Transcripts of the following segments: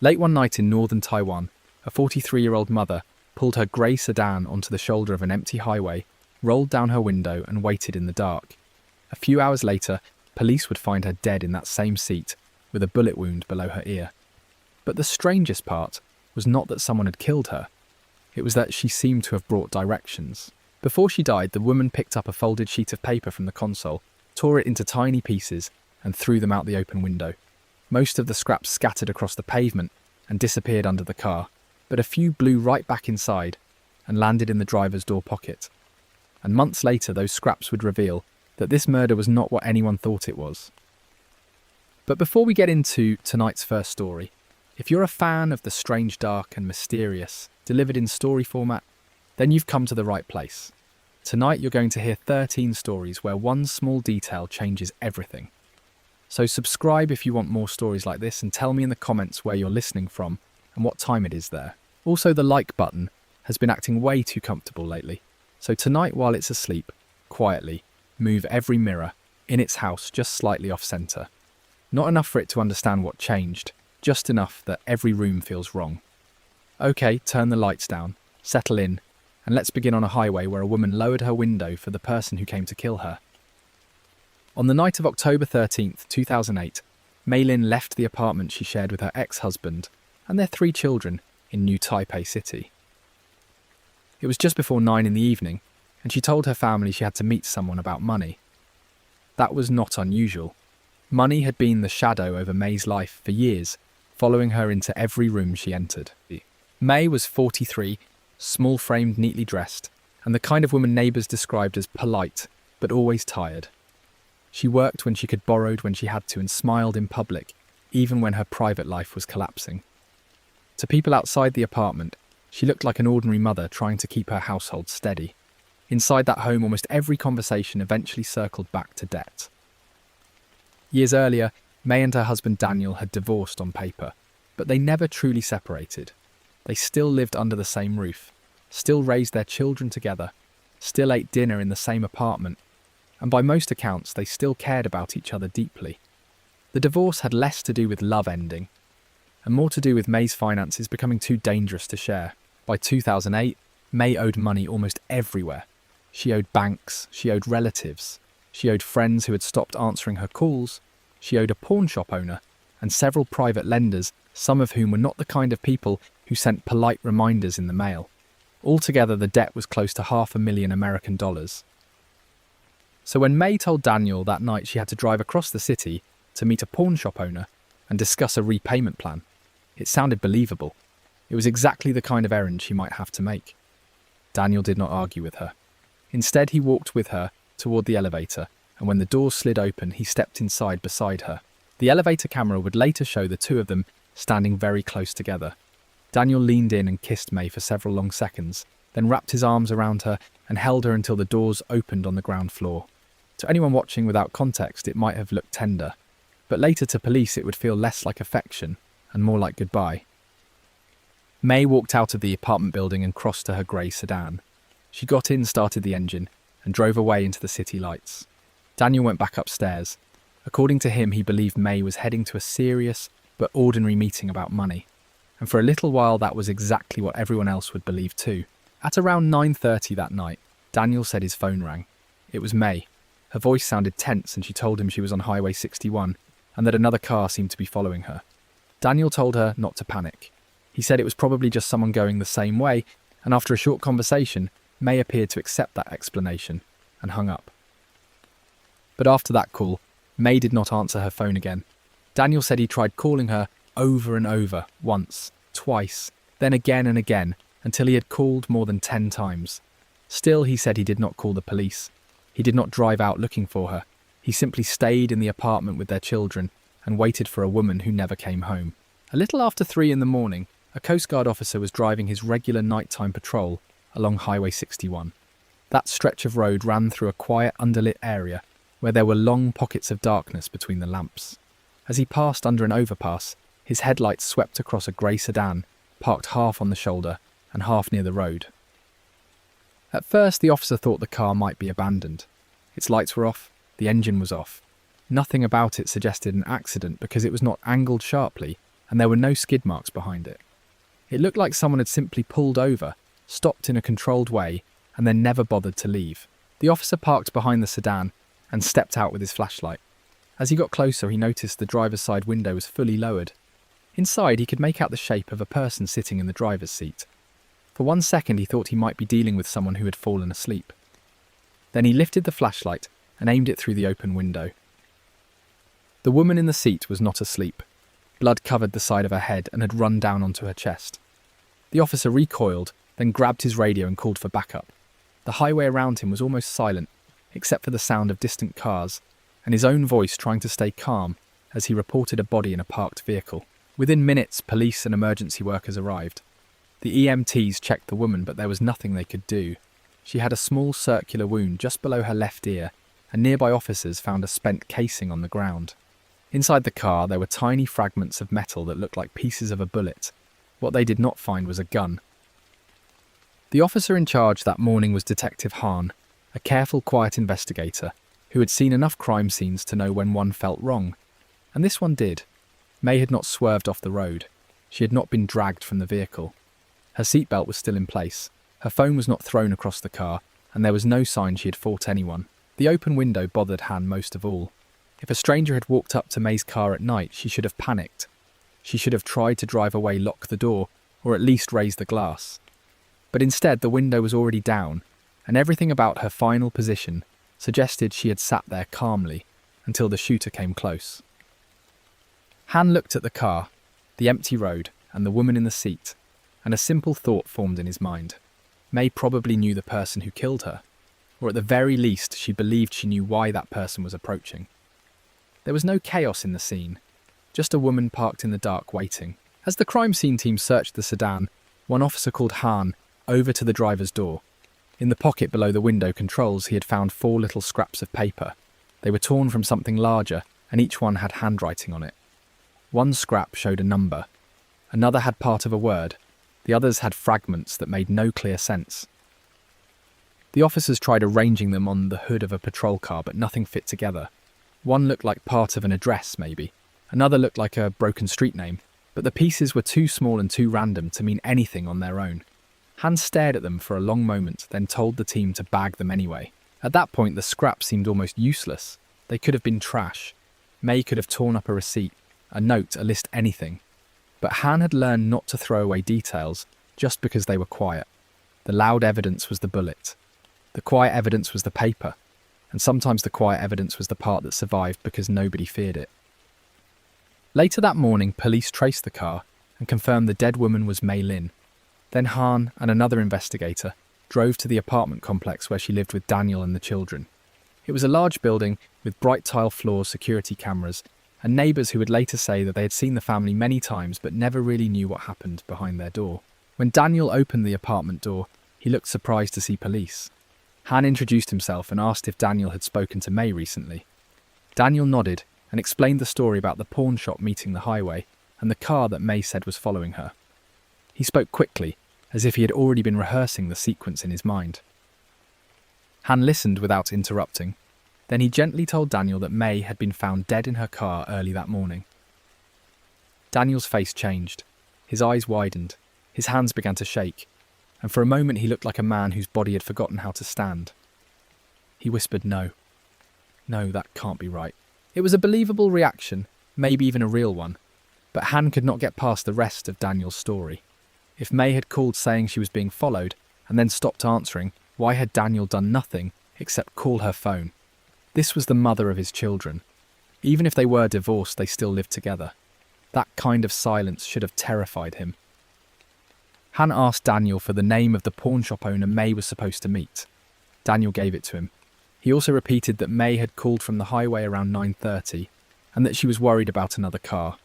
Late one night in northern Taiwan, a 43-year-old mother pulled her grey sedan onto the shoulder of an empty highway, rolled down her window and waited in the dark. A few hours later, police would find her dead in that same seat, with a bullet wound below her ear. But the strangest part was not that someone had killed her. It was that she seemed to have brought directions. Before she died, the woman picked up a folded sheet of paper from the console, tore it into tiny pieces, and threw them out the open window. Most of the scraps scattered across the pavement and disappeared under the car, but a few blew right back inside and landed in the driver's door pocket. And months later, those scraps would reveal that this murder was not what anyone thought it was. But before we get into tonight's first story, if you're a fan of the strange, dark and mysterious, delivered in story format, then you've come to the right place. Tonight you're going to hear 13 stories where one small detail changes everything. So subscribe if you want more stories like this, and tell me in the comments where you're listening from and what time it is there. Also, the like button has been acting way too comfortable lately. So tonight, while it's asleep, quietly move every mirror in its house just slightly off centre. Not enough for it to understand what changed, just enough that every room feels wrong. Okay, turn the lights down, settle in, and let's begin on a highway where a woman lowered her window for the person who came to kill her. On the night of October 13th, 2008, Mei Lin left the apartment she shared with her ex-husband and their 3 children in New Taipei City. It was just before 9 in the evening, and she told her family she had to meet someone about money. That was not unusual. Money had been the shadow over Mei's life for years, following her into every room she entered. Mei was 43, small-framed, neatly dressed, and the kind of woman neighbours described as polite, but always tired. She worked when she could, borrowed when she had to, and smiled in public, even when her private life was collapsing. To people outside the apartment, she looked like an ordinary mother trying to keep her household steady. Inside that home, almost every conversation eventually circled back to debt. Years earlier, Mei and her husband Daniel had divorced on paper, but they never truly separated. They still lived under the same roof, still raised their children together, still ate dinner in the same apartment, and by most accounts they still cared about each other deeply. The divorce had less to do with love ending, and more to do with Mei's finances becoming too dangerous to share. By 2008, Mei owed money almost everywhere. She owed banks, she owed relatives, she owed friends who had stopped answering her calls, she owed a pawn shop owner, and several private lenders, some of whom were not the kind of people who sent polite reminders in the mail. Altogether, the debt was close to $500,000 American dollars. So when Mei told Daniel that night she had to drive across the city to meet a pawn shop owner and discuss a repayment plan, it sounded believable. It was exactly the kind of errand she might have to make. Daniel did not argue with her. Instead, he walked with her toward the elevator, and when the doors slid open, he stepped inside beside her. The elevator camera would later show the two of them standing very close together. Daniel leaned in and kissed Mei for several long seconds, then wrapped his arms around her and held her until the doors opened on the ground floor. To anyone watching without context, it might have looked tender, but later to police it would feel less like affection and more like goodbye. Mei walked out of the apartment building and crossed to her grey sedan. She got in, started the engine, and drove away into the city lights. Daniel went back upstairs. According to him, he believed Mei was heading to a serious but ordinary meeting about money. And for a little while that was exactly what everyone else would believe too. At around 9:30 that night, Daniel said his phone rang. It was Mei. Her voice sounded tense, and she told him she was on Highway 61 and that another car seemed to be following her. Daniel told her not to panic. He said it was probably just someone going the same way, and after a short conversation, Mei appeared to accept that explanation and hung up. But after that call, Mei did not answer her phone again. Daniel said he tried calling her over and over, once, twice, then again and again, until he had called more than 10 times. Still, he said he did not call the police. He did not drive out looking for her. He simply stayed in the apartment with their children and waited for a woman who never came home. A little after 3 in the morning, a Coast Guard officer was driving his regular nighttime patrol along Highway 61. That stretch of road ran through a quiet, underlit area where there were long pockets of darkness between the lamps. As he passed under an overpass, his headlights swept across a grey sedan, parked half on the shoulder and half near the road. At first, the officer thought the car might be abandoned. Its lights were off, the engine was off. Nothing about it suggested an accident because it was not angled sharply, and there were no skid marks behind it. It looked like someone had simply pulled over, stopped in a controlled way, and then never bothered to leave. The officer parked behind the sedan and stepped out with his flashlight. As he got closer, he noticed the driver's side window was fully lowered. Inside, he could make out the shape of a person sitting in the driver's seat. For 1 second, he thought he might be dealing with someone who had fallen asleep. Then he lifted the flashlight and aimed it through the open window. The woman in the seat was not asleep. Blood covered the side of her head and had run down onto her chest. The officer recoiled, then grabbed his radio and called for backup. The highway around him was almost silent, except for the sound of distant cars, and his own voice trying to stay calm as he reported a body in a parked vehicle. Within minutes, police and emergency workers arrived. The EMTs checked the woman, but there was nothing they could do. She had a small circular wound just below her left ear, and nearby officers found a spent casing on the ground. Inside the car, there were tiny fragments of metal that looked like pieces of a bullet. What they did not find was a gun. The officer in charge that morning was Detective Hahn, a careful, quiet investigator who had seen enough crime scenes to know when one felt wrong. And this one did. May had not swerved off the road. She had not been dragged from the vehicle. Her seatbelt was still in place. Her phone was not thrown across the car, and there was no sign she had fought anyone. The open window bothered Han most of all. If a stranger had walked up to May's car at night, she should have panicked. She should have tried to drive away, lock the door, or at least raise the glass. But instead, the window was already down, and everything about her final position suggested she had sat there calmly until the shooter came close. Han looked at the car, the empty road, and the woman in the seat, and a simple thought formed in his mind. May probably knew the person who killed her, or at the very least she believed she knew why that person was approaching. There was no chaos in the scene, just a woman parked in the dark waiting. As the crime scene team searched the sedan, one officer called Han over to the driver's door. In the pocket below the window controls, he had found 4 little scraps of paper. They were torn from something larger, and each one had handwriting on it. One scrap showed a number. Another had part of a word. The others had fragments that made no clear sense. The officers tried arranging them on the hood of a patrol car, but nothing fit together. One looked like part of an address, maybe. Another looked like a broken street name, but the pieces were too small and too random to mean anything on their own. Hans stared at them for a long moment, then told the team to bag them anyway. At that point, the scraps seemed almost useless. They could have been trash. May could have torn up a receipt, a note, a list, anything. But Han had learned not to throw away details just because they were quiet. The loud evidence was the bullet. The quiet evidence was the paper. And sometimes the quiet evidence was the part that survived because nobody feared it. Later that morning, police traced the car and confirmed the dead woman was Mei Lin. Then Han and another investigator drove to the apartment complex where she lived with Daniel and the children. It was a large building with bright tile floors, security cameras, and neighbours who would later say that they had seen the family many times but never really knew what happened behind their door. When Daniel opened the apartment door, he looked surprised to see police. Han introduced himself and asked if Daniel had spoken to May recently. Daniel nodded and explained the story about the pawn shop meeting the highway and the car that May said was following her. He spoke quickly, as if he had already been rehearsing the sequence in his mind. Han listened without interrupting. Then he gently told Daniel that May had been found dead in her car early that morning. Daniel's face changed. His eyes widened. His hands began to shake, and for a moment he looked like a man whose body had forgotten how to stand. He whispered, "No. No, that can't be right." It was a believable reaction, maybe even a real one, but Han could not get past the rest of Daniel's story. If May had called saying she was being followed and then stopped answering, why had Daniel done nothing except call her phone? This was the mother of his children. Even if they were divorced, they still lived together. That kind of silence should have terrified him. Han asked Daniel for the name of the pawn shop owner May was supposed to meet. Daniel gave it to him. He also repeated that May had called from the highway around 9:30 and that she was worried about another car.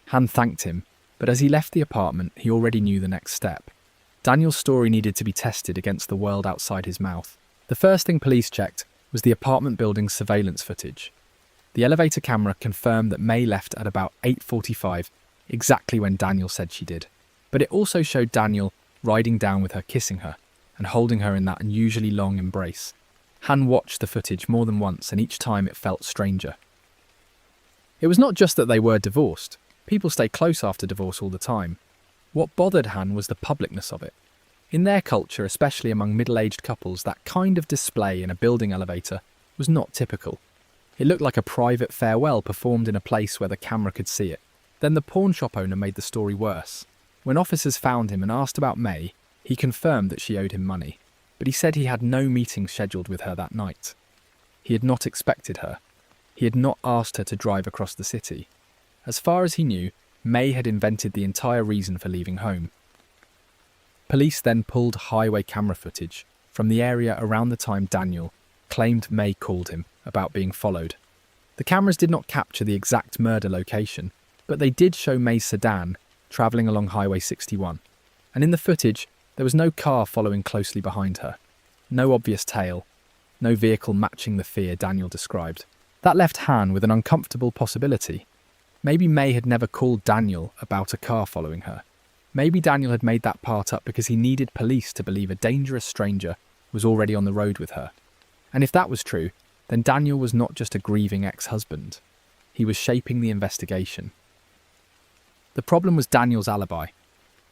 Han thanked him, but as he left the apartment, he already knew the next step. Daniel's story needed to be tested against the world outside his mouth. The first thing police checked was the apartment building's surveillance footage. The elevator camera confirmed that May left at about 8:45, exactly when Daniel said she did. But it also showed Daniel riding down with her, kissing her, and holding her in that unusually long embrace. Han watched the footage more than once, and each time it felt stranger. It was not just that they were divorced. People stay close after divorce all the time. What bothered Han was the publicness of it. In their culture, especially among middle-aged couples, that kind of display in a building elevator was not typical. It looked like a private farewell performed in a place where the camera could see it. Then the pawn shop owner made the story worse. When officers found him and asked about May, he confirmed that she owed him money, but he said he had no meeting scheduled with her that night. He had not expected her. He had not asked her to drive across the city. As far as he knew, May had invented the entire reason for leaving home. Police then pulled highway camera footage from the area around the time Daniel claimed May called him about being followed. The cameras did not capture the exact murder location, but they did show May's sedan travelling along Highway 61. And in the footage, there was no car following closely behind her. No obvious tail. No vehicle matching the fear Daniel described. That left Han with an uncomfortable possibility. Maybe May had never called Daniel about a car following her. Maybe Daniel had made that part up because he needed police to believe a dangerous stranger was already on the road with her. And if that was true, then Daniel was not just a grieving ex-husband. He was shaping the investigation. The problem was Daniel's alibi.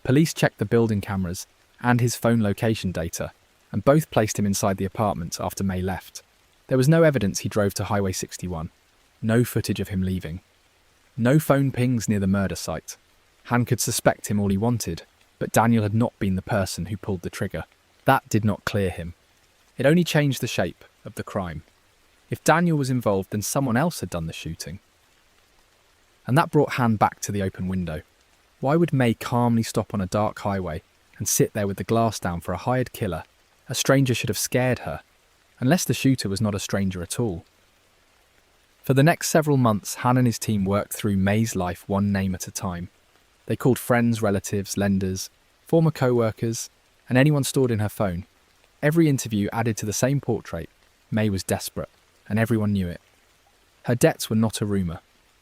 Police checked the building cameras and his phone location data, and both placed him inside the apartment after May left. There was no evidence he drove to Highway 61. No footage of him leaving. No phone pings near the murder site. Han could suspect him all he wanted, but Daniel had not been the person who pulled the trigger. That did not clear him. It only changed the shape of the crime. If Daniel was involved, then someone else had done the shooting. And that brought Han back to the open window. Why would May calmly stop on a dark highway and sit there with the glass down for a hired killer? A stranger should have scared her, unless the shooter was not a stranger at all. For the next several months, Han and his team worked through May's life one name at a time. They called friends, relatives, lenders, former co-workers, and anyone stored in her phone. Every interview added to the same portrait. May was desperate, and everyone knew it. Her debts were not a rumour.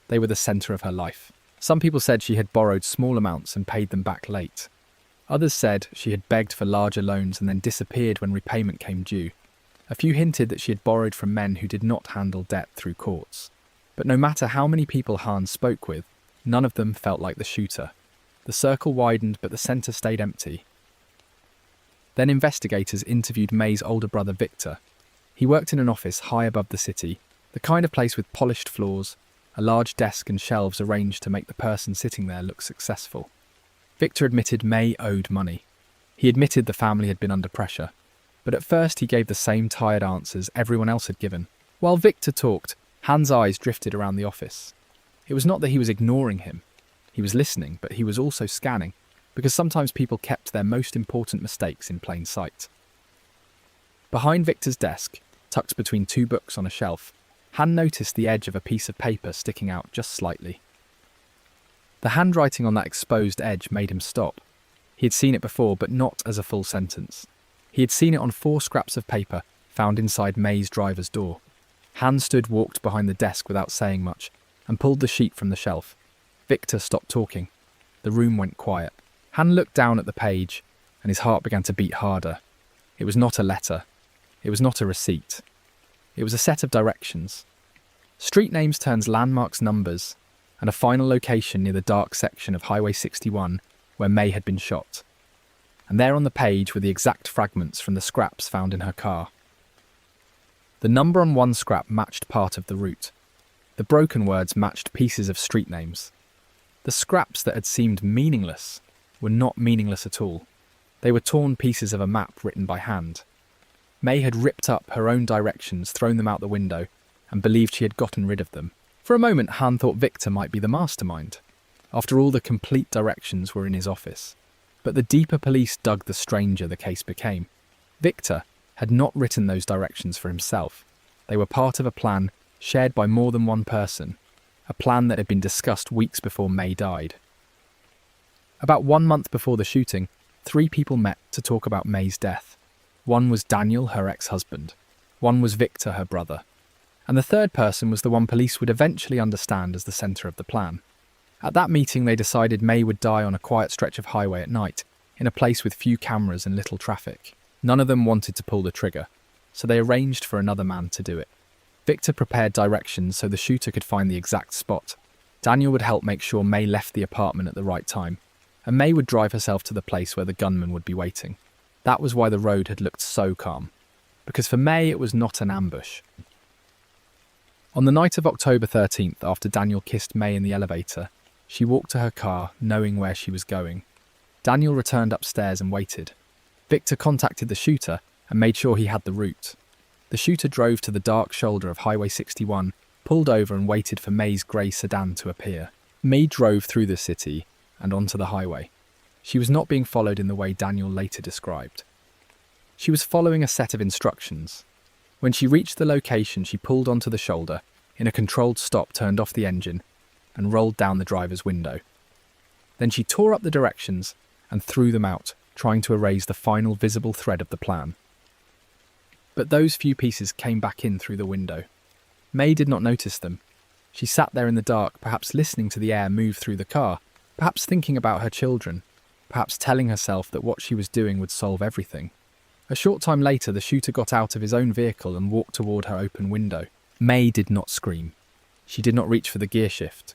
They were the centre of her life. Some people said she had borrowed small amounts and paid them back late. Others said she had begged for larger loans and then disappeared when repayment came due. A few hinted that she had borrowed from men who did not handle debt through courts. But no matter how many people Han spoke with, none of them felt like the shooter. The circle widened, but the centre stayed empty. Then investigators interviewed May's older brother Victor. He worked in an office high above the city, the kind of place with polished floors, a large desk and shelves arranged to make the person sitting there look successful. Victor admitted May owed money. He admitted the family had been under pressure, but at first he gave the same tired answers everyone else had given. While Victor talked, Han's eyes drifted around the office. It was not that he was ignoring him. He was listening, but he was also scanning, because sometimes people kept their most important mistakes in plain sight. Behind Victor's desk, tucked between two books on a shelf, Han noticed the edge of a piece of paper sticking out just slightly. The handwriting on that exposed edge made him stop. He had seen it before, but not as a full sentence. He had seen it on 4 scraps of paper found inside May's driver's door. Han walked behind the desk without saying much, and pulled the sheet from the shelf. Victor stopped talking. The room went quiet. Han looked down at the page, and his heart began to beat harder. It was not a letter. It was not a receipt. It was a set of directions. Street names turns landmarks numbers, and a final location near the dark section of Highway 61 where May had been shot. And there on the page were the exact fragments from the scraps found in her car. The number on one scrap matched part of the route. The broken words matched pieces of street names. The scraps that had seemed meaningless were not meaningless at all. They were torn pieces of a map written by hand. May had ripped up her own directions, thrown them out the window, and believed she had gotten rid of them. For a moment, Han thought Victor might be the mastermind. After all, the complete directions were in his office. But the deeper police dug, the stranger the case became. Victor had not written those directions for himself. They were part of a plan shared by more than one person, a plan that had been discussed weeks before May died. About 1 month before the shooting, 3 people met to talk about May's death. One was Daniel, her ex-husband. One was Victor, her brother. And the third person was the one police would eventually understand as the centre of the plan. At that meeting, they decided May would die on a quiet stretch of highway at night, in a place with few cameras and little traffic. None of them wanted to pull the trigger, so they arranged for another man to do it. Victor prepared directions so the shooter could find the exact spot. Daniel would help make sure May left the apartment at the right time, and May would drive herself to the place where the gunman would be waiting. That was why the road had looked so calm, because for May it was not an ambush. On the night of October 13th, after Daniel kissed May in the elevator, she walked to her car, knowing where she was going. Daniel returned upstairs and waited. Victor contacted the shooter and made sure he had the route. The shooter drove to the dark shoulder of Highway 61, pulled over and waited for May's grey sedan to appear. May drove through the city and onto the highway. She was not being followed in the way Daniel later described. She was following a set of instructions. When she reached the location, she pulled onto the shoulder, in a controlled stop turned off the engine, and rolled down the driver's window. Then she tore up the directions and threw them out, trying to erase the final visible thread of the plan. But those few pieces came back in through the window. May did not notice them. She sat there in the dark, perhaps listening to the air move through the car, perhaps thinking about her children, perhaps telling herself that what she was doing would solve everything. A short time later, the shooter got out of his own vehicle and walked toward her open window. May did not scream. She did not reach for the gear shift.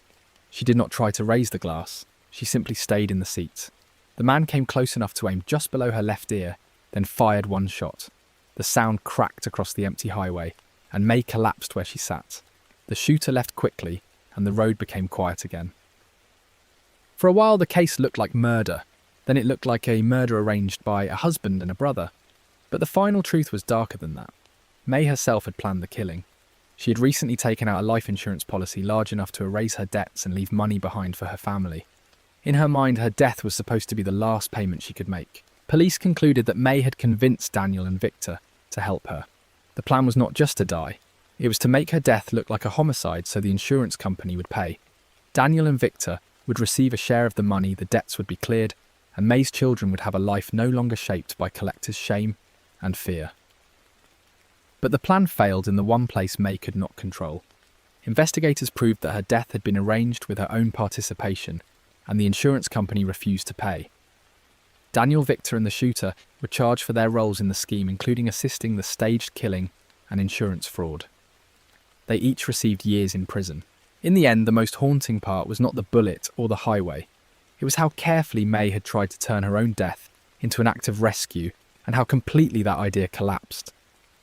She did not try to raise the glass. She simply stayed in the seat. The man came close enough to aim just below her left ear, then fired one shot. The sound cracked across the empty highway, and May collapsed where she sat. The shooter left quickly, and the road became quiet again. For a while, the case looked like murder. Then it looked like a murder arranged by a husband and a brother. But the final truth was darker than that. May herself had planned the killing. She had recently taken out a life insurance policy large enough to erase her debts and leave money behind for her family. In her mind, her death was supposed to be the last payment she could make. Police concluded that May had convinced Daniel and Victor to help her. The plan was not just to die. It was to make her death look like a homicide so the insurance company would pay. Daniel and Victor would receive a share of the money, the debts would be cleared, and May's children would have a life no longer shaped by collectors' shame and fear. But the plan failed in the one place May could not control. Investigators proved that her death had been arranged with her own participation, and the insurance company refused to pay. Daniel, Victor and the shooter were charged for their roles in the scheme, including assisting the staged killing and insurance fraud. They each received years in prison. In the end, the most haunting part was not the bullet or the highway. It was how carefully May had tried to turn her own death into an act of rescue, and how completely that idea collapsed.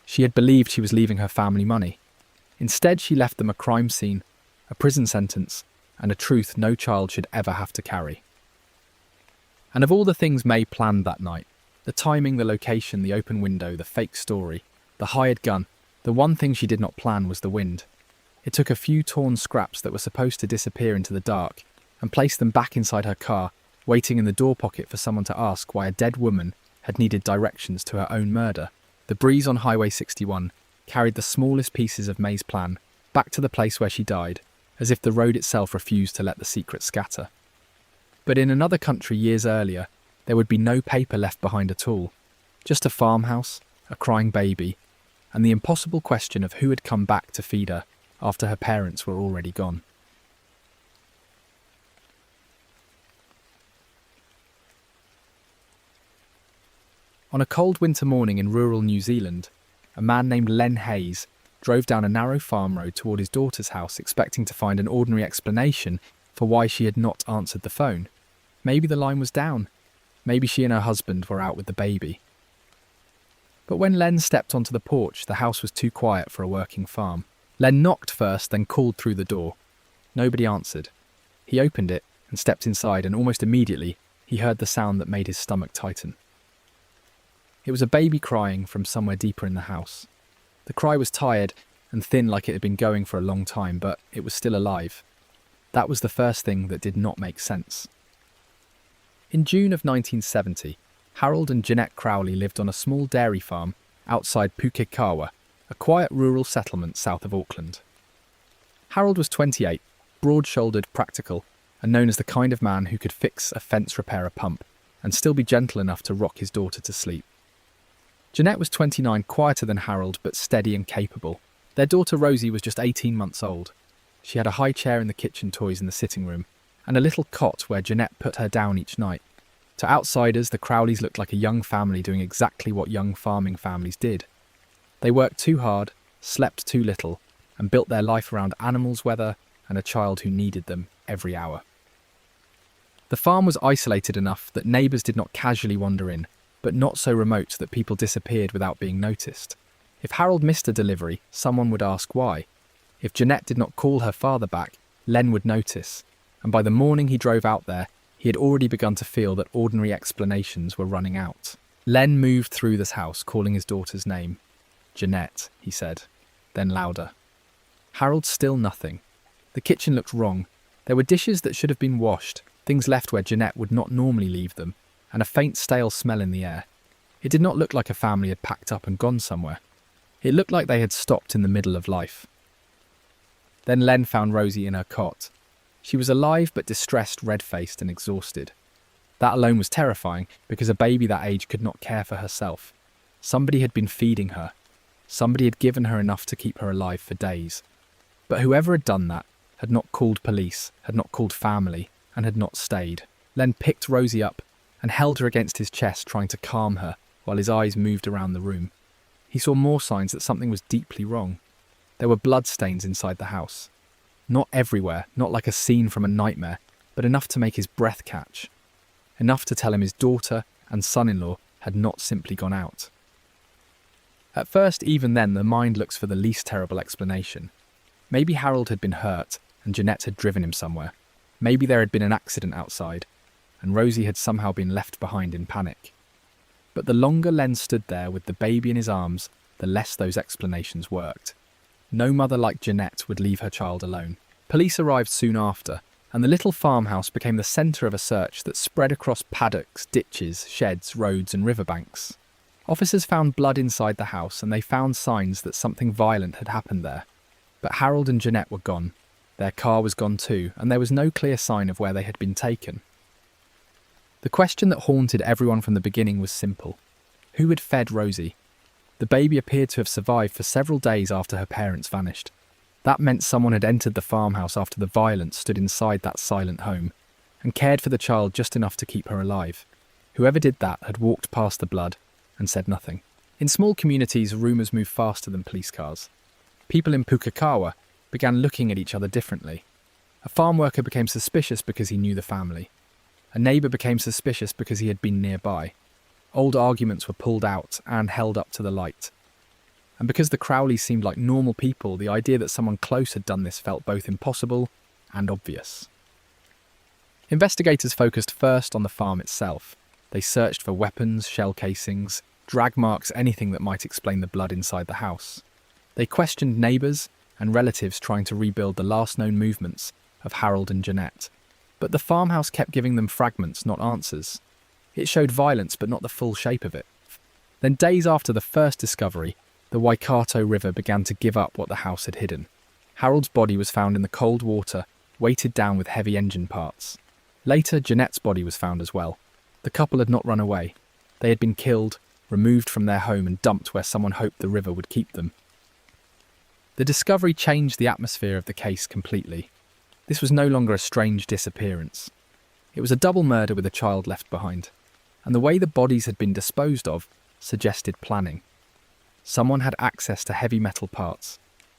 She had believed she was leaving her family money. Instead, she left them a crime scene, a prison sentence, and a truth no child should ever have to carry. And of all the things May planned that night, the timing, the location, the open window, the fake story, the hired gun, the one thing she did not plan was the wind. It took a few torn scraps that were supposed to disappear into the dark and placed them back inside her car, waiting in the door pocket for someone to ask why a dead woman had needed directions to her own murder. The breeze on Highway 61 carried the smallest pieces of May's plan back to the place where she died, as if the road itself refused to let the secret scatter. But in another country years earlier, there would be no paper left behind at all, just a farmhouse, a crying baby, and the impossible question of who had come back to feed her after her parents were already gone. On a cold winter morning in rural New Zealand, a man named Len Hayes drove down a narrow farm road toward his daughter's house, expecting to find an ordinary explanation for why she had not answered the phone. Maybe the line was down. Maybe she and her husband were out with the baby. But when Len stepped onto the porch, the house was too quiet for a working farm. Len knocked first, then called through the door. Nobody answered. He opened it and stepped inside, and almost immediately he heard the sound that made his stomach tighten. It was a baby crying from somewhere deeper in the house. The cry was tired and thin, like it had been going for a long time, but it was still alive. That was the first thing that did not make sense. In June of 1970, Harold and Jeanette Crowley lived on a small dairy farm outside Pukekohe, a quiet rural settlement south of Auckland. Harold was 28, broad-shouldered, practical, and known as the kind of man who could fix a fence, repair a pump, and still be gentle enough to rock his daughter to sleep. Jeanette was 29, quieter than Harold, but steady and capable. Their daughter Rosie was just 18 months old. She had a high chair in the kitchen toys in the sitting room, and a little cot where Jeanette put her down each night. To outsiders, the Crowleys looked like a young family doing exactly what young farming families did. They worked too hard, slept too little, and built their life around animals, weather, and a child who needed them every hour. The farm was isolated enough that neighbours did not casually wander in, but not so remote that people disappeared without being noticed. If Harold missed a delivery, someone would ask why. If Jeanette did not call her father back, Len would notice, and by the morning he drove out there, he had already begun to feel that ordinary explanations were running out. Len moved through this house, calling his daughter's name. "Jeanette," he said, then louder. Harold still nothing. The kitchen looked wrong. There were dishes that should have been washed, things left where Jeanette would not normally leave them, and a faint stale smell in the air. It did not look like a family had packed up and gone somewhere. It looked like they had stopped in the middle of life. Then Len found Rosie in her cot. She was alive but distressed, red-faced and exhausted. That alone was terrifying because a baby that age could not care for herself. Somebody had been feeding her. Somebody had given her enough to keep her alive for days. But whoever had done that had not called police, had not called family, and had not stayed. Len picked Rosie up and held her against his chest, trying to calm her while his eyes moved around the room. He saw more signs that something was deeply wrong. There were bloodstains inside the house. Not everywhere, not like a scene from a nightmare, but enough to make his breath catch. Enough to tell him his daughter and son-in-law had not simply gone out. At first, even then, the mind looks for the least terrible explanation. Maybe Harold had been hurt and Jeanette had driven him somewhere. Maybe there had been an accident outside and Rosie had somehow been left behind in panic. But the longer Len stood there with the baby in his arms, the less those explanations worked. No mother like Jeanette would leave her child alone. Police arrived soon after, and the little farmhouse became the centre of a search that spread across paddocks, ditches, sheds, roads and riverbanks. Officers found blood inside the house and they found signs that something violent had happened there. But Harold and Jeanette were gone. Their car was gone too, and there was no clear sign of where they had been taken. The question that haunted everyone from the beginning was simple. Who had fed Rosie? The baby appeared to have survived for several days after her parents vanished. That meant someone had entered the farmhouse after the violence stood inside that silent home, and cared for the child just enough to keep her alive. Whoever did that had walked past the blood and said nothing. In small communities, rumours move faster than police cars. People in Pukekohe began looking at each other differently. A farm worker became suspicious because he knew the family. A neighbour became suspicious because he had been nearby. Old arguments were pulled out and held up to the light. And because the Crowleys seemed like normal people, the idea that someone close had done this felt both impossible and obvious. Investigators focused first on the farm itself. They searched for weapons, shell casings, drag marks, anything that might explain the blood inside the house. They questioned neighbours and relatives trying to rebuild the last known movements of Harold and Jeanette. But the farmhouse kept giving them fragments, not answers. It showed violence, but not the full shape of it. Then days after the first discovery, the Waikato River began to give up what the house had hidden. Harold's body was found in the cold water, weighted down with heavy engine parts. Later, Jeanette's body was found as well. The couple had not run away. They had been killed, removed from their home and dumped where someone hoped the river would keep them. The discovery changed the atmosphere of the case completely. This was no longer a strange disappearance. It was a double murder with a child left behind, and the way the bodies had been disposed of suggested planning. Someone had access to heavy metal parts.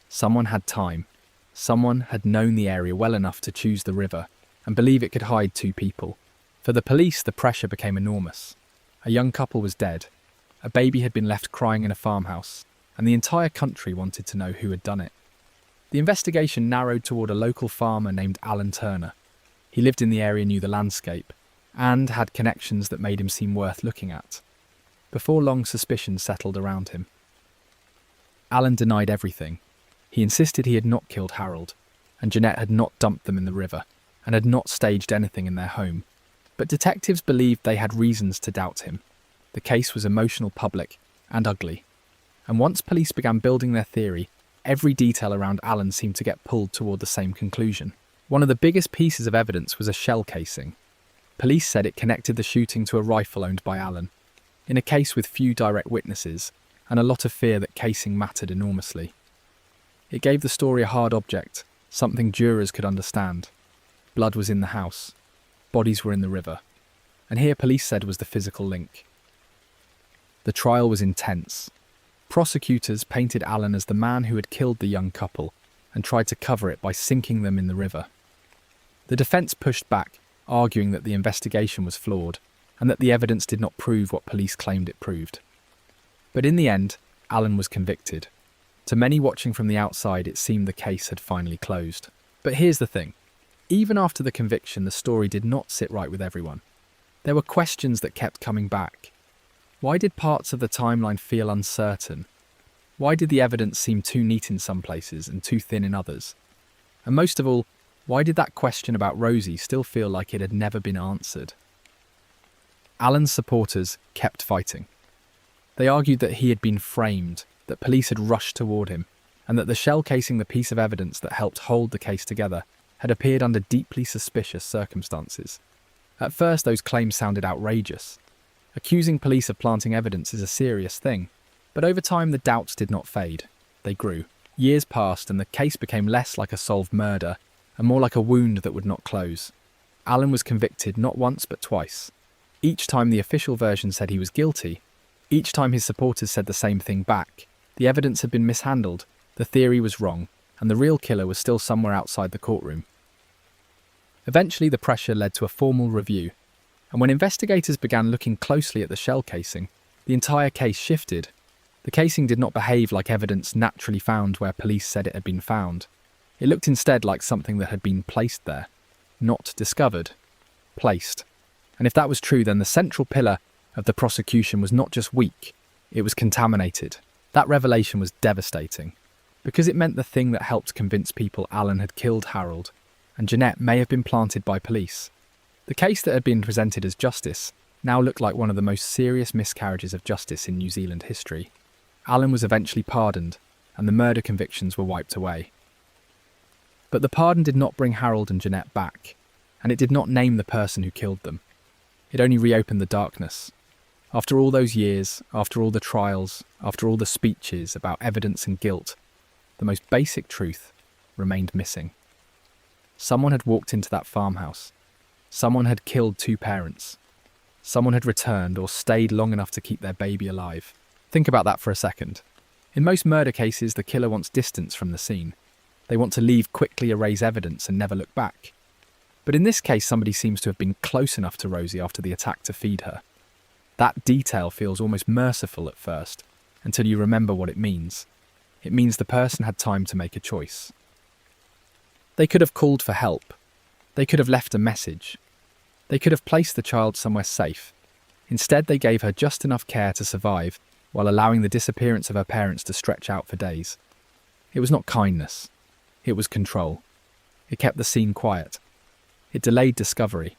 Someone had time. Someone had known the area well enough to choose the river and believe it could hide two people. For the police, the pressure became enormous. A young couple was dead. A baby had been left crying in a farmhouse, and the entire country wanted to know who had done it. The investigation narrowed toward a local farmer named Alan Turner. He lived in the area, knew the landscape, and had connections that made him seem worth looking at. Before long, suspicion settled around him. Alan denied everything. He insisted he had not killed Harold, and Jeanette had not dumped them in the river, and had not staged anything in their home. But detectives believed they had reasons to doubt him. The case was emotional, public, and ugly. And once police began building their theory, every detail around Alan seemed to get pulled toward the same conclusion. One of the biggest pieces of evidence was a shell casing. Police said it connected the shooting to a rifle owned by Alan. In a case with few direct witnesses, and a lot of fear that casing mattered enormously. It gave the story a hard object, something jurors could understand. Blood was in the house. Bodies were in the river. And here police said was the physical link. The trial was intense. Prosecutors painted Alan as the man who had killed the young couple, and tried to cover it by sinking them in the river. The defence pushed back, arguing that the investigation was flawed and that the evidence did not prove what police claimed it proved. But in the end, Alan was convicted. To many watching from the outside, it seemed the case had finally closed. But here's the thing. Even after the conviction, the story did not sit right with everyone. There were questions that kept coming back. Why did parts of the timeline feel uncertain? Why did the evidence seem too neat in some places and too thin in others? And most of all, why did that question about Rosie still feel like it had never been answered? Alan's supporters kept fighting. They argued that he had been framed, that police had rushed toward him, and that the shell casing the piece of evidence that helped hold the case together had appeared under deeply suspicious circumstances. At first, those claims sounded outrageous. Accusing police of planting evidence is a serious thing, but over time the doubts did not fade. They grew. Years passed and the case became less like a solved murder and more like a wound that would not close. Alan was convicted not once but twice. Each time the official version said he was guilty, each time his supporters said the same thing back. The evidence had been mishandled, the theory was wrong, and the real killer was still somewhere outside the courtroom. Eventually the pressure led to a formal review, and when investigators began looking closely at the shell casing, the entire case shifted. The casing did not behave like evidence naturally found where police said it had been found. It looked instead like something that had been placed there. Not discovered. Placed. And if that was true, then the central pillar of the prosecution was not just weak, it was contaminated. That revelation was devastating, because it meant the thing that helped convince people Alan had killed Harold and Jeanette may have been planted by police. The case that had been presented as justice now looked like one of the most serious miscarriages of justice in New Zealand history. Alan was eventually pardoned, and the murder convictions were wiped away. But the pardon did not bring Harold and Jeanette back, and it did not name the person who killed them. It only reopened the darkness. After all those years, after all the trials, after all the speeches about evidence and guilt, the most basic truth remained missing. Someone had walked into that farmhouse. Someone had killed two parents. Someone had returned or stayed long enough to keep their baby alive. Think about that for a second. In most murder cases, the killer wants distance from the scene. They want to leave, quickly erase evidence and never look back. But in this case, somebody seems to have been close enough to Rosie after the attack to feed her. That detail feels almost merciful at first, until you remember what it means. It means the person had time to make a choice. They could have called for help. They could have left a message. They could have placed the child somewhere safe. Instead, they gave her just enough care to survive, while allowing the disappearance of her parents to stretch out for days. It was not kindness. It was control. It kept the scene quiet. It delayed discovery.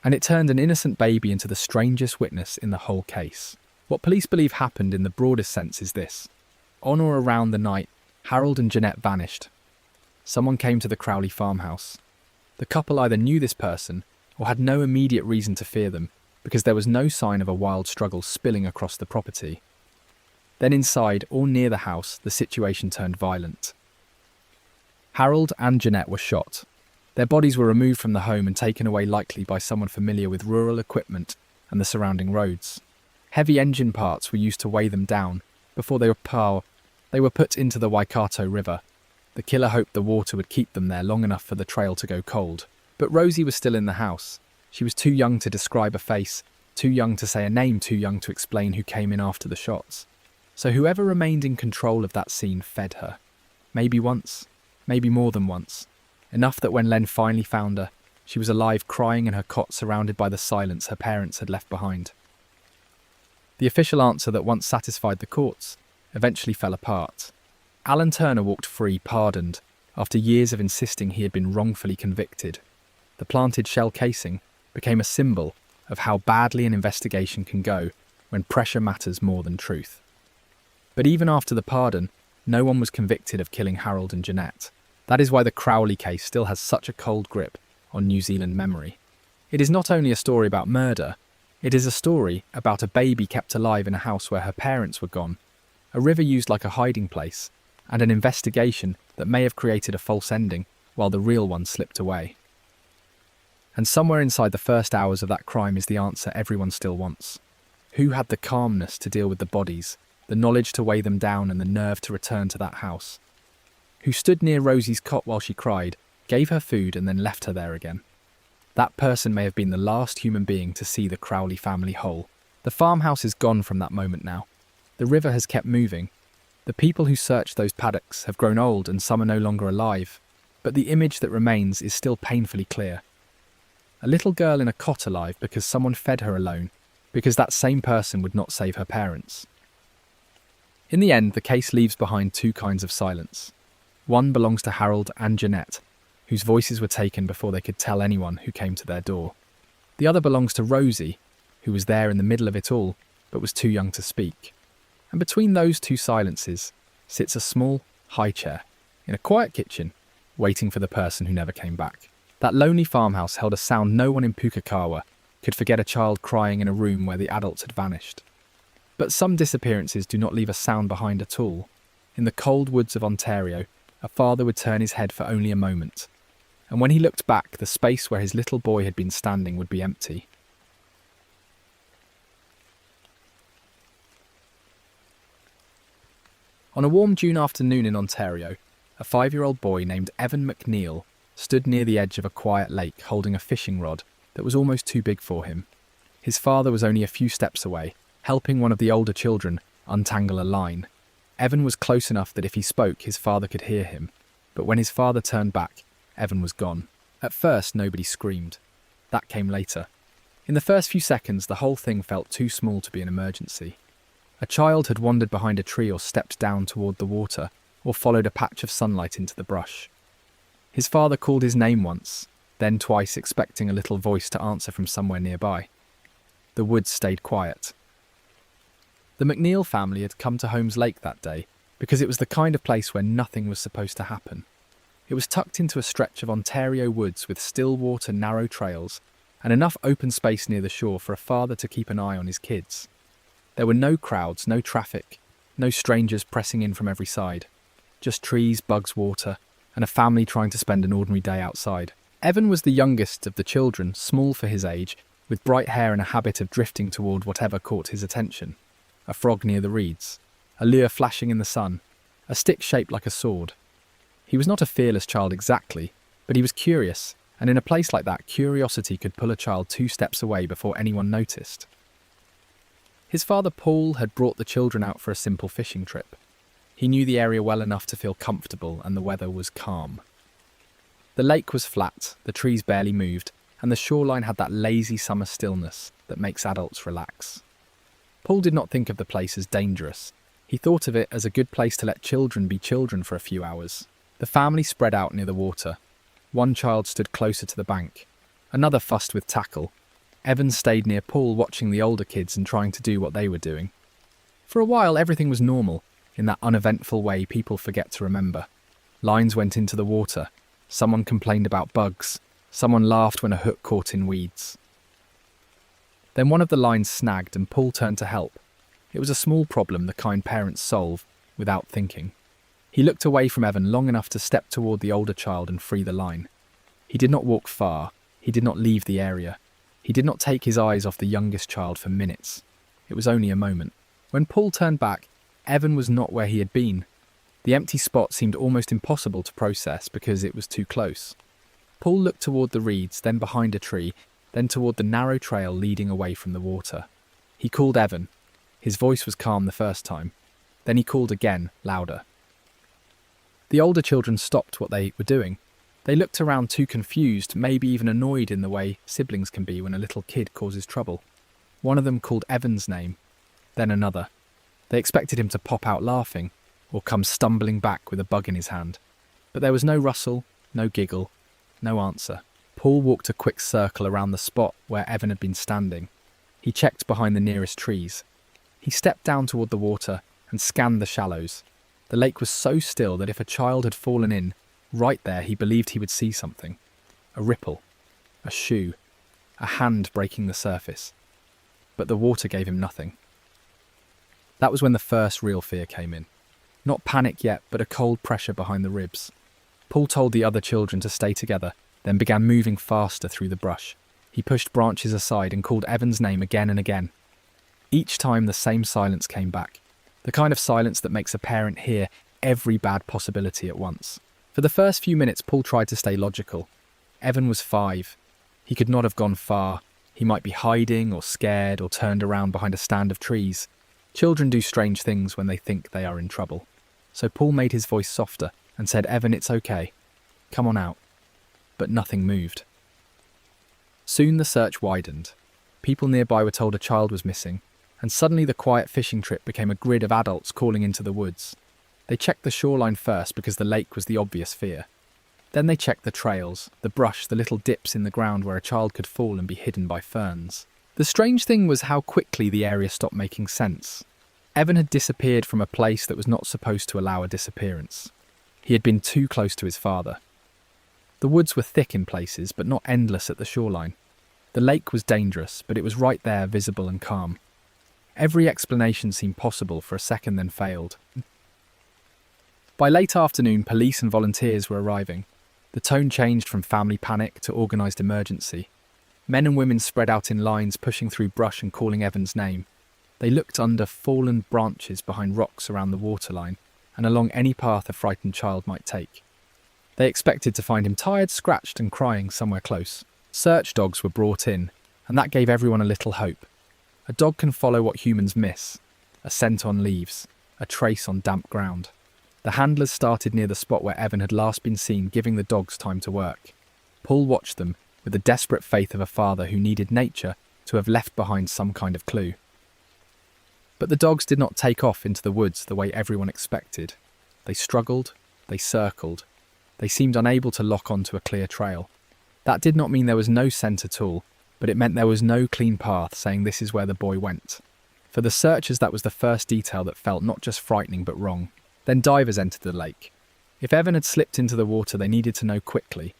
And it turned an innocent baby into the strangest witness in the whole case. What police believe happened in the broadest sense is this. On or around the night, Harold and Jeanette vanished. Someone came to the Crowley farmhouse. The couple either knew this person or had no immediate reason to fear them because there was no sign of a wild struggle spilling across the property. Then inside or near the house, the situation turned violent. Harold and Jeanette were shot. Their bodies were removed from the home and taken away likely by someone familiar with rural equipment and the surrounding roads. Heavy engine parts were used to weigh them down before they were put into the Waikato River. The killer hoped the water would keep them there long enough for the trail to go cold. But Rosie was still in the house. She was too young to describe a face, too young to say a name, too young to explain who came in after the shots. So whoever remained in control of that scene fed her. Maybe once, maybe more than once. Enough that when Len finally found her, she was alive, crying in her cot, surrounded by the silence her parents had left behind. The official answer that once satisfied the courts eventually fell apart. Alan Turner walked free, pardoned, after years of insisting he had been wrongfully convicted. The planted shell casing became a symbol of how badly an investigation can go when pressure matters more than truth. But even after the pardon, no one was convicted of killing Harold and Jeanette. That is why the Crowley case still has such a cold grip on New Zealand memory. It is not only a story about murder, it is a story about a baby kept alive in a house where her parents were gone, a river used like a hiding place, and an investigation that may have created a false ending while the real one slipped away. And somewhere inside the first hours of that crime is the answer everyone still wants. Who had the calmness to deal with the bodies, the knowledge to weigh them down, and the nerve to return to that house? who stood near Rosie's cot while she cried, gave her food and then left her there again. That person may have been the last human being to see the Crowley family whole. The farmhouse is gone from that moment now. The river has kept moving. The people who searched those paddocks have grown old and some are no longer alive, but the image that remains is still painfully clear. A little girl in a cot alive because someone fed her alone, because that same person would not save her parents. In the end, the case leaves behind two kinds of silence. One belongs to Harold and Jeanette, whose voices were taken before they could tell anyone who came to their door. The other belongs to Rosie, who was there in the middle of it all, but was too young to speak. And between those two silences sits a small, high chair, in a quiet kitchen, waiting for the person who never came back. That lonely farmhouse held a sound no one in Pukekohe could forget, a child crying in a room where the adults had vanished. But some disappearances do not leave a sound behind at all. In the cold woods of Ontario, a father would turn his head for only a moment, and when he looked back, the space where his little boy had been standing would be empty. On a warm June afternoon in Ontario, a 5-year-old boy named Evan McNeil stood near the edge of a quiet lake holding a fishing rod that was almost too big for him. His father was only a few steps away, helping one of the older children untangle a line. Evan was close enough that if he spoke, his father could hear him, but when his father turned back, Evan was gone. At first, nobody screamed. That came later. In the first few seconds, the whole thing felt too small to be an emergency. A child had wandered behind a tree or stepped down toward the water, or followed a patch of sunlight into the brush. His father called his name once, then twice, expecting a little voice to answer from somewhere nearby. The woods stayed quiet. The McNeil family had come to Holmes Lake that day because it was the kind of place where nothing was supposed to happen. It was tucked into a stretch of Ontario woods with still water, narrow trails, and enough open space near the shore for a father to keep an eye on his kids. There were no crowds, no traffic, no strangers pressing in from every side. Just trees, bugs, water, and a family trying to spend an ordinary day outside. Evan was the youngest of the children, small for his age, with bright hair and a habit of drifting toward whatever caught his attention. A frog near the reeds, a lure flashing in the sun, a stick shaped like a sword. He was not a fearless child exactly, but he was curious, and in a place like that, curiosity could pull a child 2 steps away before anyone noticed. His father Paul had brought the children out for a simple fishing trip. He knew the area well enough to feel comfortable, and the weather was calm. The lake was flat, the trees barely moved, and the shoreline had that lazy summer stillness that makes adults relax. Paul did not think of the place as dangerous. He thought of it as a good place to let children be children for a few hours. The family spread out near the water. One child stood closer to the bank. Another fussed with tackle. Evan stayed near Paul, watching the older kids and trying to do what they were doing. For a while, everything was normal, in that uneventful way people forget to remember. Lines went into the water. Someone complained about bugs. Someone laughed when a hook caught in weeds. Then one of the lines snagged and Paul turned to help. It was a small problem the kind parents solve without thinking. He looked away from Evan long enough to step toward the older child and free the line. He did not walk far. He did not leave the area. He did not take his eyes off the youngest child for minutes. It was only a moment. When Paul turned back, Evan was not where he had been. The empty spot seemed almost impossible to process because it was too close. Paul looked toward the reeds, then behind a tree, then toward the narrow trail leading away from the water. He called Evan. His voice was calm the first time. Then he called again, louder. The older children stopped what they were doing. They looked around too confused, maybe even annoyed in the way siblings can be when a little kid causes trouble. One of them called Evan's name, then another. They expected him to pop out laughing, or come stumbling back with a bug in his hand. But there was no rustle, no giggle, no answer. Paul walked a quick circle around the spot where Evan had been standing. He checked behind the nearest trees. He stepped down toward the water and scanned the shallows. The lake was so still that if a child had fallen in, right there he believed he would see something. A ripple, a shoe, a hand breaking the surface. But the water gave him nothing. That was when the first real fear came in. Not panic yet, but a cold pressure behind the ribs. Paul told the other children to stay together, then began moving faster through the brush. He pushed branches aside and called Evan's name again and again. Each time the same silence came back. The kind of silence that makes a parent hear every bad possibility at once. For the first few minutes, Paul tried to stay logical. Evan was 5. He could not have gone far. He might be hiding or scared or turned around behind a stand of trees. Children do strange things when they think they are in trouble. So Paul made his voice softer and said, "Evan, it's okay. Come on out." But nothing moved. Soon the search widened. People nearby were told a child was missing, and suddenly the quiet fishing trip became a grid of adults calling into the woods. They checked the shoreline first because the lake was the obvious fear. Then they checked the trails, the brush, the little dips in the ground where a child could fall and be hidden by ferns. The strange thing was how quickly the area stopped making sense. Evan had disappeared from a place that was not supposed to allow a disappearance. He had been too close to his father. The woods were thick in places, but not endless at the shoreline. The lake was dangerous, but it was right there, visible and calm. Every explanation seemed possible for a second, then failed. By late afternoon, police and volunteers were arriving. The tone changed from family panic to organised emergency. Men and women spread out in lines, pushing through brush and calling Evan's name. They looked under fallen branches behind rocks around the waterline and along any path a frightened child might take. They expected to find him tired, scratched and crying somewhere close. Search dogs were brought in, and that gave everyone a little hope. A dog can follow what humans miss: a scent on leaves, a trace on damp ground. The handlers started near the spot where Evan had last been seen, giving the dogs time to work. Paul watched them with the desperate faith of a father who needed nature to have left behind some kind of clue. But the dogs did not take off into the woods the way everyone expected. They struggled, they circled. They seemed unable to lock onto a clear trail. That did not mean there was no scent at all, but it meant there was no clean path saying this is where the boy went. For the searchers, that was the first detail that felt not just frightening but wrong. Then divers entered the lake. If Evan had slipped into the water, they needed to know quickly.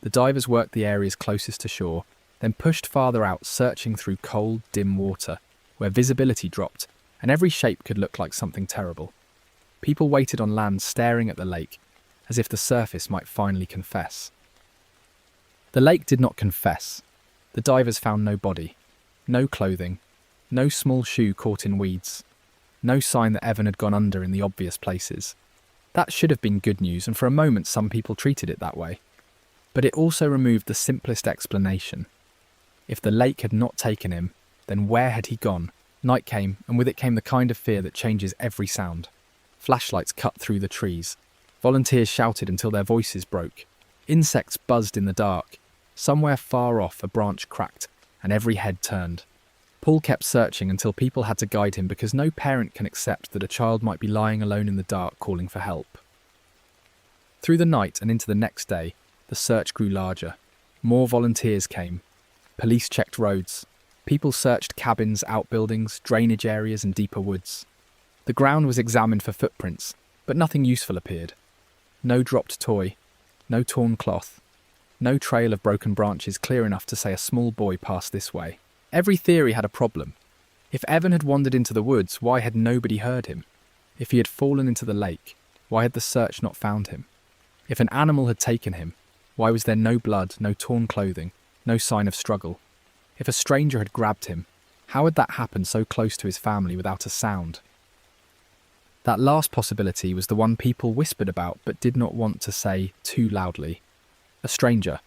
The divers worked the areas closest to shore, then pushed farther out, searching through cold, dim water, where visibility dropped, and every shape could look like something terrible. People waited on land, staring at the lake, as if the surface might finally confess. The lake did not confess. The divers found no body, no clothing, no small shoe caught in weeds, no sign that Evan had gone under in the obvious places. That should have been good news, and for a moment some people treated it that way. But it also removed the simplest explanation. If the lake had not taken him, then where had he gone? Night came, and with it came the kind of fear that changes every sound. Flashlights cut through the trees. Volunteers shouted until their voices broke. Insects buzzed in the dark. Somewhere far off, a branch cracked, and every head turned. Paul kept searching until people had to guide him, because no parent can accept that a child might be lying alone in the dark calling for help. Through the night and into the next day, the search grew larger. More volunteers came. Police checked roads. People searched cabins, outbuildings, drainage areas and deeper woods. The ground was examined for footprints, but nothing useful appeared. No dropped toy, no torn cloth, no trail of broken branches clear enough to say a small boy passed this way. Every theory had a problem. If Evan had wandered into the woods, why had nobody heard him? If he had fallen into the lake, why had the search not found him? If an animal had taken him, why was there no blood, no torn clothing, no sign of struggle? If a stranger had grabbed him, how had that happened so close to his family without a sound? That last possibility was the one people whispered about but did not want to say too loudly. A stranger,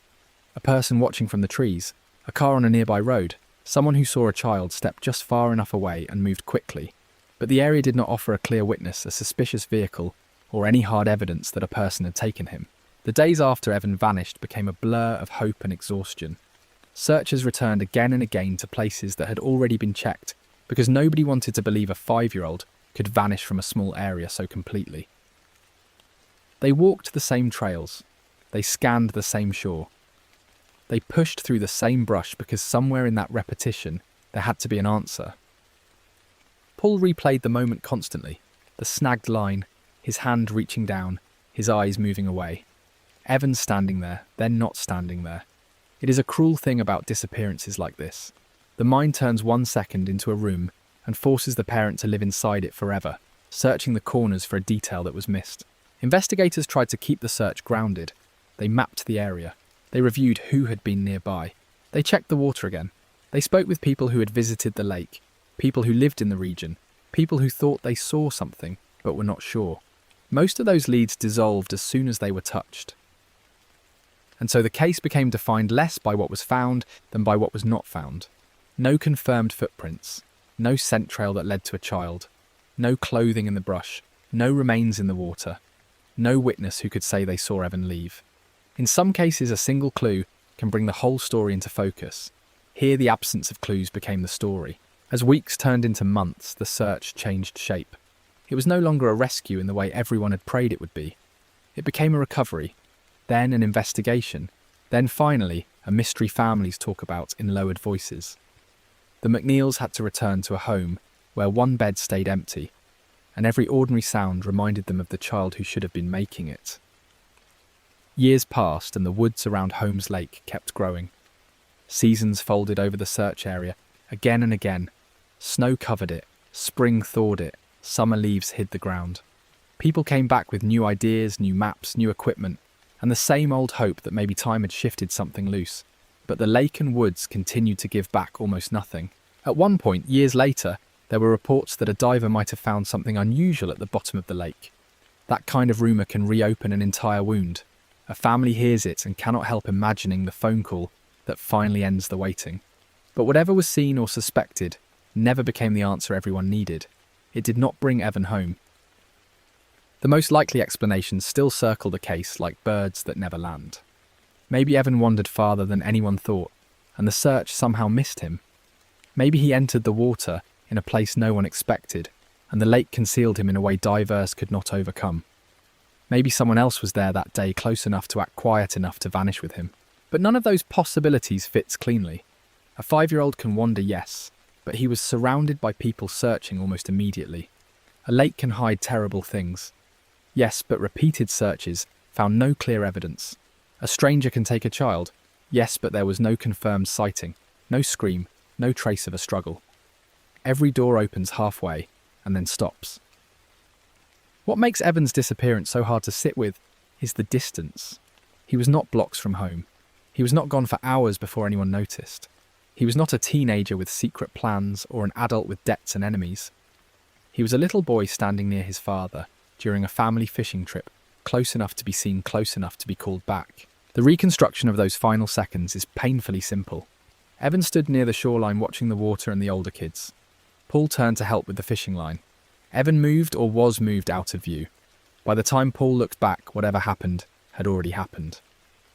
a person watching from the trees, a car on a nearby road, someone who saw a child step just far enough away and moved quickly. But the area did not offer a clear witness, a suspicious vehicle, or any hard evidence that a person had taken him. The days after Evan vanished became a blur of hope and exhaustion. Searchers returned again and again to places that had already been checked, because nobody wanted to believe a 5-year-old could vanish from a small area so completely. They walked the same trails. They scanned the same shore. They pushed through the same brush because somewhere in that repetition there had to be an answer. Paul replayed the moment constantly, the snagged line, his hand reaching down, his eyes moving away. Evan standing there, then not standing there. It is a cruel thing about disappearances like this. The mind turns 1 second into a room and forces the parent to live inside it forever, searching the corners for a detail that was missed. Investigators tried to keep the search grounded. They mapped the area. They reviewed who had been nearby. They checked the water again. They spoke with people who had visited the lake, people who lived in the region, people who thought they saw something but were not sure. Most of those leads dissolved as soon as they were touched. And so the case became defined less by what was found than by what was not found. No confirmed footprints, no scent trail that led to a child, no clothing in the brush, no remains in the water, no witness who could say they saw Evan leave. In some cases, a single clue can bring the whole story into focus. Here, the absence of clues became the story. As weeks turned into months, the search changed shape. It was no longer a rescue in the way everyone had prayed it would be. It became a recovery, then an investigation, then finally a mystery families talk about in lowered voices. The McNeils had to return to a home where one bed stayed empty, and every ordinary sound reminded them of the child who should have been making it. Years passed and the woods around Holmes Lake kept growing. Seasons folded over the search area again and again. Snow covered it, spring thawed it, summer leaves hid the ground. People came back with new ideas, new maps, new equipment, and the same old hope that maybe time had shifted something loose. But the lake and woods continued to give back almost nothing. At one point, years later, there were reports that a diver might have found something unusual at the bottom of the lake. That kind of rumour can reopen an entire wound. A family hears it and cannot help imagining the phone call that finally ends the waiting. But whatever was seen or suspected never became the answer everyone needed. It did not bring Evan home. The most likely explanations still circle the case like birds that never land. Maybe Evan wandered farther than anyone thought, and the search somehow missed him. Maybe he entered the water in a place no one expected, and the lake concealed him in a way divers could not overcome. Maybe someone else was there that day close enough to act quiet enough to vanish with him. But none of those possibilities fits cleanly. A 5-year-old can wander, yes, but he was surrounded by people searching almost immediately. A lake can hide terrible things. Yes, but repeated searches found no clear evidence. A stranger can take a child. Yes, but there was no confirmed sighting, no scream, no trace of a struggle. Every door opens halfway and then stops. What makes Evan's disappearance so hard to sit with is the distance. He was not blocks from home. He was not gone for hours before anyone noticed. He was not a teenager with secret plans or an adult with debts and enemies. He was a little boy standing near his father during a family fishing trip, close enough to be seen, close enough to be called back. The reconstruction of those final seconds is painfully simple. Evan stood near the shoreline watching the water and the older kids. Paul turned to help with the fishing line. Evan moved or was moved out of view. By the time Paul looked back, whatever happened had already happened.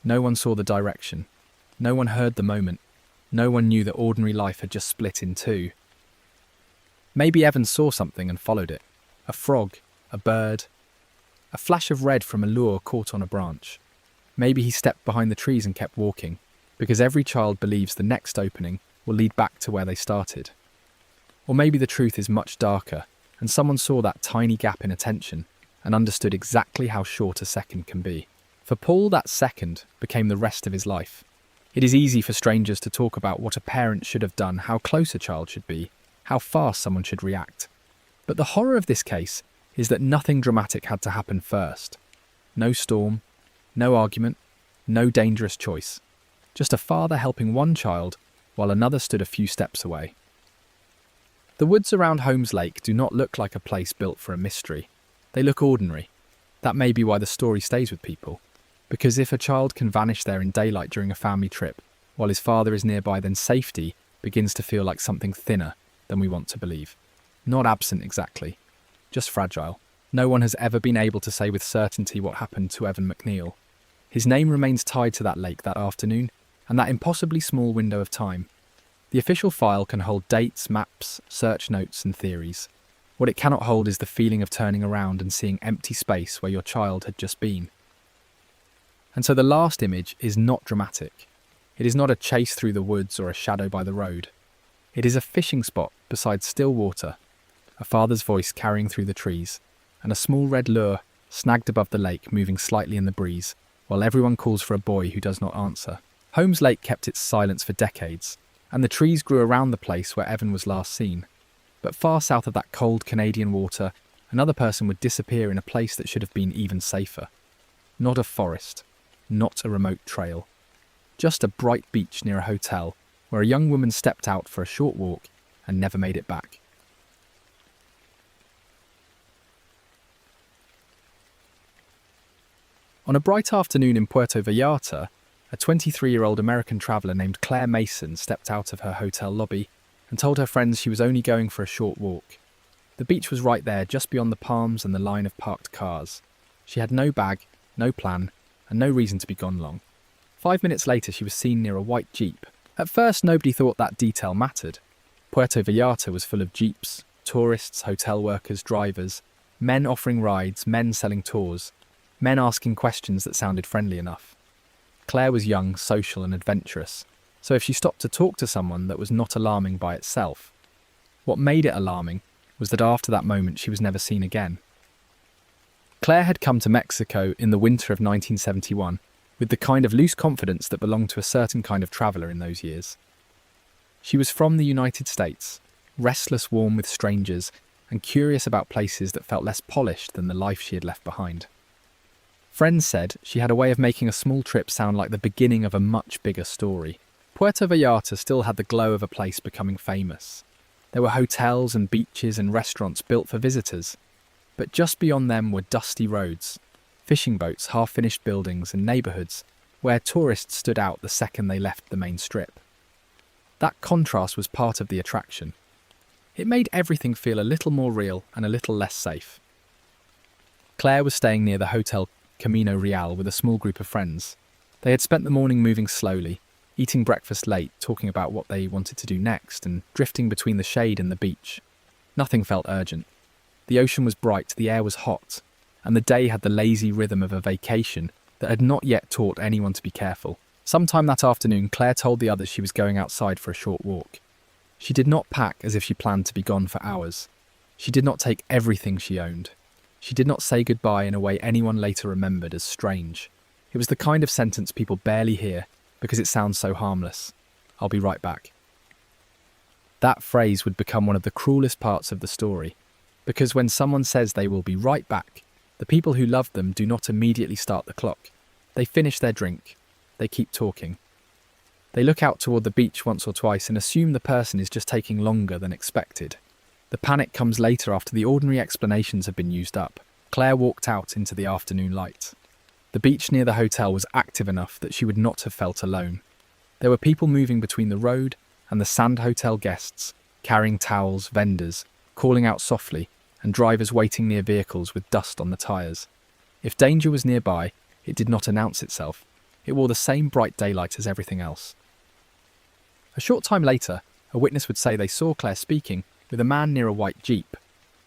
No one saw the direction. No one heard the moment. No one knew that ordinary life had just split in two. Maybe Evan saw something and followed it. A frog, a bird, a flash of red from a lure caught on a branch. Maybe he stepped behind the trees and kept walking, because every child believes the next opening will lead back to where they started. Or maybe the truth is much darker, and someone saw that tiny gap in attention and understood exactly how short a second can be. For Paul, that second became the rest of his life. It is easy for strangers to talk about what a parent should have done, how close a child should be, how fast someone should react. But the horror of this case is that nothing dramatic had to happen first. No storm, no argument, no dangerous choice. Just a father helping one child while another stood a few steps away. The woods around Holmes Lake do not look like a place built for a mystery. They look ordinary. That may be why the story stays with people. Because if a child can vanish there in daylight during a family trip, while his father is nearby, then safety begins to feel like something thinner than we want to believe. Not absent exactly, just fragile. No one has ever been able to say with certainty what happened to Evan McNeil. His name remains tied to that lake that afternoon, and that impossibly small window of time. The official file can hold dates, maps, search notes and theories. What it cannot hold is the feeling of turning around and seeing empty space where your child had just been. And so the last image is not dramatic. It is not a chase through the woods or a shadow by the road. It is a fishing spot beside still water, a father's voice carrying through the trees, and a small red lure snagged above the lake moving slightly in the breeze, while everyone calls for a boy who does not answer. Holmes Lake kept its silence for decades, and the trees grew around the place where Evan was last seen. But far south of that cold Canadian water, another person would disappear in a place that should have been even safer. Not a forest, not a remote trail. Just a bright beach near a hotel where a young woman stepped out for a short walk and never made it back. On a bright afternoon in Puerto Vallarta, a 23-year-old American traveller named Claire Mason stepped out of her hotel lobby and told her friends she was only going for a short walk. The beach was right there, just beyond the palms and the line of parked cars. She had no bag, no plan, and no reason to be gone long. 5 minutes later, she was seen near a white Jeep. At first, nobody thought that detail mattered. Puerto Vallarta was full of Jeeps, tourists, hotel workers, drivers, men offering rides, men selling tours, men asking questions that sounded friendly enough. Claire was young, social, and adventurous, so if she stopped to talk to someone, that was not alarming by itself. What made it alarming was that after that moment, she was never seen again. Claire had come to Mexico in the winter of 1971 with the kind of loose confidence that belonged to a certain kind of traveller in those years. She was from the United States, restless, warm with strangers, and curious about places that felt less polished than the life she had left behind. Friends said she had a way of making a small trip sound like the beginning of a much bigger story. Puerto Vallarta still had the glow of a place becoming famous. There were hotels and beaches and restaurants built for visitors, but just beyond them were dusty roads, fishing boats, half-finished buildings, and neighbourhoods where tourists stood out the second they left the main strip. That contrast was part of the attraction. It made everything feel a little more real and a little less safe. Claire was staying near the Hotel Camino Real with a small group of friends. They had spent the morning moving slowly, eating breakfast late, talking about what they wanted to do next, and drifting between the shade and the beach. Nothing felt urgent. The ocean was bright, the air was hot, and the day had the lazy rhythm of a vacation that had not yet taught anyone to be careful. Sometime that afternoon, Claire told the others she was going outside for a short walk. She did not pack as if she planned to be gone for hours. She did not take everything she owned. She did not say goodbye in a way anyone later remembered as strange. It was the kind of sentence people barely hear because it sounds so harmless. I'll be right back. That phrase would become one of the cruelest parts of the story, because when someone says they will be right back, the people who love them do not immediately start the clock. They finish their drink. They keep talking. They look out toward the beach once or twice and assume the person is just taking longer than expected. The panic comes later after the ordinary explanations have been used up. Claire walked out into the afternoon light. The beach near the hotel was active enough that she would not have felt alone. There were people moving between the road and the Sand Hotel guests, carrying towels, vendors, calling out softly, and drivers waiting near vehicles with dust on the tyres. If danger was nearby, it did not announce itself. It wore the same bright daylight as everything else. A short time later, a witness would say they saw Claire speaking with a man near a white Jeep.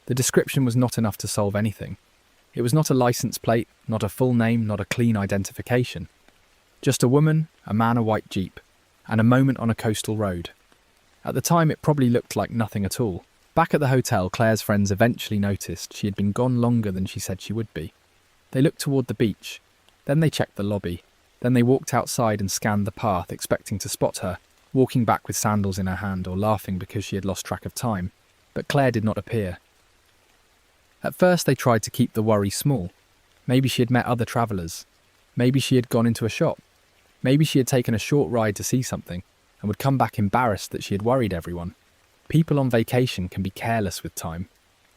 The description was not enough to solve anything. It was not a license plate, not a full name, not a clean identification. Just a woman, a man, a white Jeep, and a moment on a coastal road. At the time, it probably looked like nothing at all. Back at the hotel, Claire's friends eventually noticed she had been gone longer than she said she would be. They looked toward the beach, then they checked the lobby, then they walked outside and scanned the path, expecting to spot her, walking back with sandals in her hand or laughing because she had lost track of time, but Claire did not appear. At first they tried to keep the worry small. Maybe she had met other travellers. Maybe she had gone into a shop. Maybe she had taken a short ride to see something and would come back embarrassed that she had worried everyone. People on vacation can be careless with time,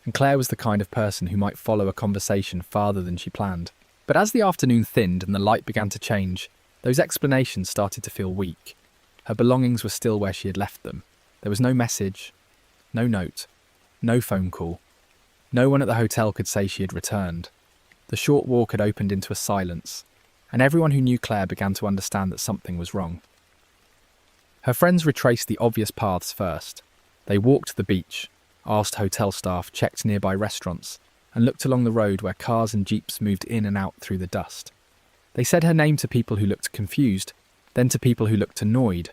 and Claire was the kind of person who might follow a conversation farther than she planned. But as the afternoon thinned and the light began to change, those explanations started to feel weak. Her belongings were still where she had left them. There was no message, no note, no phone call. No one at the hotel could say she had returned. The short walk had opened into a silence, and everyone who knew Claire began to understand that something was wrong. Her friends retraced the obvious paths first. They walked to the beach, asked hotel staff, checked nearby restaurants, and looked along the road where cars and jeeps moved in and out through the dust. They said her name to people who looked confused, then to people who looked annoyed,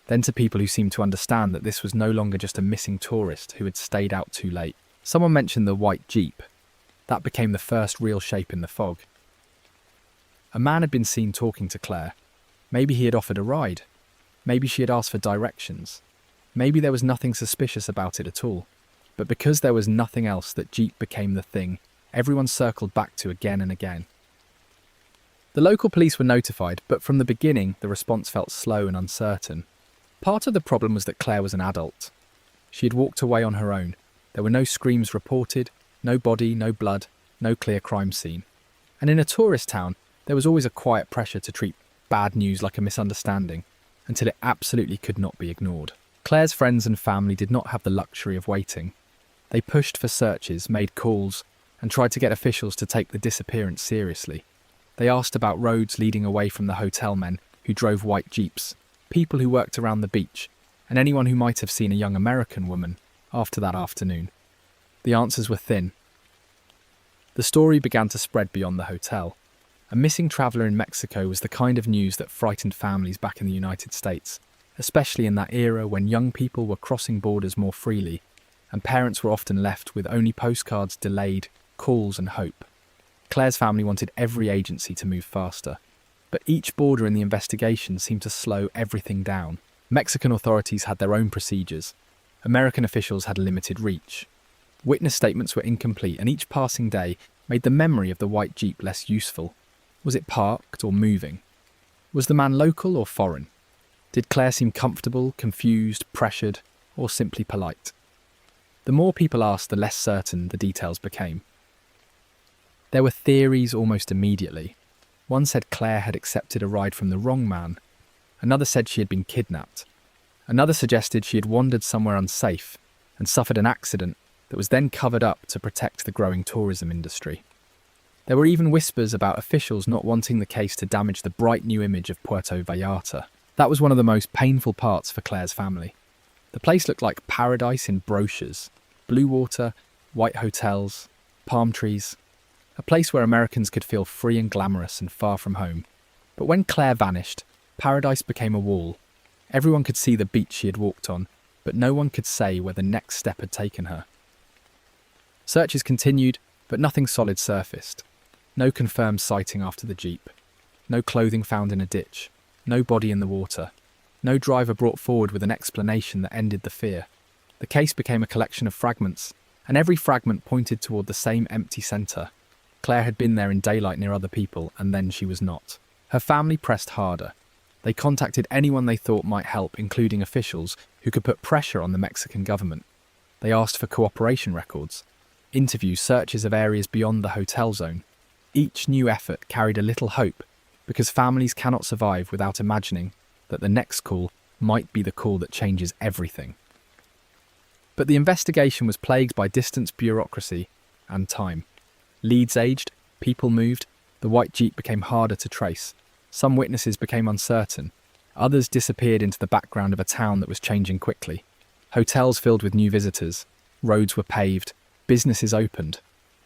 then to people who seemed to understand that this was no longer just a missing tourist who had stayed out too late. Someone mentioned the white Jeep. That became the first real shape in the fog. A man had been seen talking to Claire. Maybe he had offered a ride. Maybe she had asked for directions. Maybe there was nothing suspicious about it at all. But because there was nothing else, that Jeep became the thing everyone circled back to again and again. The local police were notified, but from the beginning, the response felt slow and uncertain. Part of the problem was that Claire was an adult. She had walked away on her own. There were no screams reported, no body, no blood, no clear crime scene. And in a tourist town, There was always a quiet pressure to treat bad news like a misunderstanding, until it absolutely could not be ignored. Claire's friends and family did not have the luxury of waiting. They pushed for searches, made calls, and tried to get officials to take the disappearance seriously. They asked about roads leading away from the hotel men who drove white jeeps, people who worked around the beach, and anyone who might have seen a young American woman after that afternoon. The answers were thin. The story began to spread beyond the hotel. A missing traveller in Mexico was the kind of news that frightened families back in the United States, especially in that era when young people were crossing borders more freely, and parents were often left with only postcards, delayed calls and hope. Claire's family wanted every agency to move faster, but each border in the investigation seemed to slow everything down. Mexican authorities had their own procedures. American officials had limited reach. Witness statements were incomplete, and each passing day made the memory of the white jeep less useful. Was it parked or moving? Was the man local or foreign? Did Claire seem comfortable, confused, pressured, or simply polite? The more people asked, the less certain the details became. There were theories almost immediately. One said Claire had accepted a ride from the wrong man. Another said she had been kidnapped. Another suggested she had wandered somewhere unsafe and suffered an accident that was then covered up to protect the growing tourism industry. There were even whispers about officials not wanting the case to damage the bright new image of Puerto Vallarta. That was one of the most painful parts for Claire's family. The place looked like paradise in brochures. Blue water, white hotels, palm trees. A place where Americans could feel free and glamorous and far from home. But when Claire vanished, paradise became a wall. Everyone could see the beach she had walked on, but no one could say where the next step had taken her. Searches continued, but nothing solid surfaced. No confirmed sighting after the jeep. No clothing found in a ditch. No body in the water. No driver brought forward with an explanation that ended the fear. The case became a collection of fragments, and every fragment pointed toward the same empty centre. Claire had been there in daylight near other people, and then she was not. Her family pressed harder. They contacted anyone they thought might help, including officials who could put pressure on the Mexican government. They asked for cooperation records, interviews, searches of areas beyond the hotel zone. Each new effort carried a little hope, because families cannot survive without imagining that the next call might be the call that changes everything. But the investigation was plagued by distant bureaucracy and time. Leads aged, people moved, the white jeep became harder to trace. Some witnesses became uncertain. Others disappeared into the background of a town that was changing quickly. Hotels filled with new visitors. Roads were paved. Businesses opened.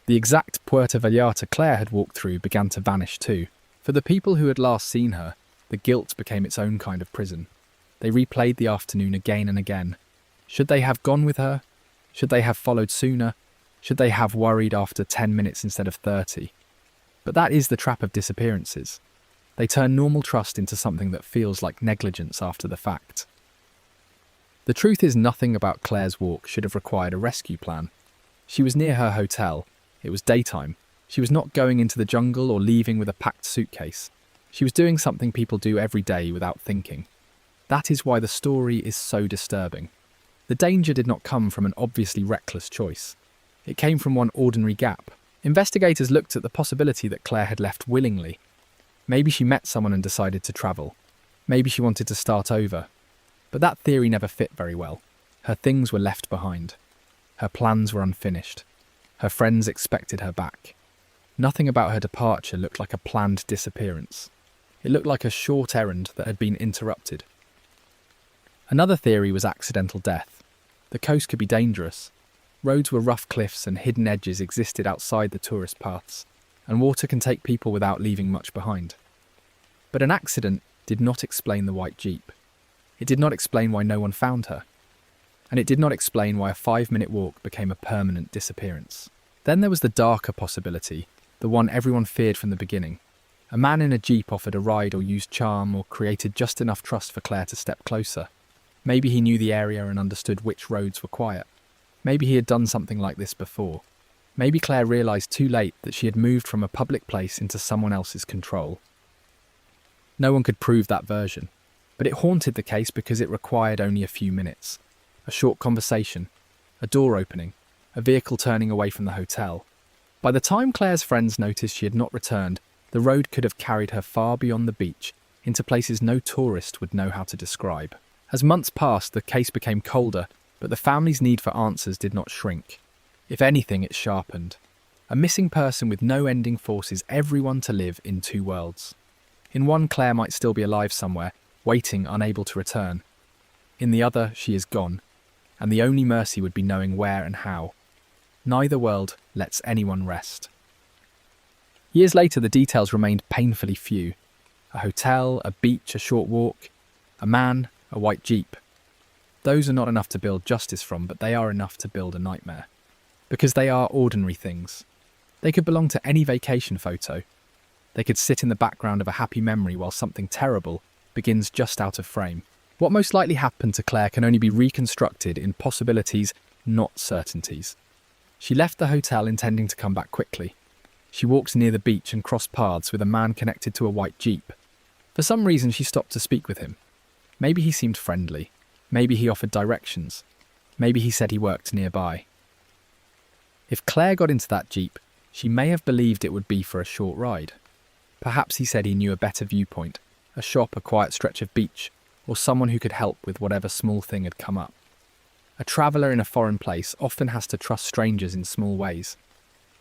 The exact Puerto Vallarta Claire had walked through began to vanish too. For the people who had last seen her, the guilt became its own kind of prison. They replayed the afternoon again and again. Should they have gone with her? Should they have followed sooner? Should they have worried after 10 minutes instead of 30? But that is the trap of disappearances. They turn normal trust into something that feels like negligence after the fact. The truth is, nothing about Claire's walk should have required a rescue plan. She was near her hotel. It was daytime. She was not going into the jungle or leaving with a packed suitcase. She was doing something people do every day without thinking. That is why the story is so disturbing. The danger did not come from an obviously reckless choice. It came from one ordinary gap. Investigators looked at the possibility that Claire had left willingly. Maybe she met someone and decided to travel. Maybe she wanted to start over. But that theory never fit very well. Her things were left behind. Her plans were unfinished. Her friends expected her back. Nothing about her departure looked like a planned disappearance. It looked like a short errand that had been interrupted. Another theory was accidental death. The coast could be dangerous. Roads were rough cliffs and hidden edges existed outside the tourist paths, and water can take people without leaving much behind. But an accident did not explain the white jeep. It did not explain why no one found her. And it did not explain why a 5-minute walk became a permanent disappearance. Then there was the darker possibility, the one everyone feared from the beginning. A man in a jeep offered a ride or used charm or created just enough trust for Claire to step closer. Maybe he knew the area and understood which roads were quiet. Maybe he had done something like this before. Maybe Claire realised too late that she had moved from a public place into someone else's control. No one could prove that version, but it haunted the case because it required only a few minutes. A short conversation, a door opening, a vehicle turning away from the hotel. By the time Claire's friends noticed she had not returned, The road could have carried her far beyond the beach, into places no tourist would know how to describe. As months passed, the case became colder, but the family's need for answers did not shrink. If anything, it sharpened. A missing person with no ending forces everyone to live in two worlds. In one, Claire might still be alive somewhere, waiting, unable to return. In the other, she is gone, and the only mercy would be knowing where and how. Neither world lets anyone rest. Years later, the details remained painfully few. A hotel, a beach, a short walk, a man, a white jeep. Those are not enough to build justice from, but they are enough to build a nightmare. Because they are ordinary things. They could belong to any vacation photo. They could sit in the background of a happy memory while something terrible begins just out of frame. What most likely happened to Claire can only be reconstructed in possibilities, not certainties. She left the hotel intending to come back quickly. She walked near the beach and crossed paths with a man connected to a white jeep. For some reason, she stopped to speak with him. Maybe he seemed friendly. Maybe he offered directions. Maybe he said he worked nearby. If Claire got into that jeep, she may have believed it would be for a short ride. Perhaps he said he knew a better viewpoint, a shop, a quiet stretch of beach, or someone who could help with whatever small thing had come up. A traveller in a foreign place often has to trust strangers in small ways.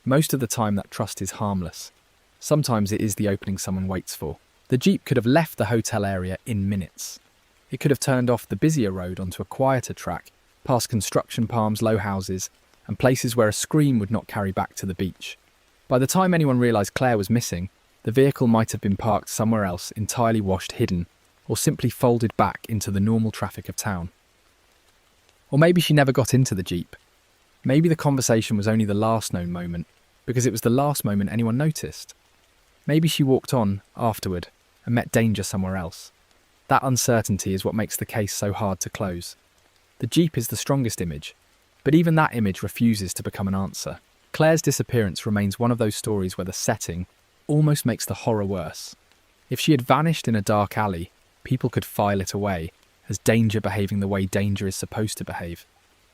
Most of the time that trust is harmless. Sometimes it is the opening someone waits for. The jeep could have left the hotel area in minutes. It could have turned off the busier road onto a quieter track, past construction palms, low houses, and places where a scream would not carry back to the beach. By the time anyone realised Claire was missing, the vehicle might have been parked somewhere else, entirely washed, hidden, or simply folded back into the normal traffic of town. Or maybe she never got into the jeep. Maybe the conversation was only the last known moment, because it was the last moment anyone noticed. Maybe she walked on afterward and met danger somewhere else. That uncertainty is what makes the case so hard to close. The jeep is the strongest image, but even that image refuses to become an answer. Claire's disappearance remains one of those stories where the setting almost makes the horror worse. If she had vanished in a dark alley, people could file it away as danger behaving the way danger is supposed to behave.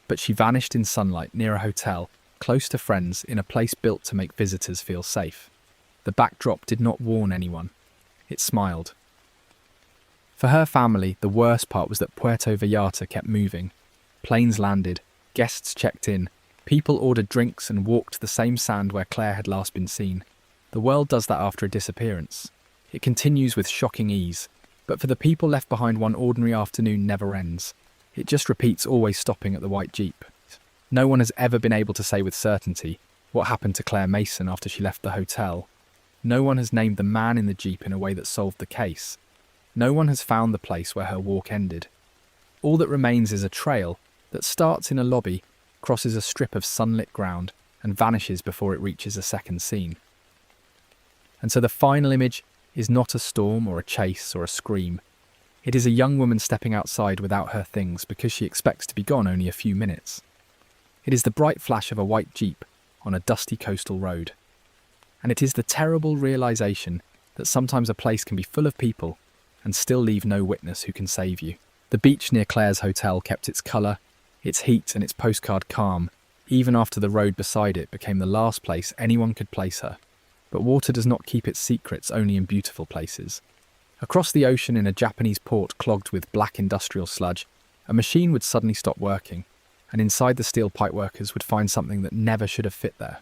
But she vanished in sunlight near a hotel, close to friends, in a place built to make visitors feel safe. The backdrop did not warn anyone. It smiled. For her family, the worst part was that Puerto Vallarta kept moving. Planes landed, guests checked in, people ordered drinks and walked the same sand where Claire had last been seen. The world does that after a disappearance. It continues with shocking ease, but for the people left behind, one ordinary afternoon never ends. It just repeats, always stopping at the white jeep. No one has ever been able to say with certainty what happened to Claire Mason after she left the hotel. No one has named the man in the jeep in a way that solved the case. No one has found the place where her walk ended. All that remains is a trail that starts in a lobby, crosses a strip of sunlit ground, and vanishes before it reaches a second scene. And so the final image is not a storm or a chase or a scream. It is a young woman stepping outside without her things because she expects to be gone only a few minutes. It is the bright flash of a white jeep on a dusty coastal road. And it is the terrible realization that sometimes a place can be full of people and still leave no witness who can save you. The beach near Claire's hotel kept its colour, its heat and its postcard calm, even after the road beside it became the last place anyone could place her. But water does not keep its secrets only in beautiful places. Across the ocean in a Japanese port clogged with black industrial sludge, a machine would suddenly stop working, and inside the steel pipeworkers would find something that never should have fit there.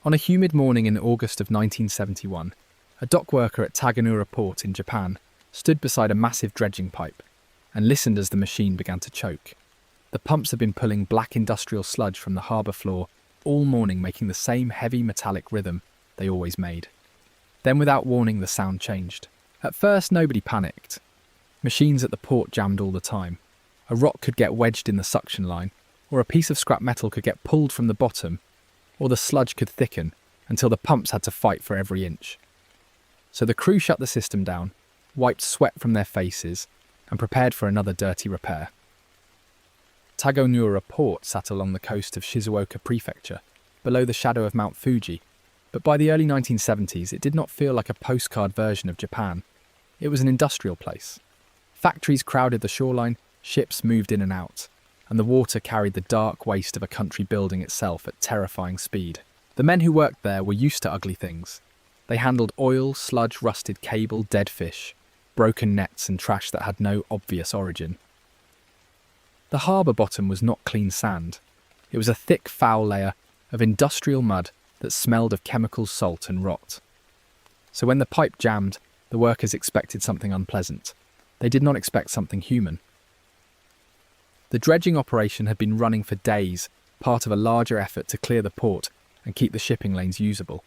On a humid morning in August of 1971, a dock worker at Tagonoura Port in Japan stood beside a massive dredging pipe and listened as the machine began to choke. The pumps had been pulling black industrial sludge from the harbour floor all morning, making the same heavy metallic rhythm they always made. Then, without warning, the sound changed. At first, nobody panicked. Machines at the port jammed all the time. A rock could get wedged in the suction line, or a piece of scrap metal could get pulled from the bottom, or the sludge could thicken until the pumps had to fight for every inch. So the crew shut the system down, wiped sweat from their faces, and prepared for another dirty repair. Tagonoura Port sat along the coast of Shizuoka Prefecture, below the shadow of Mount Fuji, but by the early 1970s it did not feel like a postcard version of Japan. It was an industrial place. Factories crowded the shoreline, ships moved in and out, and the water carried the dark waste of a country building itself at terrifying speed. The men who worked there were used to ugly things. They handled oil, sludge, rusted cable, dead fish, broken nets and trash that had no obvious origin. The harbour bottom was not clean sand. It was a thick, foul layer of industrial mud that smelled of chemicals, salt and rot. So when the pipe jammed, the workers expected something unpleasant. They did not expect something human. The dredging operation had been running for days, part of a larger effort to clear the port and keep the shipping lanes usable.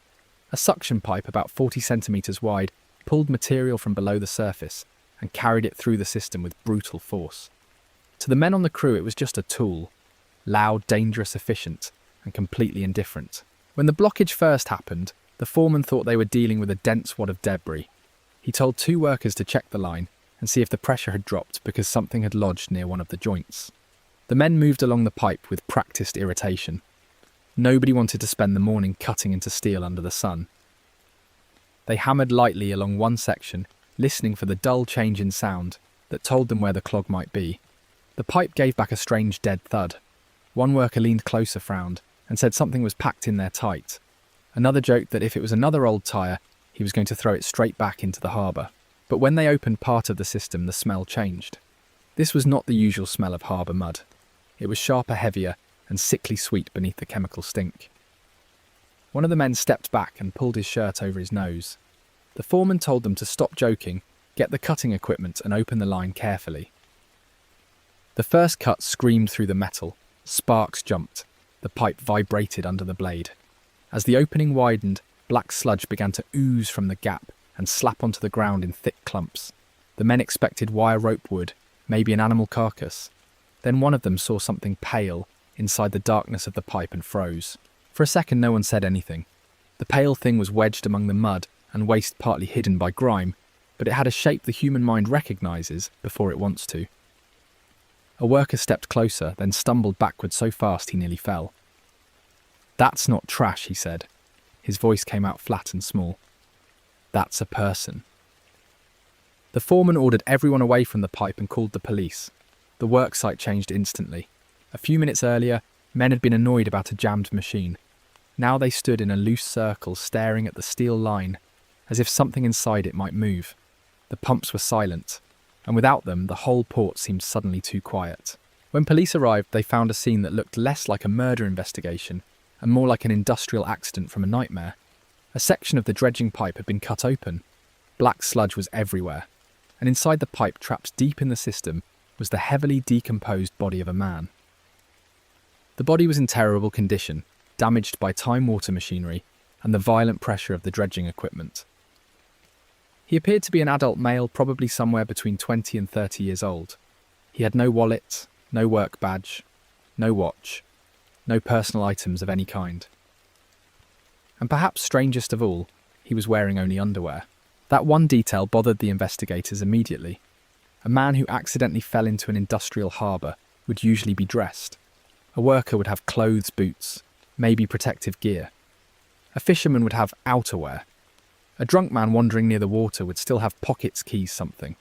A suction pipe about 40 centimetres wide pulled material from below the surface and carried it through the system with brutal force. To the men on the crew, it was just a tool, loud, dangerous, efficient, and completely indifferent. When the blockage first happened, the foreman thought they were dealing with a dense wad of debris. He told 2 workers to check the line and see if the pressure had dropped because something had lodged near one of the joints. The men moved along the pipe with practiced irritation. Nobody wanted to spend the morning cutting into steel under the sun. They hammered lightly along one section, listening for the dull change in sound that told them where the clog might be. The pipe gave back a strange dead thud. One worker leaned closer, frowned, and said something was packed in there tight. Another joked that if it was another old tyre, he was going to throw it straight back into the harbour. But when they opened part of the system, the smell changed. This was not the usual smell of harbour mud. It was sharper, heavier, and sickly sweet beneath the chemical stink. One of the men stepped back and pulled his shirt over his nose. The foreman told them to stop joking, get the cutting equipment and open the line carefully. The first cut screamed through the metal. Sparks jumped. The pipe vibrated under the blade. As the opening widened, black sludge began to ooze from the gap and slap onto the ground in thick clumps. The men expected wire rope wood, maybe an animal carcass. Then one of them saw something pale inside the darkness of the pipe and froze. For a second no one said anything. The pale thing was wedged among the mud and waste partly hidden by grime, but it had a shape the human mind recognises before it wants to. A worker stepped closer, then stumbled backward so fast he nearly fell. "That's not trash," he said. His voice came out flat and small. "That's a person." The foreman ordered everyone away from the pipe and called the police. The worksite changed instantly. A few minutes earlier, men had been annoyed about a jammed machine. Now they stood in a loose circle staring at the steel line, as if something inside it might move. The pumps were silent, and without them, the whole port seemed suddenly too quiet. When police arrived, they found a scene that looked less like a murder investigation and more like an industrial accident from a nightmare. A section of the dredging pipe had been cut open. Black sludge was everywhere, and inside the pipe, trapped deep in the system, was the heavily decomposed body of a man. The body was in terrible condition, damaged by time water machinery and the violent pressure of the dredging equipment. He appeared to be an adult male, probably somewhere between 20 and 30 years old. He had no wallet, no work badge, no watch, no personal items of any kind. And perhaps strangest of all, he was wearing only underwear. That one detail bothered the investigators immediately. A man who accidentally fell into an industrial harbour would usually be dressed. A worker would have clothes, boots, maybe protective gear. A fisherman would have outerwear. A drunk man wandering near the water would still have pockets, keys, something.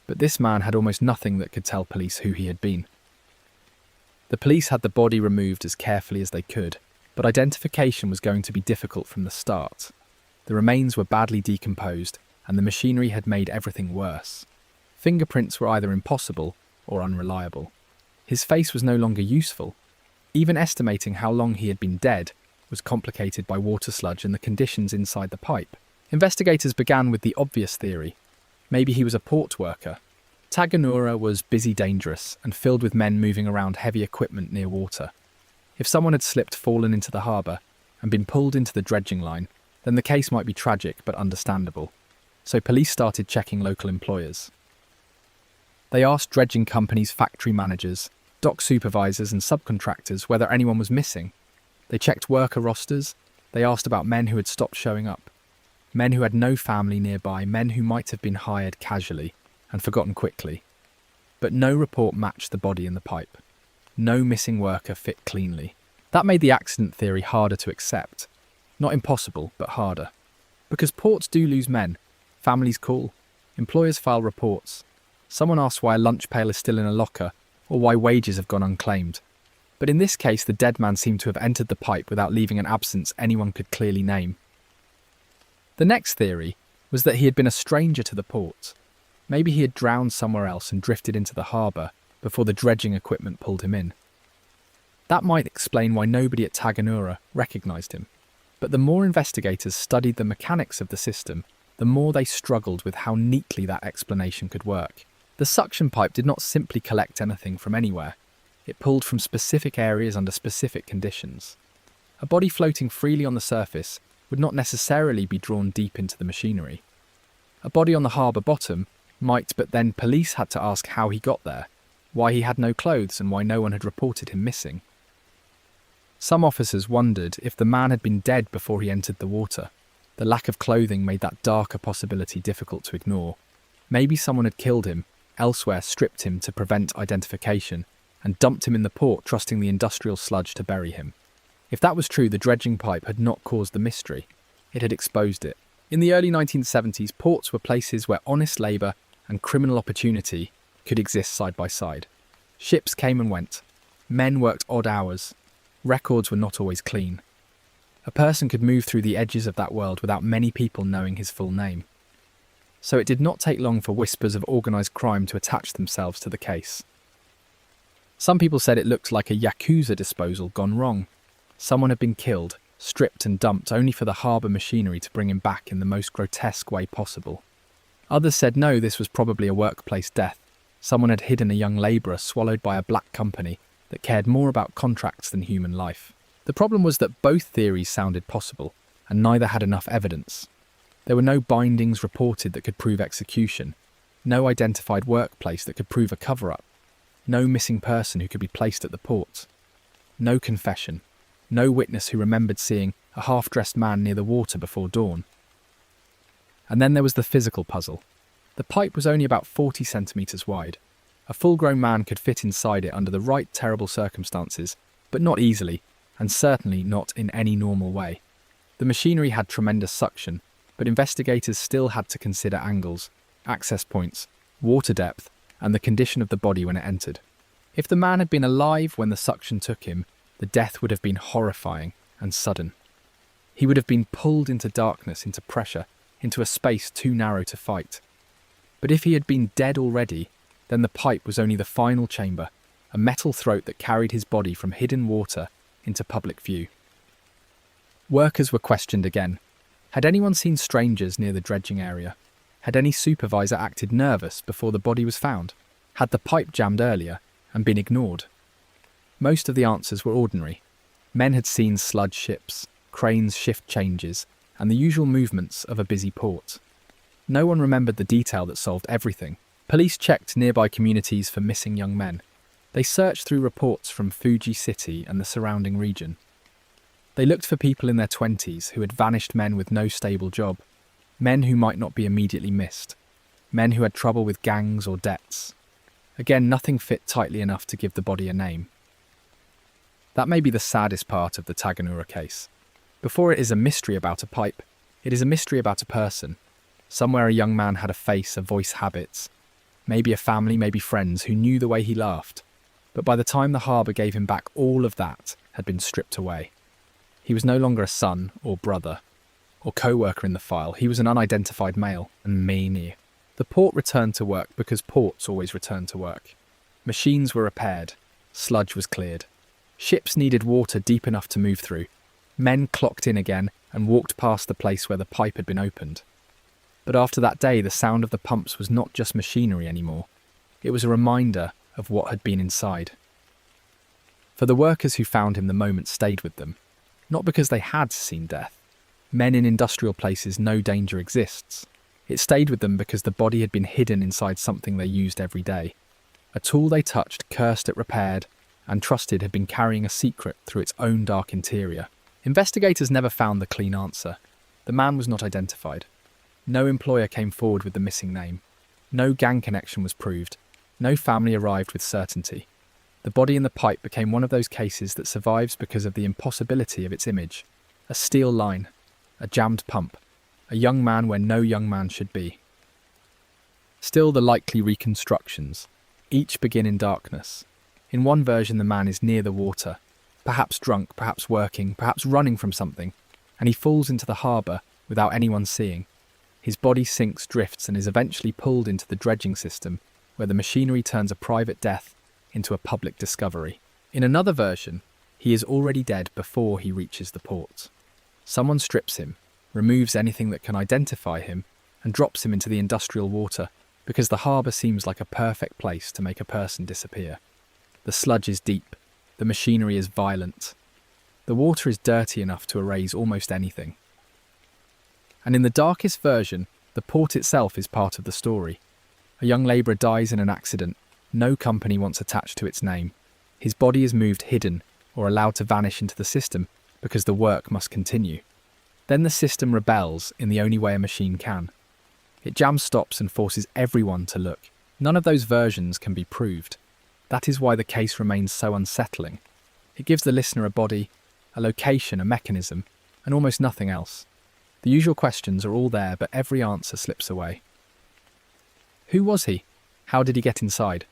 But this man had almost nothing that could tell police who he had been. The police had the body removed as carefully as they could, but identification was going to be difficult from the start. The remains were badly decomposed, and the machinery had made everything worse. Fingerprints were either impossible or unreliable. His face was no longer useful. Even estimating how long he had been dead was complicated by water sludge and the conditions inside the pipe. Investigators began with the obvious theory. Maybe he was a port worker. Tagonoura was busy, dangerous, and filled with men moving around heavy equipment near water. If someone had slipped, fallen into the harbour, and been pulled into the dredging line, then the case might be tragic but understandable. So police started checking local employers. They asked dredging companies, factory managers, dock supervisors and subcontractors whether anyone was missing. They checked worker rosters. They asked about men who had stopped showing up. Men who had no family nearby, men who might have been hired casually and forgotten quickly. But no report matched the body in the pipe. No missing worker fit cleanly. That made the accident theory harder to accept. Not impossible, but harder. Because ports do lose men. Families call. Employers file reports. Someone asks why a lunch pail is still in a locker, or why wages have gone unclaimed. But in this case, the dead man seemed to have entered the pipe without leaving an absence anyone could clearly name. The next theory was that he had been a stranger to the port. Maybe he had drowned somewhere else and drifted into the harbour before the dredging equipment pulled him in. That might explain why nobody at Tagonoura recognised him. But the more investigators studied the mechanics of the system, the more they struggled with how neatly that explanation could work. The suction pipe did not simply collect anything from anywhere. It pulled from specific areas under specific conditions. A body floating freely on the surface would not necessarily be drawn deep into the machinery. A body on the harbour bottom might, but then police had to ask how he got there, why he had no clothes and why no one had reported him missing. Some officers wondered if the man had been dead before he entered the water. The lack of clothing made that darker possibility difficult to ignore. Maybe someone had killed him, elsewhere stripped him to prevent identification, and dumped him in the port, trusting the industrial sludge to bury him. If that was true, the dredging pipe had not caused the mystery. It had exposed it. In the early 1970s, ports were places where honest labour and criminal opportunity could exist side by side. Ships came and went. Men worked odd hours. Records were not always clean. A person could move through the edges of that world without many people knowing his full name. So it did not take long for whispers of organised crime to attach themselves to the case. Some people said it looked like a Yakuza disposal gone wrong. Someone had been killed, stripped and dumped only for the harbour machinery to bring him back in the most grotesque way possible. Others said no, this was probably a workplace death. Someone had hidden a young labourer swallowed by a black company that cared more about contracts than human life. The problem was that both theories sounded possible, and neither had enough evidence. There were no bindings reported that could prove execution, no identified workplace that could prove a cover-up, no missing person who could be placed at the port, no confession, no witness who remembered seeing a half-dressed man near the water before dawn. And then there was the physical puzzle. The pipe was only about 40 centimetres wide. A full-grown man could fit inside it under the right terrible circumstances, but not easily, and certainly not in any normal way. The machinery had tremendous suction, but investigators still had to consider angles, access points, water depth, and the condition of the body when it entered. If the man had been alive when the suction took him, the death would have been horrifying and sudden. He would have been pulled into darkness, into pressure, into a space too narrow to fight. But if he had been dead already, then the pipe was only the final chamber, a metal throat that carried his body from hidden water into public view. Workers were questioned again. Had anyone seen strangers near the dredging area? Had any supervisor acted nervous before the body was found? Had the pipe jammed earlier and been ignored? Most of the answers were ordinary. Men had seen sludge ships, cranes shift changes, and the usual movements of a busy port. No one remembered the detail that solved everything. Police checked nearby communities for missing young men. They searched through reports from Fuji City and the surrounding region. They looked for people in their 20s who had vanished, men with no stable job, men who might not be immediately missed, men who had trouble with gangs or debts. Again, nothing fit tightly enough to give the body a name. That may be the saddest part of the Tagonoura case. Before it is a mystery about a pipe, it is a mystery about a person. Somewhere a young man had a face, a voice, habits. Maybe a family, maybe friends who knew the way he laughed. But by the time the harbour gave him back, all of that had been stripped away. He was no longer a son or brother or co-worker in the file. He was an unidentified male, and meanie. The port returned to work because ports always return to work. Machines were repaired. Sludge was cleared. Ships needed water deep enough to move through. Men clocked in again and walked past the place where the pipe had been opened. But after that day, the sound of the pumps was not just machinery anymore. It was a reminder of what had been inside. For the workers who found him, the moment stayed with them. Not because they had seen death. Men in industrial places know danger exists. It stayed with them because the body had been hidden inside something they used every day. A tool they touched, cursed at, repaired, and trusted had been carrying a secret through its own dark interior. Investigators never found the clean answer. The man was not identified. No employer came forward with the missing name. No gang connection was proved. No family arrived with certainty. The body in the pipe became one of those cases that survives because of the impossibility of its image. A steel line, a jammed pump, a young man where no young man should be. Still, the likely reconstructions, each begin in darkness. In one version, the man is near the water, perhaps drunk, perhaps working, perhaps running from something, and he falls into the harbour without anyone seeing. His body sinks, drifts, and is eventually pulled into the dredging system, where the machinery turns a private death into a public discovery. In another version, he is already dead before he reaches the port. Someone strips him, removes anything that can identify him, and drops him into the industrial water because the harbour seems like a perfect place to make a person disappear. The sludge is deep, the machinery is violent. The water is dirty enough to erase almost anything. And in the darkest version, the port itself is part of the story. A young labourer dies in an accident. No company wants attached to its name. His body is moved hidden or allowed to vanish into the system because the work must continue. Then the system rebels in the only way a machine can. It jams stops and forces everyone to look. None of those versions can be proved. That is why the case remains so unsettling. It gives the listener a body, a location, a mechanism, and almost nothing else. The usual questions are all there, but every answer slips away. Who was he? How did he get inside?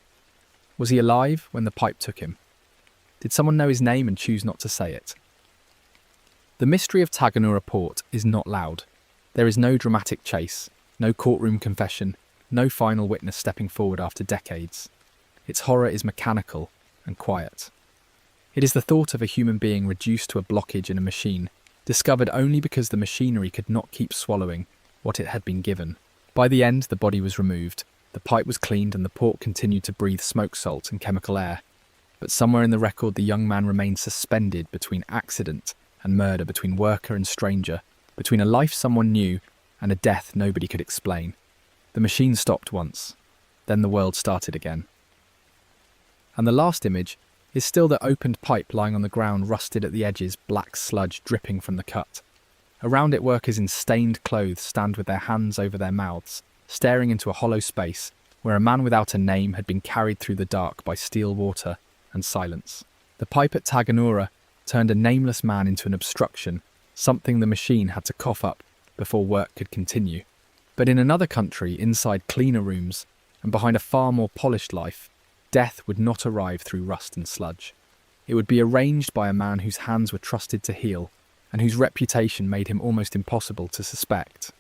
Was he alive when the pipe took him? Did someone know his name and choose not to say it? The mystery of Tagonoura Port is not loud. There is no dramatic chase, no courtroom confession, no final witness stepping forward after decades. Its horror is mechanical and quiet. It is the thought of a human being reduced to a blockage in a machine, discovered only because the machinery could not keep swallowing what it had been given. By the end, the body was removed, the pipe was cleaned, and the port continued to breathe smoke salt and chemical air. But somewhere in the record, the young man remained suspended between accident and murder, between worker and stranger, between a life someone knew and a death nobody could explain. The machine stopped once, then the world started again. And the last image is still the opened pipe lying on the ground, rusted at the edges, black sludge dripping from the cut. Around it, workers in stained clothes stand with their hands over their mouths, staring into a hollow space where a man without a name had been carried through the dark by still water and silence. The pipe at Tagonoura turned a nameless man into an obstruction, something the machine had to cough up before work could continue. But in another country, inside cleaner rooms, and behind a far more polished life, death would not arrive through rust and sludge. It would be arranged by a man whose hands were trusted to heal, and whose reputation made him almost impossible to suspect.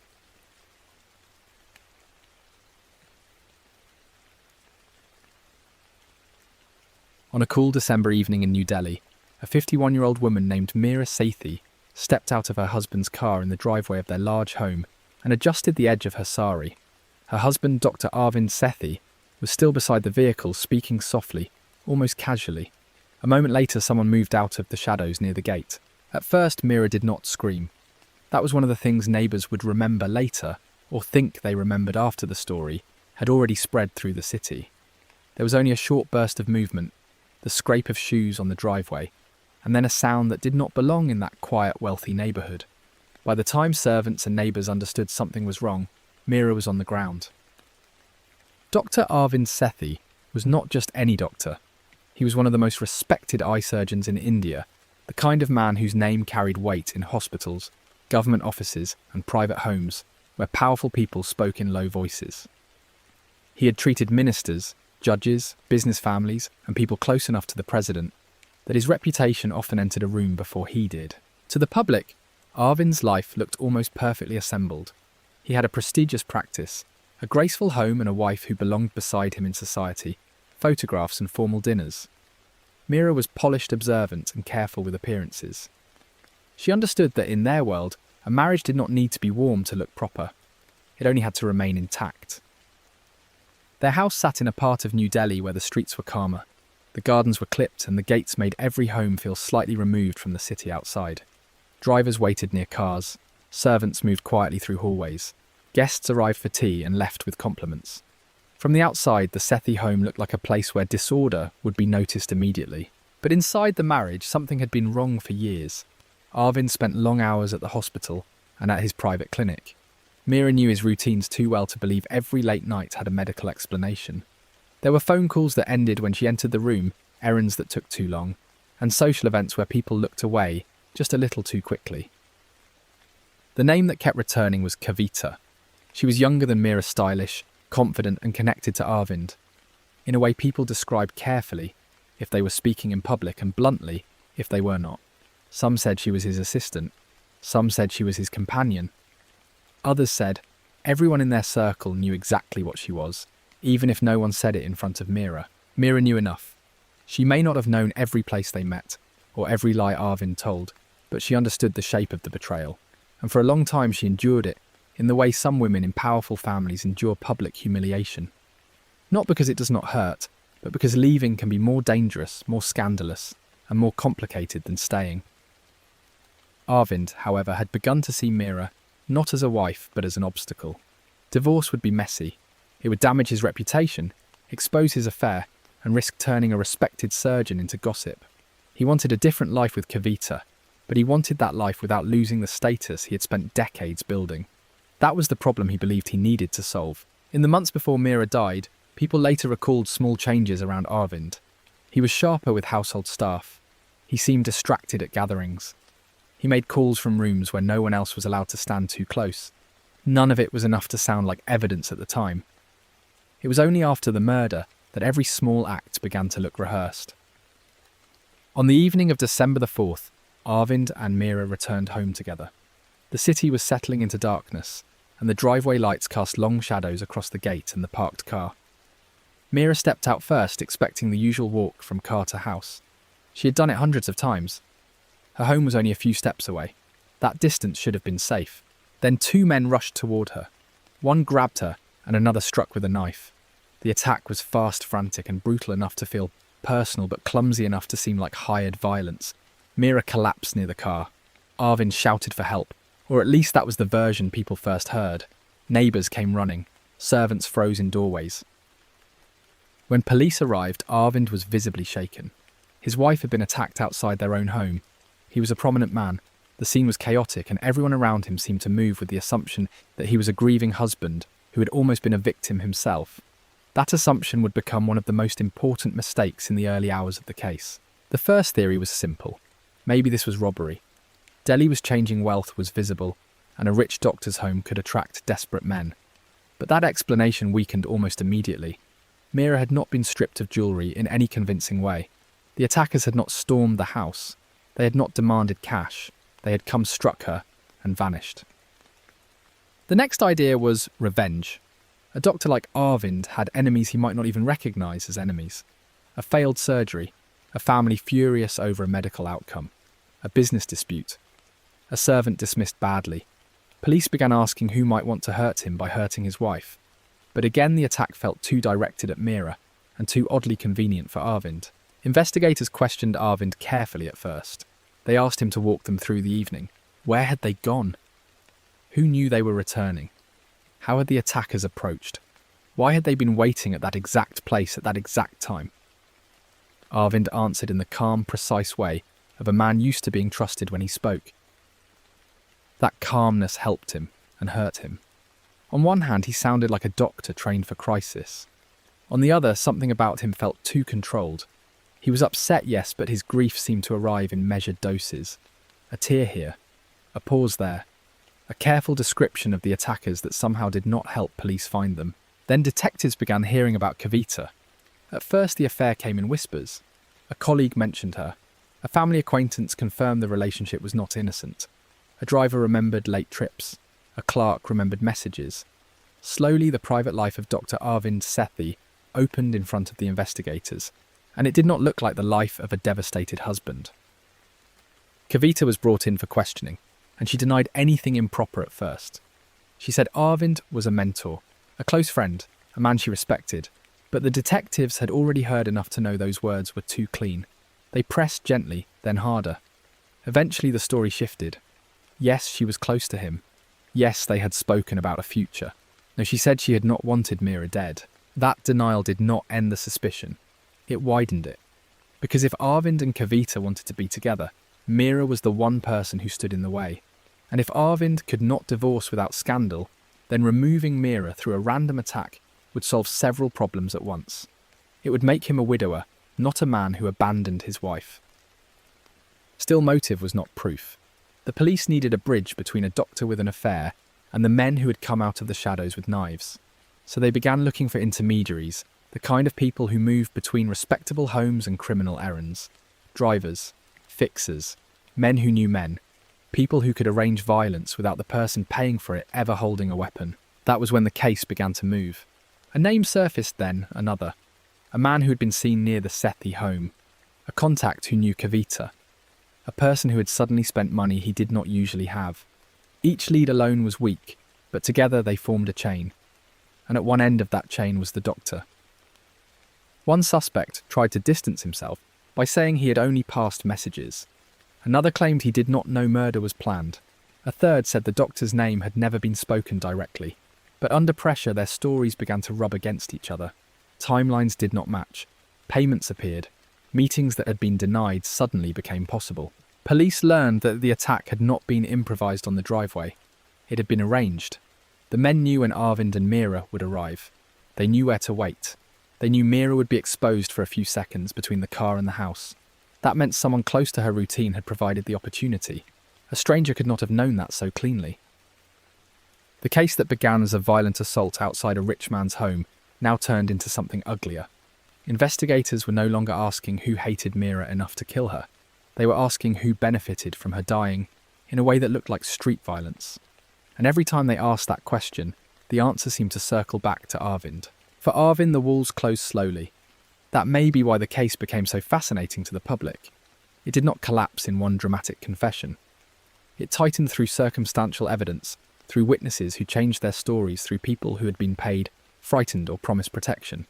On a cool December evening in New Delhi, a 51-year-old woman named Meera Sethi stepped out of her husband's car in the driveway of their large home and adjusted the edge of her sari. Her husband, Dr. Arvind Sethi, was still beside the vehicle, speaking softly, almost casually. A moment later, someone moved out of the shadows near the gate. At first, Meera did not scream. That was one of the things neighbours would remember later, or think they remembered after the story had already spread through the city. There was only a short burst of movement, the scrape of shoes on the driveway, and then a sound that did not belong in that quiet, wealthy neighbourhood. By the time servants and neighbours understood something was wrong, Meera was on the ground. Dr. Arvind Sethi was not just any doctor. He was one of the most respected eye surgeons in India, the kind of man whose name carried weight in hospitals, government offices, and private homes, where powerful people spoke in low voices. He had treated ministers, judges, business families, and people close enough to the president that his reputation often entered a room before he did. To the public, Arvind's life looked almost perfectly assembled. He had a prestigious practice, a graceful home, and a wife who belonged beside him in society, photographs and formal dinners. Meera was polished, observant, and careful with appearances. She understood that in their world, a marriage did not need to be warm to look proper. It only had to remain intact. Their house sat in a part of New Delhi where the streets were calmer. The gardens were clipped and the gates made every home feel slightly removed from the city outside. Drivers waited near cars. Servants moved quietly through hallways. Guests arrived for tea and left with compliments. From the outside, the Sethi home looked like a place where disorder would be noticed immediately. But inside the marriage, something had been wrong for years. Arvind spent long hours at the hospital and at his private clinic. Meera knew his routines too well to believe every late night had a medical explanation. There were phone calls that ended when she entered the room, errands that took too long, and social events where people looked away just a little too quickly. The name that kept returning was Kavita. She was younger than Meera, stylish, confident, and connected to Arvind. In a way people described carefully, if they were speaking in public, and bluntly, if they were not. Some said she was his assistant. Some said she was his companion. Others said everyone in their circle knew exactly what she was, even if no one said it in front of Mira. Mira knew enough. She may not have known every place they met, or every lie Arvind told, but she understood the shape of the betrayal. And for a long time she endured it, in the way some women in powerful families endure public humiliation. Not because it does not hurt, but because leaving can be more dangerous, more scandalous, and more complicated than staying. Arvind, however, had begun to see Mira not as a wife, but as an obstacle. Divorce would be messy. It would damage his reputation, expose his affair, and risk turning a respected surgeon into gossip. He wanted a different life with Kavita, but he wanted that life without losing the status he had spent decades building. That was the problem he believed he needed to solve. In the months before Mira died, people later recalled small changes around Arvind. He was sharper with household staff. He seemed distracted at gatherings. He made calls from rooms where no one else was allowed to stand too close. None of it was enough to sound like evidence at the time. It was only after the murder that every small act began to look rehearsed. On the evening of December the 4th, Arvind and Mira returned home together. The city was settling into darkness, and the driveway lights cast long shadows across the gate and the parked car. Mira stepped out first, expecting the usual walk from car to house. She had done it hundreds of times. Her home was only a few steps away. That distance should have been safe. Then two men rushed toward her. One grabbed her, and another struck with a knife. The attack was fast, frantic, and brutal enough to feel personal, but clumsy enough to seem like hired violence. Mira collapsed near the car. Arvind shouted for help, or at least that was the version people first heard. Neighbours came running. Servants froze in doorways. When police arrived, Arvind was visibly shaken. His wife had been attacked outside their own home. He was a prominent man. The scene was chaotic, and everyone around him seemed to move with the assumption that he was a grieving husband who had almost been a victim himself. That assumption would become one of the most important mistakes in the early hours of the case. The first theory was simple. Maybe this was robbery. Delhi was changing, wealth was visible, and a rich doctor's home could attract desperate men. But that explanation weakened almost immediately. Mira had not been stripped of jewellery in any convincing way. The attackers had not stormed the house. They had not demanded cash. They had come, struck her, and vanished. The next idea was revenge. A doctor like Arvind had enemies he might not even recognise as enemies. A failed surgery, a family furious over a medical outcome, a business dispute, a servant dismissed badly. Police began asking who might want to hurt him by hurting his wife. But again the attack felt too directed at Mira, and too oddly convenient for Arvind. Investigators questioned Arvind carefully at first. They asked him to walk them through the evening. Where had they gone? Who knew they were returning? How had the attackers approached? Why had they been waiting at that exact place at that exact time? Arvind answered in the calm, precise way of a man used to being trusted when he spoke. That calmness helped him and hurt him. On one hand, he sounded like a doctor trained for crisis. On the other, something about him felt too controlled. He was upset, yes, but his grief seemed to arrive in measured doses. A tear here, a pause there, a careful description of the attackers that somehow did not help police find them. Then detectives began hearing about Kavita. At first the affair came in whispers. A colleague mentioned her. A family acquaintance confirmed the relationship was not innocent. A driver remembered late trips. A clerk remembered messages. Slowly the private life of Dr. Arvind Sethi opened in front of the investigators, and it did not look like the life of a devastated husband. Kavita was brought in for questioning, and she denied anything improper at first. She said Arvind was a mentor, a close friend, a man she respected, but the detectives had already heard enough to know those words were too clean. They pressed gently, then harder. Eventually the story shifted. Yes, she was close to him. Yes, they had spoken about a future. No, she said she had not wanted Mira dead. That denial did not end the suspicion. It widened it. Because if Arvind and Kavita wanted to be together, Mira was the one person who stood in the way. And if Arvind could not divorce without scandal, then removing Mira through a random attack would solve several problems at once. It would make him a widower, not a man who abandoned his wife. Still, motive was not proof. The police needed a bridge between a doctor with an affair and the men who had come out of the shadows with knives. So they began looking for intermediaries, the kind of people who moved between respectable homes and criminal errands. Drivers, fixers, men who knew men, people who could arrange violence without the person paying for it ever holding a weapon. That was when the case began to move. A name surfaced then, another. A man who had been seen near the Sethi home. A contact who knew Kavita. A person who had suddenly spent money he did not usually have. Each lead alone was weak, but together they formed a chain. And at one end of that chain was the doctor. One suspect tried to distance himself by saying he had only passed messages. Another claimed he did not know murder was planned. A third said the doctor's name had never been spoken directly. But under pressure, their stories began to rub against each other. Timelines did not match. Payments appeared. Meetings that had been denied suddenly became possible. Police learned that the attack had not been improvised on the driveway. It had been arranged. The men knew when Arvind and Mira would arrive. They knew where to wait. They knew Mira would be exposed for a few seconds between the car and the house. That meant someone close to her routine had provided the opportunity. A stranger could not have known that so cleanly. The case that began as a violent assault outside a rich man's home now turned into something uglier. Investigators were no longer asking who hated Mira enough to kill her. They were asking who benefited from her dying in a way that looked like street violence. And every time they asked that question, the answer seemed to circle back to Arvind. For Arvind, the walls closed slowly. That may be why the case became so fascinating to the public. It did not collapse in one dramatic confession. It tightened through circumstantial evidence, through witnesses who changed their stories, through people who had been paid, frightened or promised protection.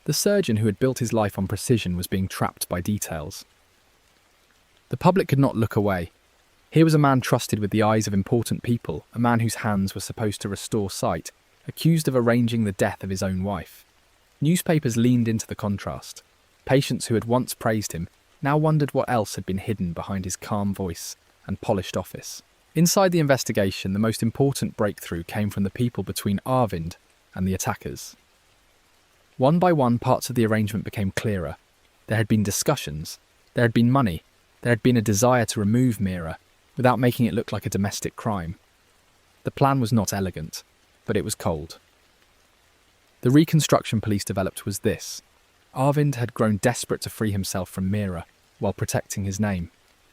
The surgeon who had built his life on precision was being trapped by details. The public could not look away. Here was a man trusted with the eyes of important people, a man whose hands were supposed to restore sight, accused of arranging the death of his own wife. Newspapers leaned into the contrast. Patients who had once praised him now wondered what else had been hidden behind his calm voice and polished office. Inside the investigation, the most important breakthrough came from the people between Arvind and the attackers. One by one, parts of the arrangement became clearer. There had been discussions, there had been money, there had been a desire to remove Mira without making it look like a domestic crime. The plan was not elegant, but it was cold. The reconstruction police developed was this. Arvind had grown desperate to free himself from Mira while protecting his name.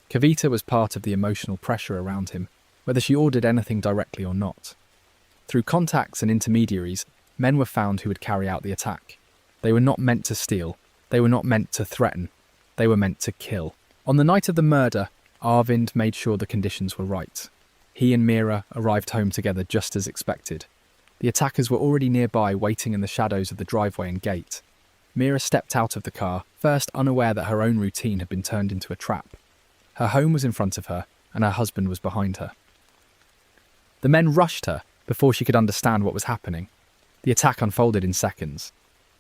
Kavita was part of the emotional pressure around him, whether she ordered anything directly or not. Through contacts and intermediaries, men were found who would carry out the attack. They were not meant to steal. They were not meant to threaten. They were meant to kill. On the night of the murder, Arvind made sure the conditions were right. He and Mira arrived home together just as expected. The attackers were already nearby, waiting in the shadows of the driveway and gate. Mira stepped out of the car, first unaware that her own routine had been turned into a trap. Her home was in front of her, and her husband was behind her. The men rushed her before she could understand what was happening. The attack unfolded in seconds.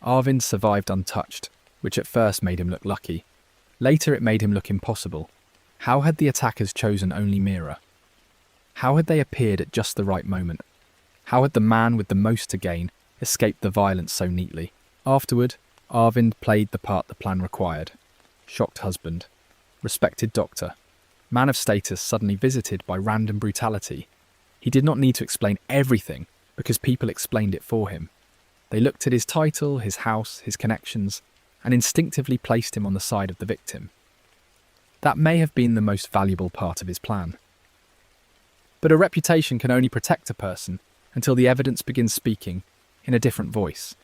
Arvind survived untouched, which at first made him look lucky. Later it made him look impossible. How had the attackers chosen only Mira? How had they appeared at just the right moment? How had the man with the most to gain escaped the violence so neatly? Afterward, Arvind played the part the plan required. Shocked husband. Respected doctor. Man of status suddenly visited by random brutality. He did not need to explain everything because people explained it for him. They looked at his title, his house, his connections, and instinctively placed him on the side of the victim. That may have been the most valuable part of his plan. But a reputation can only protect a person until the evidence begins speaking in a different voice.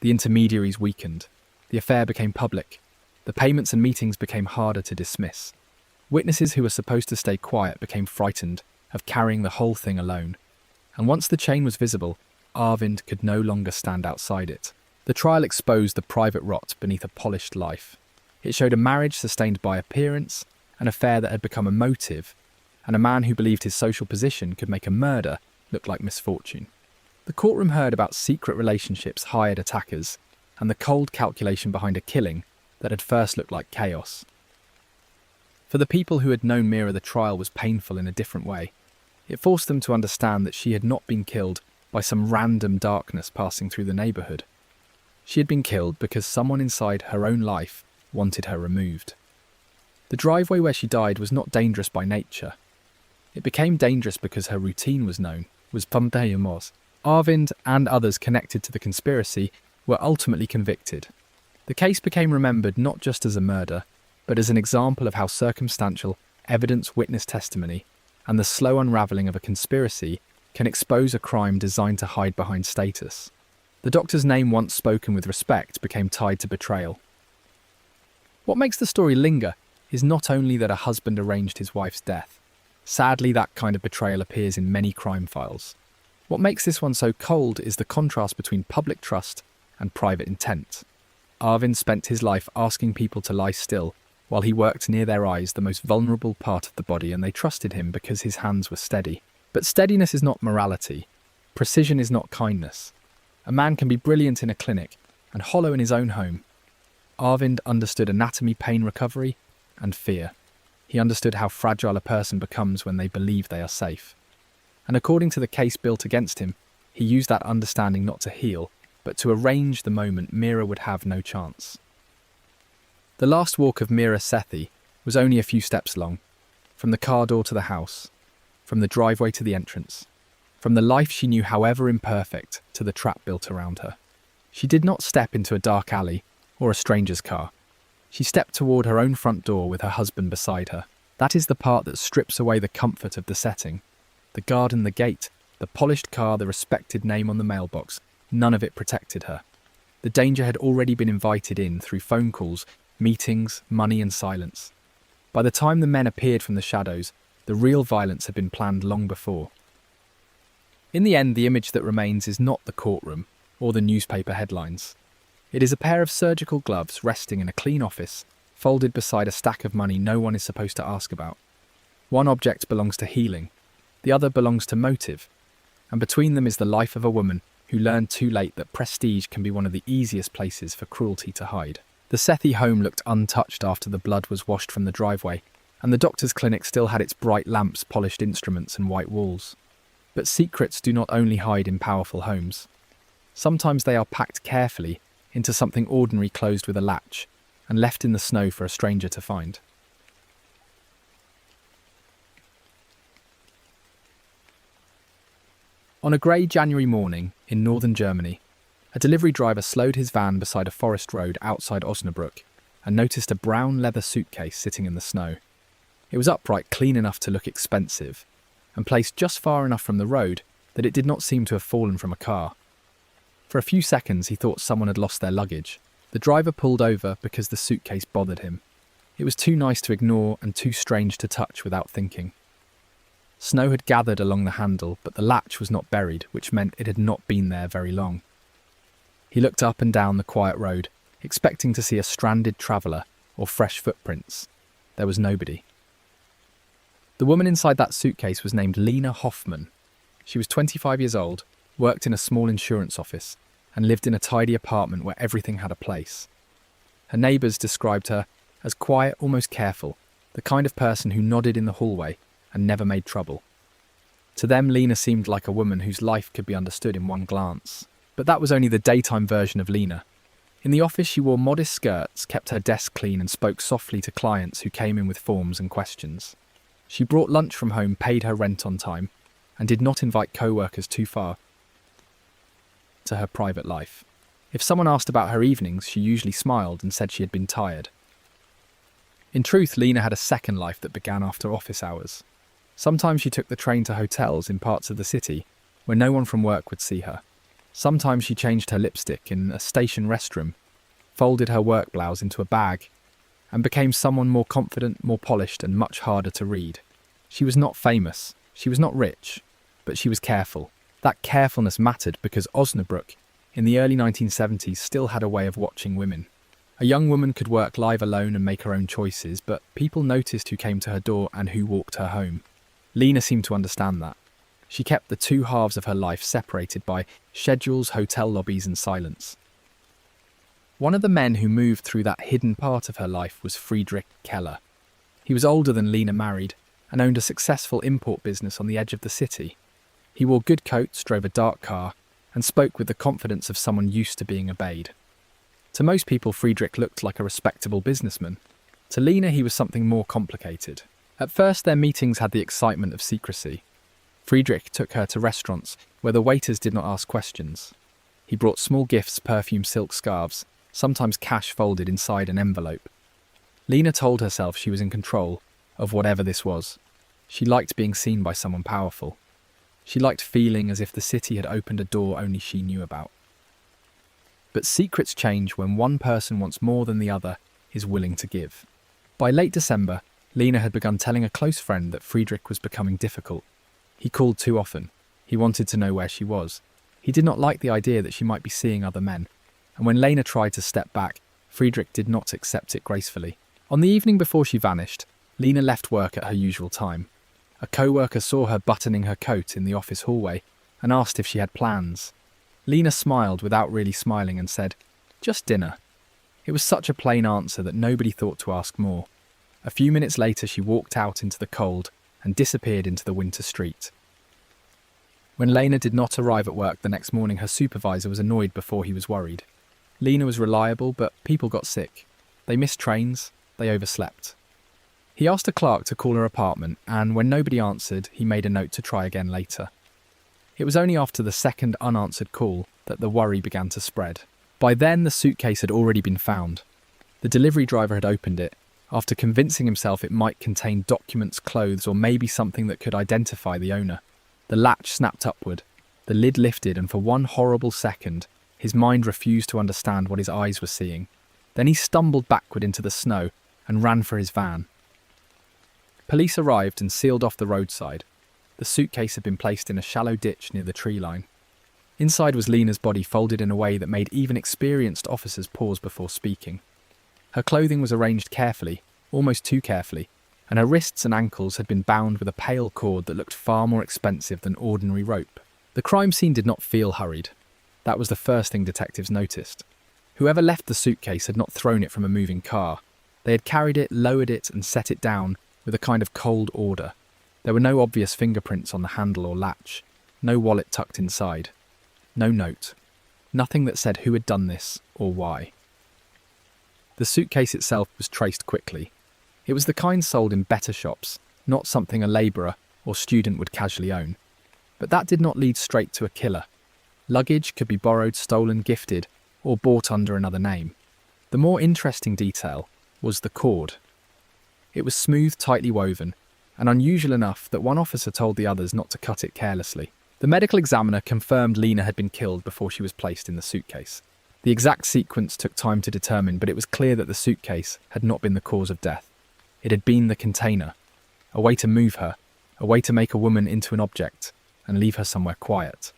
The intermediaries weakened. The affair became public. The payments and meetings became harder to dismiss. Witnesses who were supposed to stay quiet became frightened of carrying the whole thing alone. And once the chain was visible, Arvind could no longer stand outside it. The trial exposed the private rot beneath a polished life. It showed a marriage sustained by appearance, an affair that had become a motive, and a man who believed his social position could make a murder look like misfortune. The courtroom heard about secret relationships, hired attackers, and the cold calculation behind a killing that had first looked like chaos. For the people who had known Mira, the trial was painful in a different way. It forced them to understand that she had not been killed by some random darkness passing through the neighbourhood. She had been killed because someone inside her own life wanted her removed. The driveway where she died was not dangerous by nature. It became dangerous because her routine was known, was Arvind and others connected to the conspiracy were ultimately convicted. The case became remembered not just as a murder, but as an example of how circumstantial evidence, witness testimony, and the slow unravelling of a conspiracy can expose a crime designed to hide behind status. The doctor's name, once spoken with respect, became tied to betrayal. What makes the story linger is not only that a husband arranged his wife's death. Sadly, that kind of betrayal appears in many crime files. What makes this one so cold is the contrast between public trust and private intent. Arvind spent his life asking people to lie still while he worked near their eyes, the most vulnerable part of the body, and they trusted him because his hands were steady. But steadiness is not morality. Precision is not kindness. A man can be brilliant in a clinic and hollow in his own home. Arvind understood anatomy, pain recovery, and fear. He understood how fragile a person becomes when they believe they are safe. And according to the case built against him, he used that understanding not to heal, but to arrange the moment Meera would have no chance. The last walk of Meera Sethi was only a few steps long, from the car door to the house, from the driveway to the entrance, from the life she knew however imperfect to the trap built around her. She did not step into a dark alley or a stranger's car. She stepped toward her own front door with her husband beside her. That is the part that strips away the comfort of the setting. The garden, the gate, the polished car, the respected name on the mailbox, none of it protected her. The danger had already been invited in through phone calls, meetings, money and silence. By the time the men appeared from the shadows, the real violence had been planned long before. In the end, the image that remains is not the courtroom or the newspaper headlines. It is a pair of surgical gloves resting in a clean office, folded beside a stack of money no one is supposed to ask about. One object belongs to healing, the other belongs to motive, and between them is the life of a woman who learned too late that prestige can be one of the easiest places for cruelty to hide. The Sethi home looked untouched after the blood was washed from the driveway, and the doctor's clinic still had its bright lamps, polished instruments and white walls. But secrets do not only hide in powerful homes. Sometimes they are packed carefully into something ordinary, closed with a latch, and left in the snow for a stranger to find. On a grey January morning in northern Germany, a delivery driver slowed his van beside a forest road outside Osnabrück and noticed a brown leather suitcase sitting in the snow. It was upright, clean enough to look expensive, and placed just far enough from the road that it did not seem to have fallen from a car. For a few seconds he thought someone had lost their luggage. The driver pulled over because the suitcase bothered him. It was too nice to ignore and too strange to touch without thinking. Snow had gathered along the handle, but the latch was not buried, which meant it had not been there very long. He looked up and down the quiet road, expecting to see a stranded traveller or fresh footprints. There was nobody. The woman inside that suitcase was named Lena Hoffman. She was 25 years old, worked in a small insurance office, and lived in a tidy apartment where everything had a place. Her neighbours described her as quiet, almost careful, the kind of person who nodded in the hallway and never made trouble. To them, Lena seemed like a woman whose life could be understood in one glance. But that was only the daytime version of Lena. In the office, she wore modest skirts, kept her desk clean, and spoke softly to clients who came in with forms and questions. She brought lunch from home, paid her rent on time, and did not invite co-workers too far to her private life. If someone asked about her evenings, she usually smiled and said she had been tired. In truth, Lena had a second life that began after office hours. Sometimes she took the train to hotels in parts of the city where no one from work would see her. Sometimes she changed her lipstick in a station restroom, folded her work blouse into a bag, and became someone more confident, more polished, and much harder to read. She was not famous, she was not rich, but she was careful. That carefulness mattered because Osnabrück, in the early 1970s, still had a way of watching women. A young woman could work live alone and make her own choices, but people noticed who came to her door and who walked her home. Lena seemed to understand that. She kept the two halves of her life separated by schedules, hotel lobbies, and silence. One of the men who moved through that hidden part of her life was Friedrich Keller. He was older than Lena married and owned a successful import business on the edge of the city. He wore good coats, drove a dark car, and spoke with the confidence of someone used to being obeyed. To most people, Friedrich looked like a respectable businessman. To Lena, he was something more complicated. At first, their meetings had the excitement of secrecy. Friedrich took her to restaurants where the waiters did not ask questions. He brought small gifts, perfume, silk scarves, sometimes cash folded inside an envelope. Lena told herself she was in control of whatever this was. She liked being seen by someone powerful. She liked feeling as if the city had opened a door only she knew about. But secrets change when one person wants more than the other is willing to give. By late December, Lena had begun telling a close friend that Friedrich was becoming difficult. He called too often. He wanted to know where she was. He did not like the idea that she might be seeing other men. And when Lena tried to step back, Friedrich did not accept it gracefully. On the evening before she vanished, Lena left work at her usual time. A co-worker saw her buttoning her coat in the office hallway and asked if she had plans. Lena smiled without really smiling and said, "Just dinner." It was such a plain answer that nobody thought to ask more. A few minutes later, she walked out into the cold and disappeared into the winter street. When Lena did not arrive at work the next morning, her supervisor was annoyed before he was worried. Lena was reliable, but people got sick. They missed trains, they overslept. He asked a clerk to call her apartment, and when nobody answered, he made a note to try again later. It was only after the second unanswered call that the worry began to spread. By then, the suitcase had already been found. The delivery driver had opened it, after convincing himself it might contain documents, clothes, or maybe something that could identify the owner. The latch snapped upward, the lid lifted, and for one horrible second, his mind refused to understand what his eyes were seeing. Then he stumbled backward into the snow and ran for his van. Police arrived and sealed off the roadside. The suitcase had been placed in a shallow ditch near the tree line. Inside was Lena's body, folded in a way that made even experienced officers pause before speaking. Her clothing was arranged carefully, almost too carefully, and her wrists and ankles had been bound with a pale cord that looked far more expensive than ordinary rope. The crime scene did not feel hurried. That was the first thing detectives noticed. Whoever left the suitcase had not thrown it from a moving car. They had carried it, lowered it, and set it down with a kind of cold order. There were no obvious fingerprints on the handle or latch, no wallet tucked inside, no note, nothing that said who had done this or why. The suitcase itself was traced quickly. It was the kind sold in better shops, not something a labourer or student would casually own. But that did not lead straight to a killer. Luggage could be borrowed, stolen, gifted, or bought under another name. The more interesting detail was the cord. It was smooth, tightly woven, and unusual enough that one officer told the others not to cut it carelessly. The medical examiner confirmed Lena had been killed before she was placed in the suitcase. The exact sequence took time to determine, but it was clear that the suitcase had not been the cause of death. It had been the container, a way to move her, a way to make a woman into an object and leave her somewhere quiet.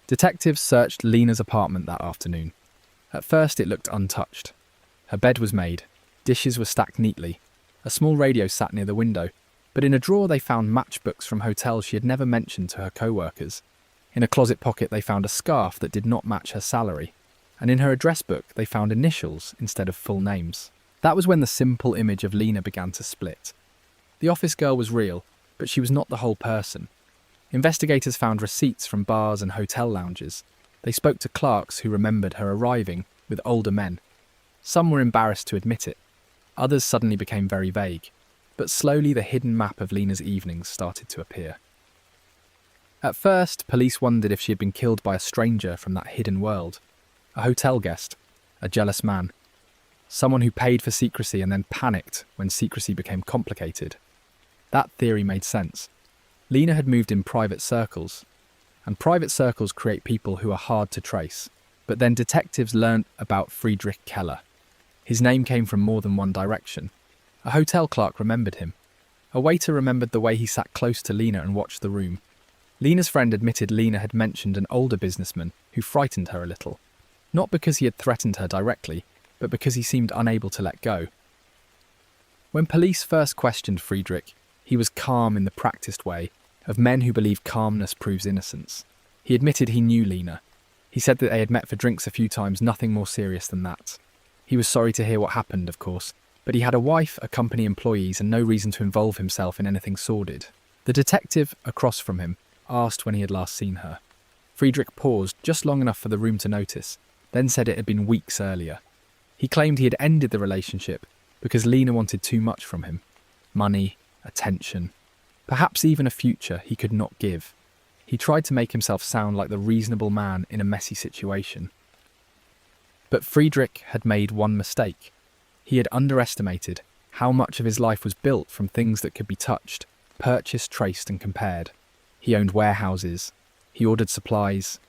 Detectives searched Lena's apartment that afternoon. At first it looked untouched. Her bed was made, dishes were stacked neatly, a small radio sat near the window, but in a drawer they found matchbooks from hotels she had never mentioned to her co-workers. In a closet pocket they found a scarf that did not match her salary, and in her address book they found initials instead of full names. That was when the simple image of Lena began to split. The office girl was real, but she was not the whole person. Investigators found receipts from bars and hotel lounges. They spoke to clerks who remembered her arriving with older men. Some were embarrassed to admit it. Others suddenly became very vague. But slowly the hidden map of Lena's evenings started to appear. At first, police wondered if she had been killed by a stranger from that hidden world. A hotel guest, a jealous man. Someone who paid for secrecy and then panicked when secrecy became complicated. That theory made sense. Lena had moved in private circles, and private circles create people who are hard to trace. But then detectives learned about Friedrich Keller. His name came from more than one direction. A hotel clerk remembered him. A waiter remembered the way he sat close to Lena and watched the room. Lena's friend admitted Lena had mentioned an older businessman who frightened her a little. Not because he had threatened her directly, but because he seemed unable to let go. When police first questioned Friedrich, he was calm in the practiced way of men who believe calmness proves innocence. He admitted he knew Lena. He said that they had met for drinks a few times, nothing more serious than that. He was sorry to hear what happened, of course, but he had a wife, a company employees, and no reason to involve himself in anything sordid. The detective across from him asked when he had last seen her. Friedrich paused just long enough for the room to notice, then said it had been weeks earlier. He claimed he had ended the relationship because Lena wanted too much from him. Money, attention, perhaps even a future he could not give. He tried to make himself sound like the reasonable man in a messy situation. But Friedrich had made one mistake. He had underestimated how much of his life was built from things that could be touched, purchased, traced and compared. He owned warehouses. He ordered supplies.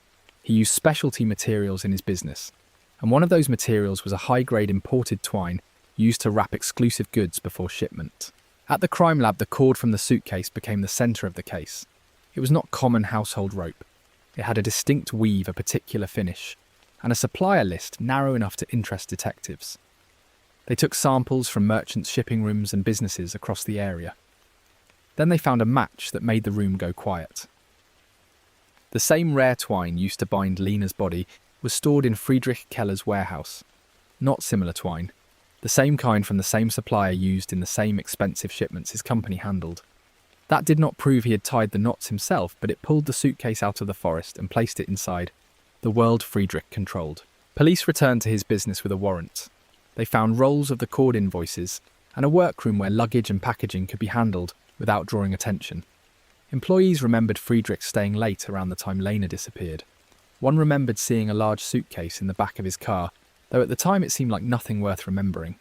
He used specialty materials in his business. And one of those materials was a high-grade imported twine used to wrap exclusive goods before shipment. At the crime lab, the cord from the suitcase became the centre of the case. It was not common household rope. It had a distinct weave, a particular finish, and a supplier list narrow enough to interest detectives. They took samples from merchants' shipping rooms and businesses across the area. Then they found a match that made the room go quiet. The same rare twine used to bind Lena's body was stored in Friedrich Keller's warehouse. Not similar twine. The same kind from the same supplier used in the same expensive shipments his company handled. That did not prove he had tied the knots himself, but it pulled the suitcase out of the forest and placed it inside the world Friedrich controlled. Police returned to his business with a warrant. They found rolls of the cord invoices and a workroom where luggage and packaging could be handled without drawing attention. Employees remembered Friedrich staying late around the time Lena disappeared. One remembered seeing a large suitcase in the back of his car, though at the time it seemed like nothing worth remembering.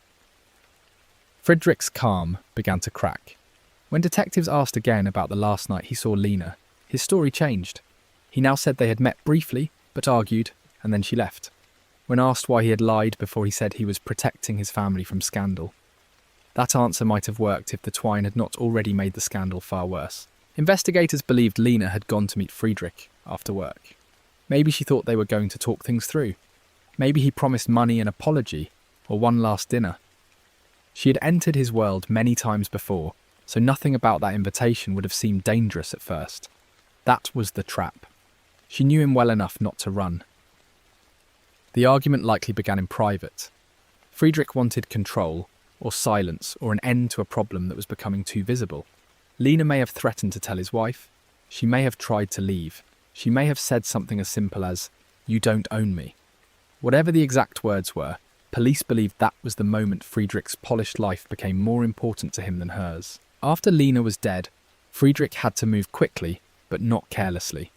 Friedrich's calm began to crack. When detectives asked again about the last night he saw Lena, his story changed. He now said they had met briefly, but argued, and then she left. When asked why he had lied before, he said he was protecting his family from scandal. That answer might have worked if the twine had not already made the scandal far worse. Investigators believed Lena had gone to meet Friedrich after work. Maybe she thought they were going to talk things through. Maybe he promised money and apology, or one last dinner. She had entered his world many times before, so nothing about that invitation would have seemed dangerous at first. That was the trap. She knew him well enough not to run. The argument likely began in private. Friedrich wanted control, or silence, or an end to a problem that was becoming too visible. Lena may have threatened to tell his wife. She may have tried to leave. She may have said something as simple as, "You don't own me." Whatever the exact words were, police believed that was the moment Friedrich's polished life became more important to him than hers. After Lena was dead, Friedrich had to move quickly, but not carelessly.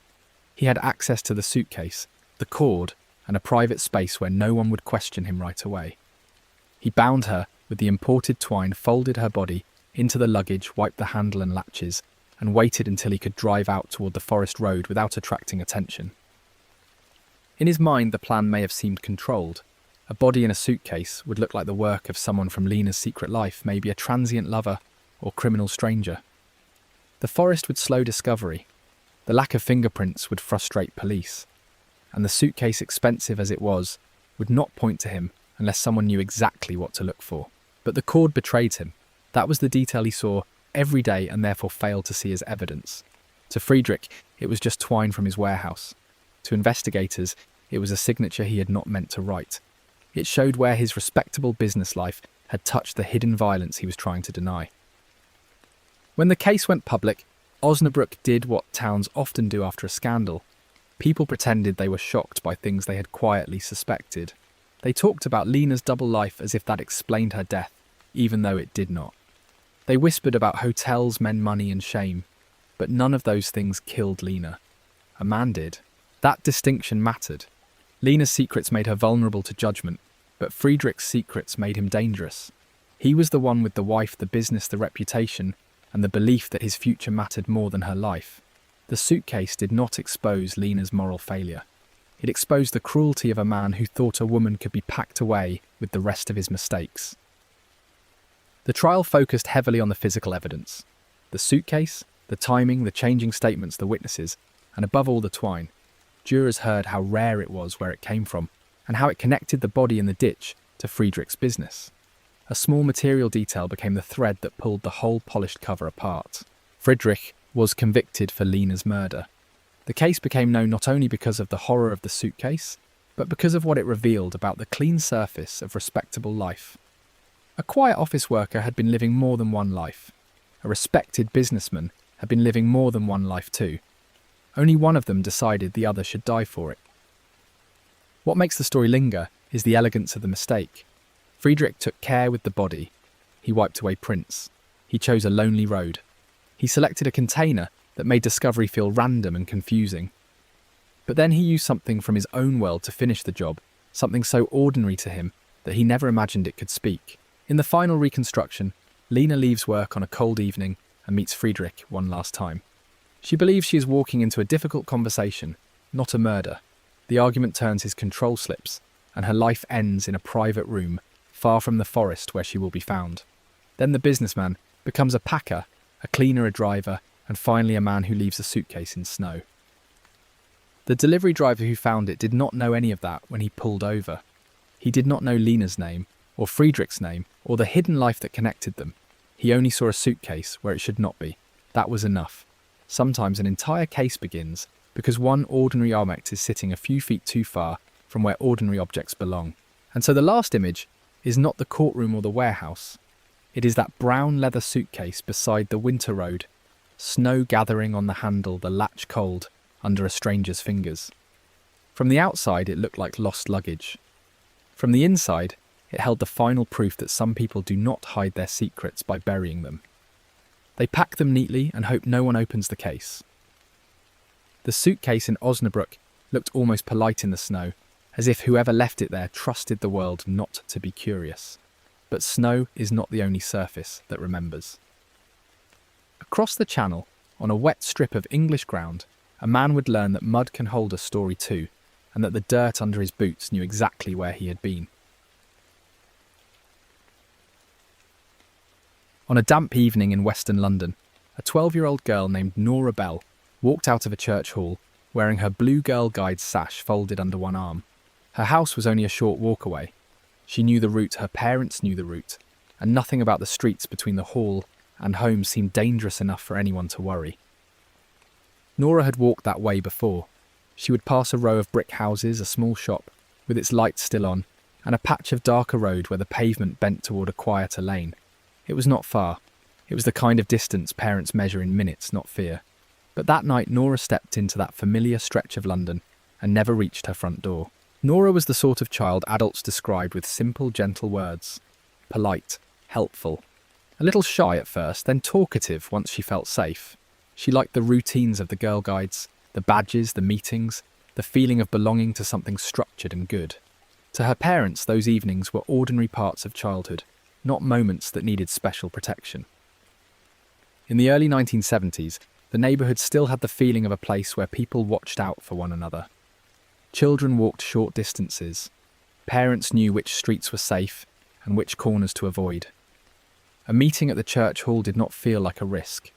He had access to the suitcase, the cord, and a private space where no one would question him right away. He bound her with the imported twine, folded her body into the luggage, wiped the handle and latches, and waited until he could drive out toward the forest road without attracting attention. In his mind, the plan may have seemed controlled. A body in a suitcase would look like the work of someone from Lena's secret life, maybe a transient lover or criminal stranger. The forest would slow discovery. The lack of fingerprints would frustrate police. And the suitcase, expensive as it was, would not point to him unless someone knew exactly what to look for. But the cord betrayed him. That was the detail he saw every day and therefore failed to see as evidence. To Friedrich, it was just twine from his warehouse. To investigators, it was a signature he had not meant to write. It showed where his respectable business life had touched the hidden violence he was trying to deny. When the case went public, Osnabrück did what towns often do after a scandal. People pretended they were shocked by things they had quietly suspected. They talked about Lena's double life as if that explained her death, even though it did not. They whispered about hotels, men, money and shame, but none of those things killed Lena. A man did. That distinction mattered. Lena's secrets made her vulnerable to judgment, but Friedrich's secrets made him dangerous. He was the one with the wife, the business, the reputation, and the belief that his future mattered more than her life. The suitcase did not expose Lena's moral failure. It exposed the cruelty of a man who thought a woman could be packed away with the rest of his mistakes. The trial focused heavily on the physical evidence. The suitcase, the timing, the changing statements, the witnesses, and above all the twine. Jurors heard how rare it was, where it came from, and how it connected the body in the ditch to Friedrich's business. A small material detail became the thread that pulled the whole polished cover apart. Friedrich was convicted for Lena's murder. The case became known not only because of the horror of the suitcase, but because of what it revealed about the clean surface of respectable life. A quiet office worker had been living more than one life. A respected businessman had been living more than one life too. Only one of them decided the other should die for it. What makes the story linger is the elegance of the mistake. Friedrich took care with the body. He wiped away prints. He chose a lonely road. He selected a container that made discovery feel random and confusing. But then he used something from his own world to finish the job, something so ordinary to him that he never imagined it could speak. In the final reconstruction, Lena leaves work on a cold evening and meets Friedrich one last time. She believes she is walking into a difficult conversation, not a murder. The argument turns his control slips, and her life ends in a private room, far from the forest where she will be found. Then the businessman becomes a packer, a cleaner, a driver, and finally a man who leaves a suitcase in snow. The delivery driver who found it did not know any of that when he pulled over. He did not know Lena's name, or Friedrich's name, or the hidden life that connected them. He only saw a suitcase where it should not be. That was enough. Sometimes an entire case begins because one ordinary object is sitting a few feet too far from where ordinary objects belong. And so the last image is not the courtroom or the warehouse. It is that brown leather suitcase beside the winter road, snow gathering on the handle, the latch cold under a stranger's fingers. From the outside, it looked like lost luggage. From the inside, it held the final proof that some people do not hide their secrets by burying them. They pack them neatly and hope no one opens the case. The suitcase in Osnabrück looked almost polite in the snow, as if whoever left it there trusted the world not to be curious. But snow is not the only surface that remembers. Across the channel, on a wet strip of English ground, a man would learn that mud can hold a story too, and that the dirt under his boots knew exactly where he had been. On a damp evening in Western London, a 12-year-old girl named Nora Bell walked out of a church hall wearing her Blue Girl Guide sash folded under one arm. Her house was only a short walk away. She knew the route, her parents knew the route, and nothing about the streets between the hall and home seemed dangerous enough for anyone to worry. Nora had walked that way before. She would pass a row of brick houses, a small shop, with its lights still on, and a patch of darker road where the pavement bent toward a quieter lane. It was not far. It was the kind of distance parents measure in minutes, not fear. But that night Nora stepped into that familiar stretch of London and never reached her front door. Nora was the sort of child adults described with simple, gentle words. Polite, helpful. A little shy at first, then talkative once she felt safe. She liked the routines of the Girl Guides, the badges, the meetings, the feeling of belonging to something structured and good. To her parents, those evenings were ordinary parts of childhood, not moments that needed special protection. In the early 1970s, the neighbourhood still had the feeling of a place where people watched out for one another. Children walked short distances. Parents knew which streets were safe and which corners to avoid. A meeting at the church hall did not feel like a risk.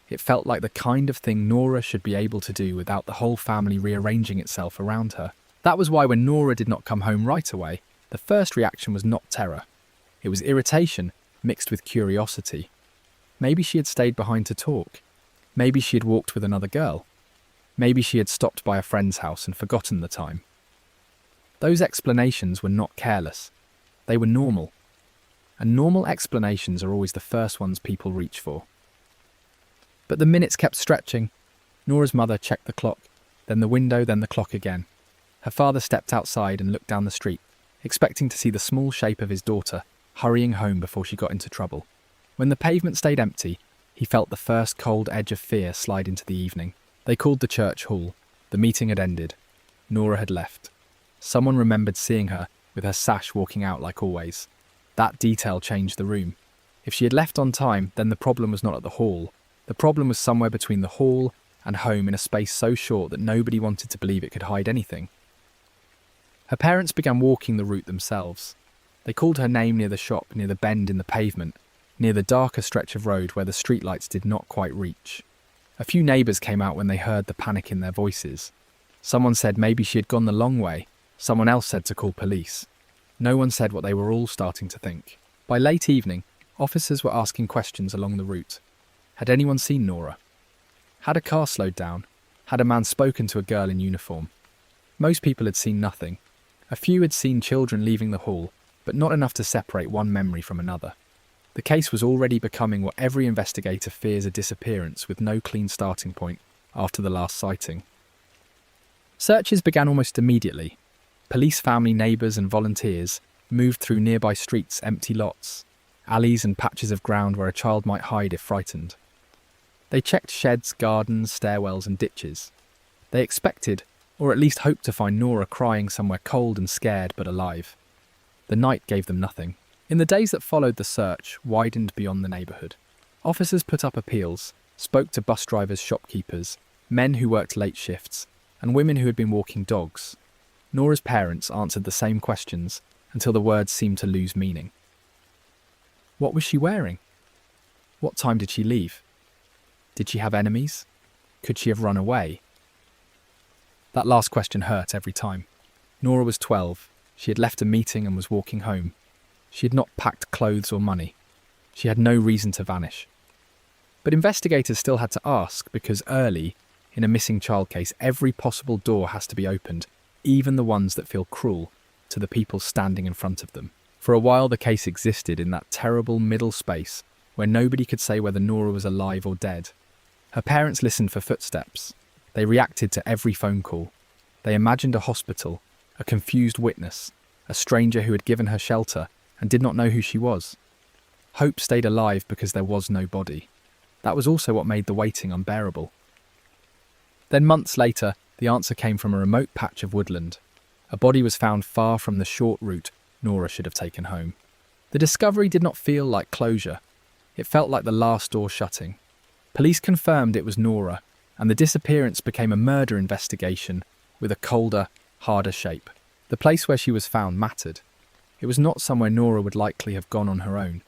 It felt like the kind of thing Nora should be able to do without the whole family rearranging itself around her. That was why when Nora did not come home right away, the first reaction was not terror. It was irritation mixed with curiosity. Maybe she had stayed behind to talk. Maybe she had walked with another girl. Maybe she had stopped by a friend's house and forgotten the time. Those explanations were not careless. They were normal. And normal explanations are always the first ones people reach for. But the minutes kept stretching. Nora's mother checked the clock, then the window, then the clock again. Her father stepped outside and looked down the street, expecting to see the small shape of his daughter hurrying home before she got into trouble. When the pavement stayed empty, he felt the first cold edge of fear slide into the evening. They called the church hall. The meeting had ended. Nora had left. Someone remembered seeing her, with her sash walking out like always. That detail changed the room. If she had left on time, then the problem was not at the hall. The problem was somewhere between the hall and home in a space so short that nobody wanted to believe it could hide anything. Her parents began walking the route themselves. They called her name near the shop, near the bend in the pavement, near the darker stretch of road where the streetlights did not quite reach. A few neighbours came out when they heard the panic in their voices. Someone said maybe she had gone the long way. Someone else said to call police. No one said what they were all starting to think. By late evening, officers were asking questions along the route. Had anyone seen Nora? Had a car slowed down? Had a man spoken to a girl in uniform? Most people had seen nothing. A few had seen children leaving the hall, but not enough to separate one memory from another. The case was already becoming what every investigator fears, a disappearance with no clean starting point after the last sighting. Searches began almost immediately. Police, family, neighbours and volunteers moved through nearby streets, empty lots, alleys and patches of ground where a child might hide if frightened. They checked sheds, gardens, stairwells and ditches. They expected, or at least hoped to find Nora crying somewhere cold and scared but alive. The night gave them nothing. In the days that followed, the search widened beyond the neighbourhood. Officers put up appeals, spoke to bus drivers, shopkeepers, men who worked late shifts, and women who had been walking dogs. Nora's parents answered the same questions until the words seemed to lose meaning. What was she wearing? What time did she leave? Did she have enemies? Could she have run away? That last question hurt every time. Nora was 12. She had left a meeting and was walking home. She had not packed clothes or money. She had no reason to vanish. But investigators still had to ask because early, in a missing child case, every possible door has to be opened, even the ones that feel cruel, to the people standing in front of them. For a while the case existed in that terrible middle space where nobody could say whether Nora was alive or dead. Her parents listened for footsteps. They reacted to every phone call. They imagined a hospital, a confused witness, a stranger who had given her shelter and did not know who she was. Hope stayed alive because there was no body. That was also what made the waiting unbearable. Then months later, the answer came from a remote patch of woodland. A body was found far from the short route Nora should have taken home. The discovery did not feel like closure. It felt like the last door shutting. Police confirmed it was Nora, and the disappearance became a murder investigation with a colder, harder shape. The place where she was found mattered. It was not somewhere Nora would likely have gone on her own.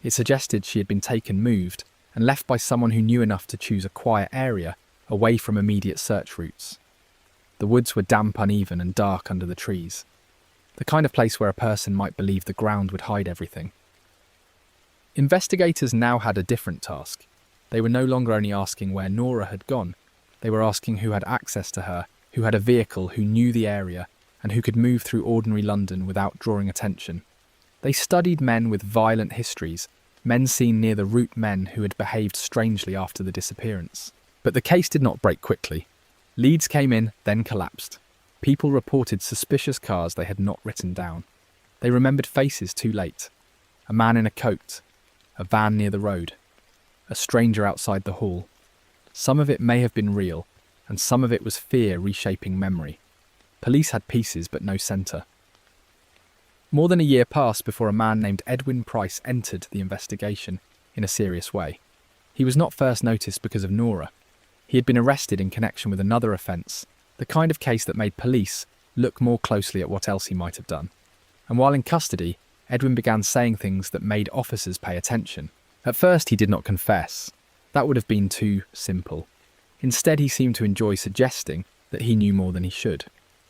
It suggested she had been moved, and left by someone who knew enough to choose a quiet area away from immediate search routes. The woods were damp, uneven and dark under the trees. The kind of place where a person might believe the ground would hide everything. Investigators now had a different task. They were no longer only asking where Nora had gone. They were asking who had access to her, who had a vehicle, who knew the area, and who could move through ordinary London without drawing attention. They studied men with violent histories, men seen near the route, men who had behaved strangely after the disappearance. But the case did not break quickly. Leads came in, then collapsed. People reported suspicious cars they had not written down. They remembered faces too late. A man in a coat, a van near the road, a stranger outside the hall. Some of it may have been real, and some of it was fear reshaping memory. Police had pieces but no centre. More than a year passed before a man named Edwin Price entered the investigation in a serious way. He was not first noticed because of Nora. He had been arrested in connection with another offence, the kind of case that made police look more closely at what else he might have done. And while in custody, Edwin began saying things that made officers pay attention. At first he did not confess. That would have been too simple. Instead he seemed to enjoy suggesting that he knew more than he should.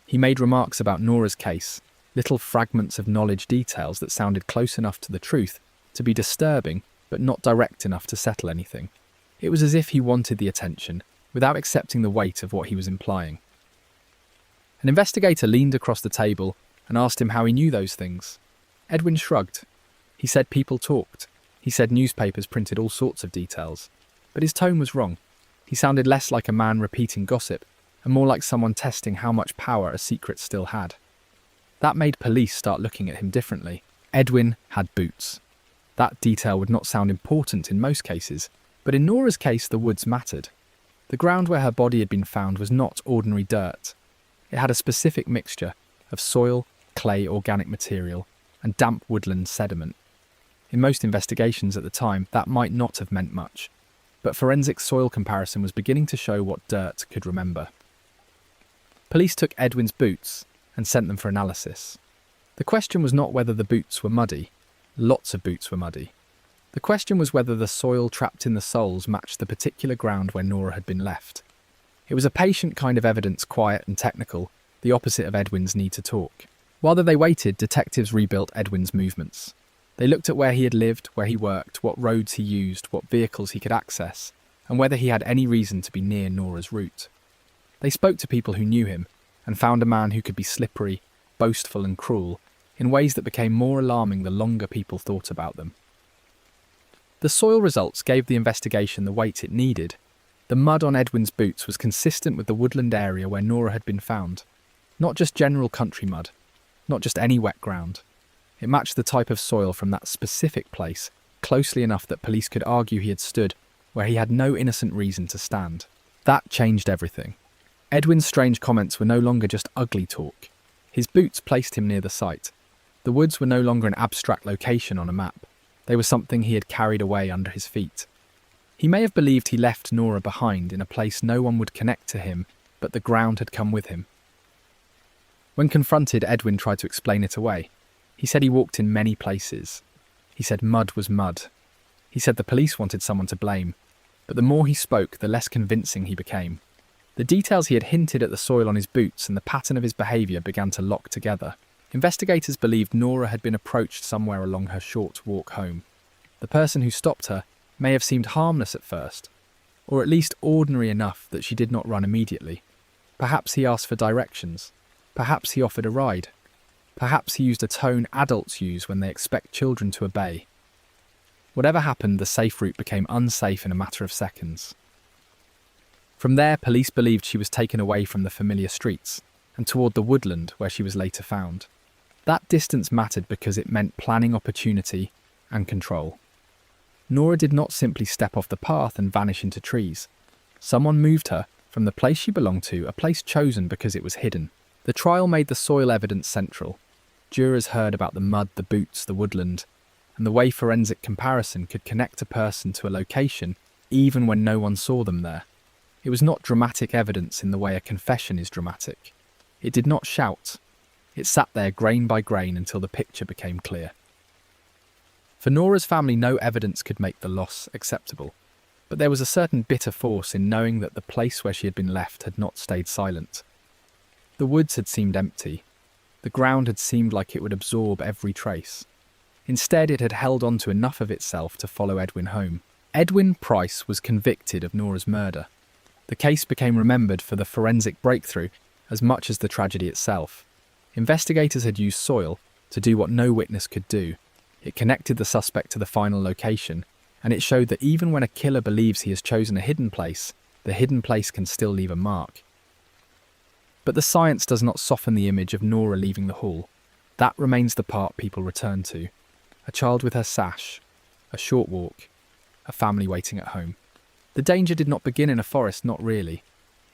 He made remarks about Nora's case, little fragments of knowledge, details that sounded close enough to the truth to be disturbing but not direct enough to settle anything. It was as if he wanted the attention without accepting the weight of what he was implying. An investigator leaned across the table and asked him how he knew those things. Edwin shrugged. He said people talked. He said newspapers printed all sorts of details. But his tone was wrong. He sounded less like a man repeating gossip and more like someone testing how much power a secret still had. That made police start looking at him differently. Edwin had boots. That detail would not sound important in most cases, but in Nora's case the woods mattered. The ground where her body had been found was not ordinary dirt. It had a specific mixture of soil, clay, organic material, and damp woodland sediment. In most investigations at the time, that might not have meant much, but forensic soil comparison was beginning to show what dirt could remember. Police took Edwin's boots and sent them for analysis. The question was not whether the boots were muddy. Lots of boots were muddy. The question was whether the soil trapped in the soles matched the particular ground where Nora had been left. It was a patient kind of evidence, quiet and technical, the opposite of Edwin's need to talk. While they waited, detectives rebuilt Edwin's movements. They looked at where he had lived, where he worked, what roads he used, what vehicles he could access, and whether he had any reason to be near Nora's route. They spoke to people who knew him, and found a man who could be slippery, boastful and cruel, in ways that became more alarming the longer people thought about them. The soil results gave the investigation the weight it needed. The mud on Edwin's boots was consistent with the woodland area where Nora had been found. Not just general country mud, not just any wet ground. It matched the type of soil from that specific place, closely enough that police could argue he had stood where he had no innocent reason to stand. That changed everything. Edwin's strange comments were no longer just ugly talk. His boots placed him near the site. The woods were no longer an abstract location on a map. They were something he had carried away under his feet. He may have believed he left Nora behind in a place no one would connect to him, but the ground had come with him. When confronted, Edwin tried to explain it away. He said he walked in many places. He said mud was mud. He said the police wanted someone to blame. But the more he spoke, the less convincing he became. The details he had hinted at the soil on his boots and the pattern of his behaviour began to lock together. Investigators believed Nora had been approached somewhere along her short walk home. The person who stopped her may have seemed harmless at first, or at least ordinary enough that she did not run immediately. Perhaps he asked for directions. Perhaps he offered a ride. Perhaps he used a tone adults use when they expect children to obey. Whatever happened, the safe route became unsafe in a matter of seconds. From there, police believed she was taken away from the familiar streets and toward the woodland where she was later found. That distance mattered because it meant planning opportunity and control. Nora did not simply step off the path and vanish into trees. Someone moved her from the place she belonged to, a place chosen because it was hidden. The trial made the soil evidence central. Jurors heard about the mud, the boots, the woodland, and the way forensic comparison could connect a person to a location even when no one saw them there. It was not dramatic evidence in the way a confession is dramatic. It did not shout. It sat there grain by grain until the picture became clear. For Nora's family, no evidence could make the loss acceptable, but there was a certain bitter force in knowing that the place where she had been left had not stayed silent. The woods had seemed empty. The ground had seemed like it would absorb every trace. Instead, it had held on to enough of itself to follow Edwin home. Edwin Price was convicted of Nora's murder. The case became remembered for the forensic breakthrough as much as the tragedy itself. Investigators had used soil to do what no witness could do. It connected the suspect to the final location, and it showed that even when a killer believes he has chosen a hidden place, the hidden place can still leave a mark. But the science does not soften the image of Nora leaving the hall. That remains the part people return to. A child with her sash, a short walk, a family waiting at home. The danger did not begin in a forest, not really.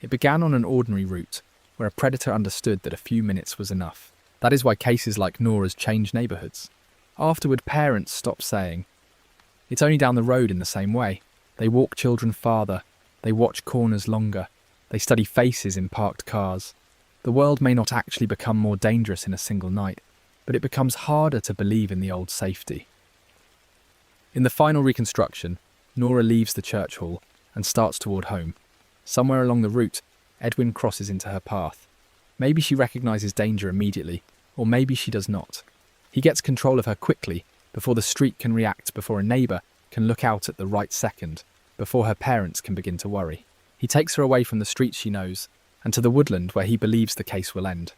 It began on an ordinary route, where a predator understood that a few minutes was enough. That is why cases like Nora's change neighbourhoods. Afterward, parents stopped saying, "It's only down the road," in the same way. They walk children farther. They watch corners longer. They study faces in parked cars. The world may not actually become more dangerous in a single night, but it becomes harder to believe in the old safety. In the final reconstruction, Nora leaves the church hall and starts toward home. Somewhere along the route, Edwin crosses into her path. Maybe she recognises danger immediately, or maybe she does not. He gets control of her quickly, before the street can react, before a neighbour can look out at the right second, before her parents can begin to worry. He takes her away from the streets she knows, and to the woodland where he believes the case will end.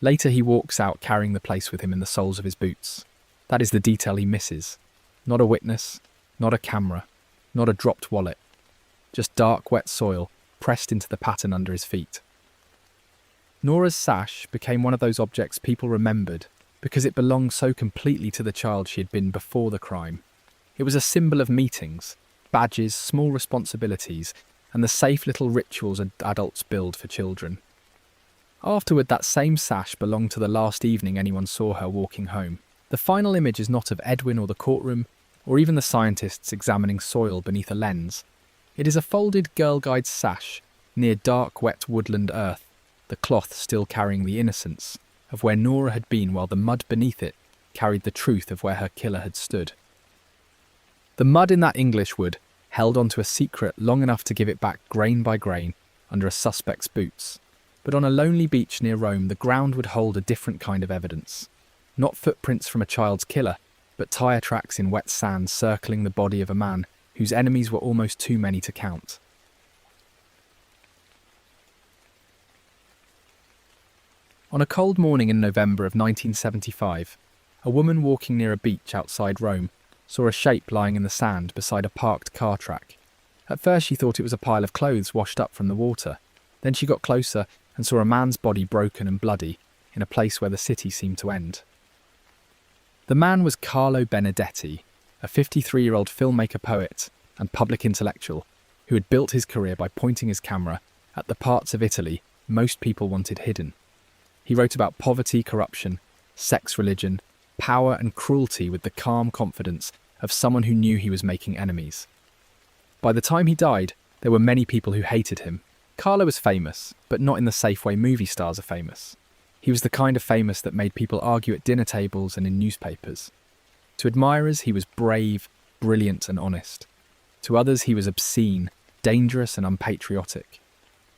Later he walks out carrying the place with him in the soles of his boots. That is the detail he misses. Not a witness, not a camera, not a dropped wallet. Just dark, wet soil pressed into the pattern under his feet. Nora's sash became one of those objects people remembered because it belonged so completely to the child she had been before the crime. It was a symbol of meetings, badges, small responsibilities, and the safe little rituals adults build for children. Afterward, that same sash belonged to the last evening anyone saw her walking home. The final image is not of Edwin or the courtroom, or even the scientists examining soil beneath a lens. It is a folded Girl Guide's sash near dark, wet woodland earth, the cloth still carrying the innocence of where Nora had been, while the mud beneath it carried the truth of where her killer had stood. The mud in that English wood held onto a secret long enough to give it back grain by grain under a suspect's boots. But on a lonely beach near Rome, the ground would hold a different kind of evidence. Not footprints from a child's killer, but tyre tracks in wet sand circling the body of a man whose enemies were almost too many to count. On a cold morning in November of 1975, a woman walking near a beach outside Rome saw a shape lying in the sand beside a parked car track. At first she thought it was a pile of clothes washed up from the water. Then she got closer and saw a man's body broken and bloody in a place where the city seemed to end. The man was Carlo Benedetti, a 53-year-old filmmaker poet and public intellectual who had built his career by pointing his camera at the parts of Italy most people wanted hidden. He wrote about poverty, corruption, sex, religion, power and cruelty with the calm confidence of someone who knew he was making enemies. By the time he died, there were many people who hated him. Carlo was famous, but not in the safe way movie stars are famous. He was the kind of famous that made people argue at dinner tables and in newspapers. To admirers, he was brave, brilliant and honest. To others, he was obscene, dangerous and unpatriotic.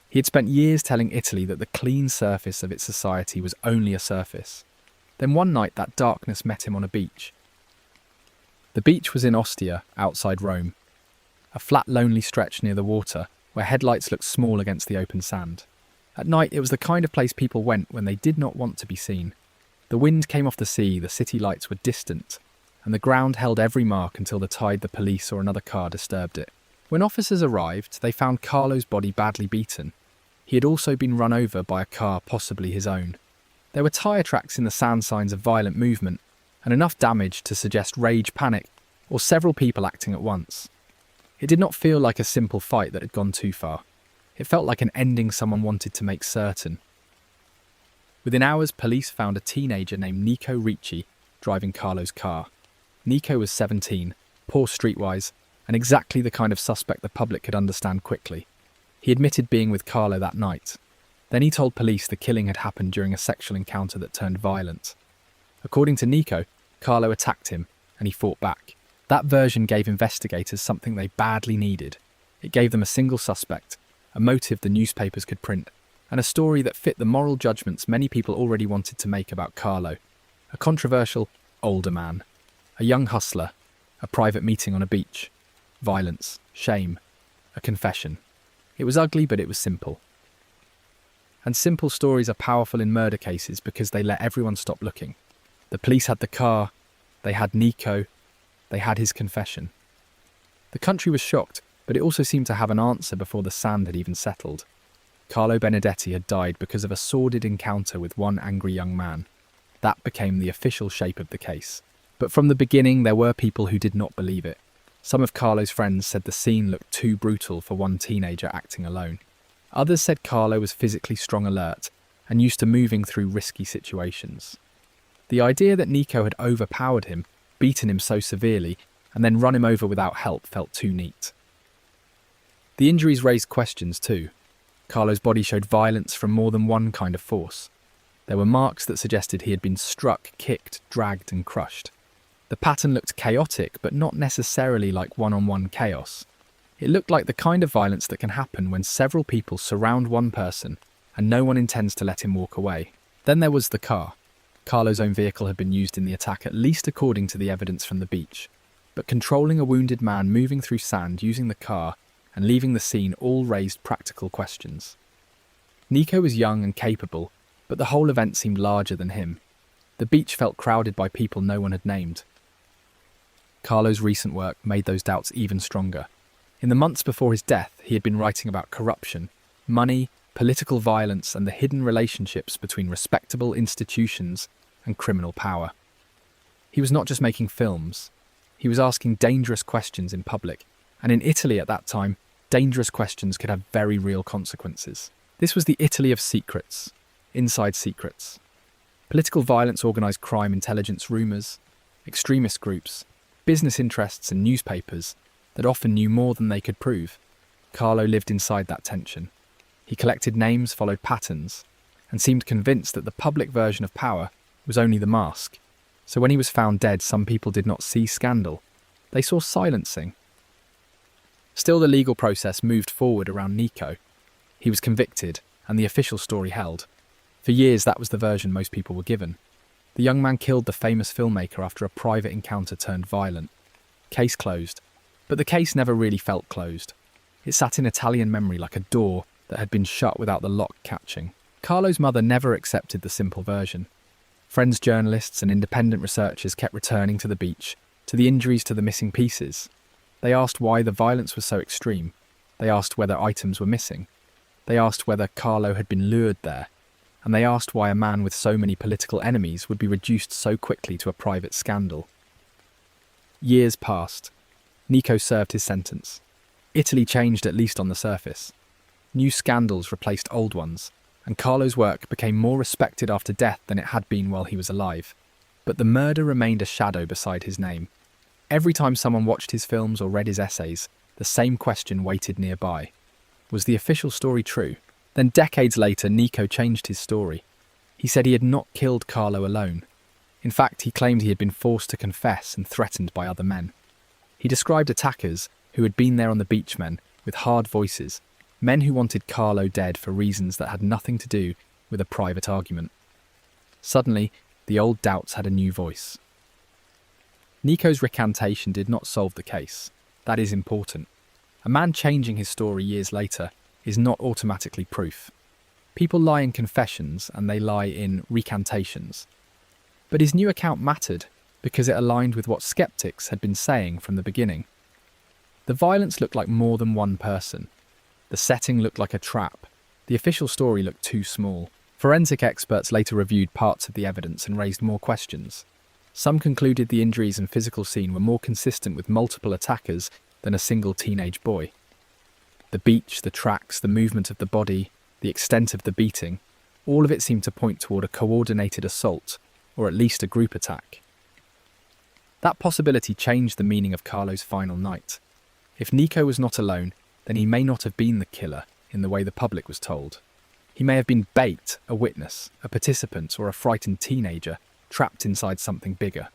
He had spent years telling Italy that the clean surface of its society was only a surface. Then one night that darkness met him on a beach. The beach was in Ostia, outside Rome. A flat, lonely stretch near the water, where headlights looked small against the open sand. At night, it was the kind of place people went when they did not want to be seen. The wind came off the sea, the city lights were distant, and the ground held every mark until the tide, the police or another car disturbed it. When officers arrived, they found Carlo's body badly beaten. He had also been run over by a car, possibly his own. There were tyre tracks in the sand, signs of violent movement, and enough damage to suggest rage, panic, or several people acting at once. It did not feel like a simple fight that had gone too far. It felt like an ending someone wanted to make certain. Within hours, police found a teenager named Nico Ricci driving Carlo's car. Nico was 17, poor streetwise, and exactly the kind of suspect the public could understand quickly. He admitted being with Carlo that night. Then he told police the killing had happened during a sexual encounter that turned violent. According to Nico, Carlo attacked him, and he fought back. That version gave investigators something they badly needed. It gave them a single suspect, a motive the newspapers could print, and a story that fit the moral judgments many people already wanted to make about Carlo. A controversial, older man. A young hustler. A private meeting on a beach. Violence. Shame. A confession. It was ugly, but it was simple. And simple stories are powerful in murder cases because they let everyone stop looking. The police had the car, they had Nico, they had his confession. The country was shocked, but it also seemed to have an answer before the sand had even settled. Carlo Benedetti had died because of a sordid encounter with one angry young man. That became the official shape of the case. But from the beginning, there were people who did not believe it. Some of Carlo's friends said the scene looked too brutal for one teenager acting alone. Others said Carlo was physically strong, alert, and used to moving through risky situations. The idea that Nico had overpowered him, beaten him so severely, and then run him over without help felt too neat. The injuries raised questions too. Carlo's body showed violence from more than one kind of force. There were marks that suggested he had been struck, kicked, dragged and crushed. The pattern looked chaotic, but not necessarily like one-on-one chaos. It looked like the kind of violence that can happen when several people surround one person and no one intends to let him walk away. Then there was the car. Carlo's own vehicle had been used in the attack, at least according to the evidence from the beach. But controlling a wounded man moving through sand using the car and leaving the scene all raised practical questions. Nico was young and capable, but the whole event seemed larger than him. The beach felt crowded by people no one had named. Carlo's recent work made those doubts even stronger. In the months before his death, he had been writing about corruption, money, political violence, and the hidden relationships between respectable institutions and criminal power. He was not just making films. He was asking dangerous questions in public, and in Italy at that time, dangerous questions could have very real consequences. This was the Italy of secrets, inside secrets. Political violence, organised crime, intelligence, rumours, extremist groups, business interests and newspapers that often knew more than they could prove. Carlo lived inside that tension. He collected names, followed patterns, and seemed convinced that the public version of power was only the mask. So when he was found dead, some people did not see scandal. They saw silencing. Still, the legal process moved forward around Nico. He was convicted, and the official story held. For years, that was the version most people were given. The young man killed the famous filmmaker after a private encounter turned violent. Case closed. But the case never really felt closed. It sat in Italian memory like a door that had been shut without the lock catching. Carlo's mother never accepted the simple version. Friends, journalists and independent researchers kept returning to the beach, to the injuries, to the missing pieces. They asked why the violence was so extreme. They asked whether items were missing. They asked whether Carlo had been lured there. And they asked why a man with so many political enemies would be reduced so quickly to a private scandal. Years passed. Nico served his sentence. Italy changed, at least on the surface. New scandals replaced old ones, and Carlo's work became more respected after death than it had been while he was alive. But the murder remained a shadow beside his name. Every time someone watched his films or read his essays, the same question waited nearby. Was the official story true? Then decades later, Nico changed his story. He said he had not killed Carlo alone. In fact, he claimed he had been forced to confess and threatened by other men. He described attackers who had been there on the beach, men with hard voices, men who wanted Carlo dead for reasons that had nothing to do with a private argument. Suddenly, the old doubts had a new voice. Nico's recantation did not solve the case. That is important. A man changing his story years later is not automatically proof. People lie in confessions and they lie in recantations. But his new account mattered because it aligned with what skeptics had been saying from the beginning. The violence looked like more than one person. The setting looked like a trap. The official story looked too small. Forensic experts later reviewed parts of the evidence and raised more questions. Some concluded the injuries and physical scene were more consistent with multiple attackers than a single teenage boy. The beach, the tracks, the movement of the body, the extent of the beating, all of it seemed to point toward a coordinated assault, or at least a group attack. That possibility changed the meaning of Carlo's final night. If Nico was not alone, then he may not have been the killer in the way the public was told. He may have been bait, a witness, a participant, or a frightened teenager trapped inside something bigger.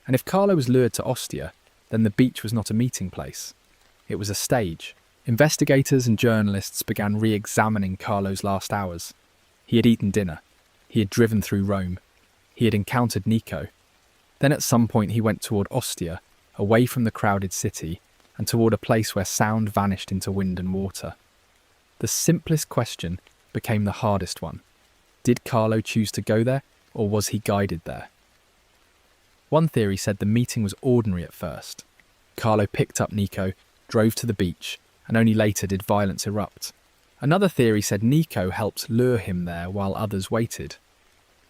And if Carlo was lured to Ostia, then the beach was not a meeting place. It was a stage. Investigators and journalists began re-examining Carlo's last hours. He had eaten dinner. He had driven through Rome. He had encountered Nico. Then at some point he went toward Ostia, away from the crowded city, and toward a place where sound vanished into wind and water. The simplest question became the hardest one. Did Carlo choose to go there, or was he guided there? One theory said the meeting was ordinary at first. Carlo picked up Nico, drove to the beach, and only later did violence erupt. Another theory said Nico helped lure him there while others waited.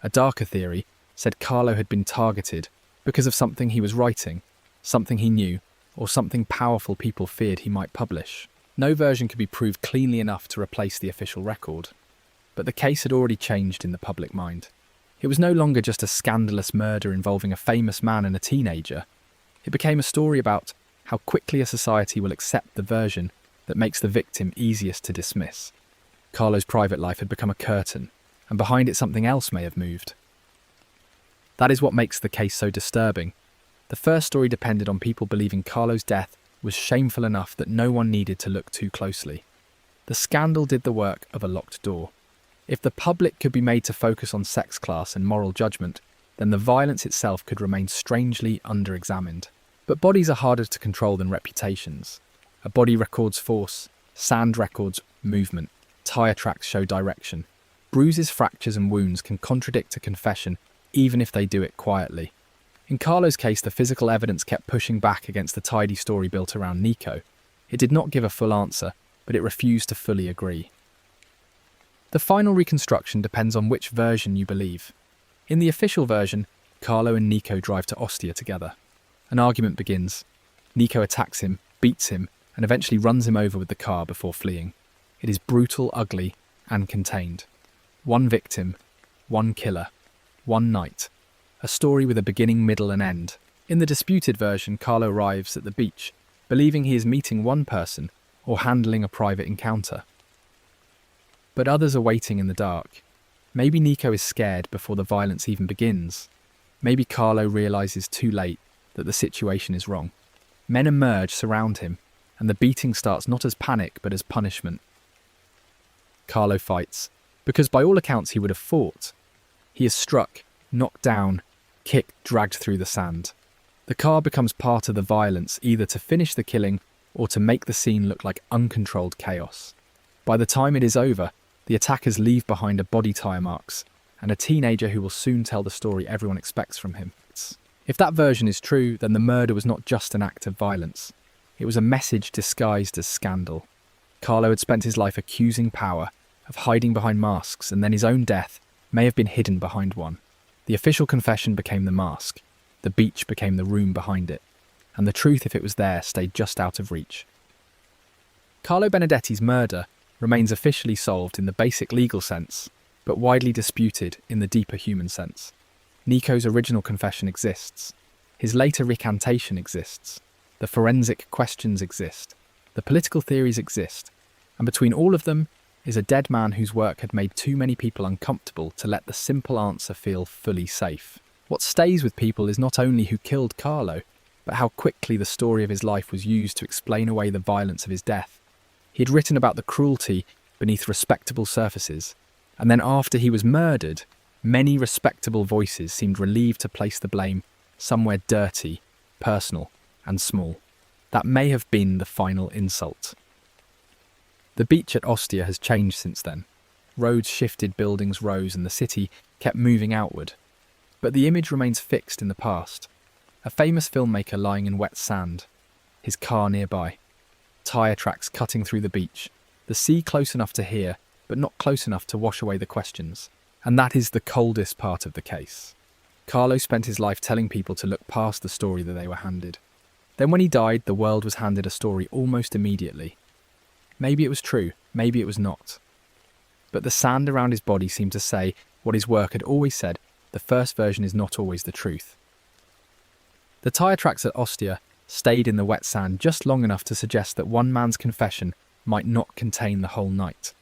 A darker theory said Carlo had been targeted because of something he was writing, something he knew, or something powerful people feared he might publish. No version could be proved cleanly enough to replace the official record. But the case had already changed in the public mind. It was no longer just a scandalous murder involving a famous man and a teenager. It became a story about how quickly a society will accept the version that makes the victim easiest to dismiss. Carlo's private life had become a curtain, and behind it something else may have moved. That is what makes the case so disturbing. The first story depended on people believing Carlo's death was shameful enough that no one needed to look too closely. The scandal did the work of a locked door. If the public could be made to focus on sex class and moral judgment, then the violence itself could remain strangely under-examined. But bodies are harder to control than reputations. A body records force, sand records movement, tyre tracks show direction. Bruises, fractures and wounds can contradict a confession even if they do it quietly. In Carlo's case, the physical evidence kept pushing back against the tidy story built around Nico. It did not give a full answer, but it refused to fully agree. The final reconstruction depends on which version you believe. In the official version, Carlo and Nico drive to Ostia together. An argument begins. Nico attacks him, beats him, and eventually runs him over with the car before fleeing. It is brutal, ugly, and contained. One victim, one killer, one night. A story with a beginning, middle, and end. In the disputed version, Carlo arrives at the beach, believing he is meeting one person or handling a private encounter. But others are waiting in the dark. Maybe Nico is scared before the violence even begins. Maybe Carlo realizes too late that the situation is wrong. Men emerge, surround him, and the beating starts not as panic but as punishment. Carlo fights, because by all accounts he would have fought. He is struck, knocked down, kicked, dragged through the sand. The car becomes part of the violence, either to finish the killing or to make the scene look like uncontrolled chaos. By the time it is over, the attackers leave behind a body tire marks and a teenager who will soon tell the story everyone expects from him. If that version is true, then the murder was not just an act of violence. It was a message disguised as scandal. Carlo had spent his life accusing power, of hiding behind masks, and then his own death may have been hidden behind one. The official confession became the mask. The beach became the room behind it. and the truth, if it was there, stayed just out of reach. Carlo Benedetti's murder remains officially solved in the basic legal sense, but widely disputed in the deeper human sense. Nico's original confession exists. His later recantation exists. The forensic questions exist. The political theories exist. And between all of them is a dead man whose work had made too many people uncomfortable to let the simple answer feel fully safe. What stays with people is not only who killed Carlo, but how quickly the story of his life was used to explain away the violence of his death. He had written about the cruelty beneath respectable surfaces, and then after he was murdered, many respectable voices seemed relieved to place the blame somewhere dirty, personal, and small. That may have been the final insult. The beach at Ostia has changed since then. Roads shifted, buildings rose, and the city kept moving outward. But the image remains fixed in the past. A famous filmmaker lying in wet sand, his car nearby, tyre tracks cutting through the beach, the sea close enough to hear, but not close enough to wash away the questions. And that is the coldest part of the case. Carlo spent his life telling people to look past the story that they were handed. Then when he died, the world was handed a story almost immediately. Maybe it was true, maybe it was not. But the sand around his body seemed to say what his work had always said: the first version is not always the truth. The tyre tracks at Ostia stayed in the wet sand just long enough to suggest that one man's confession might not contain the whole night.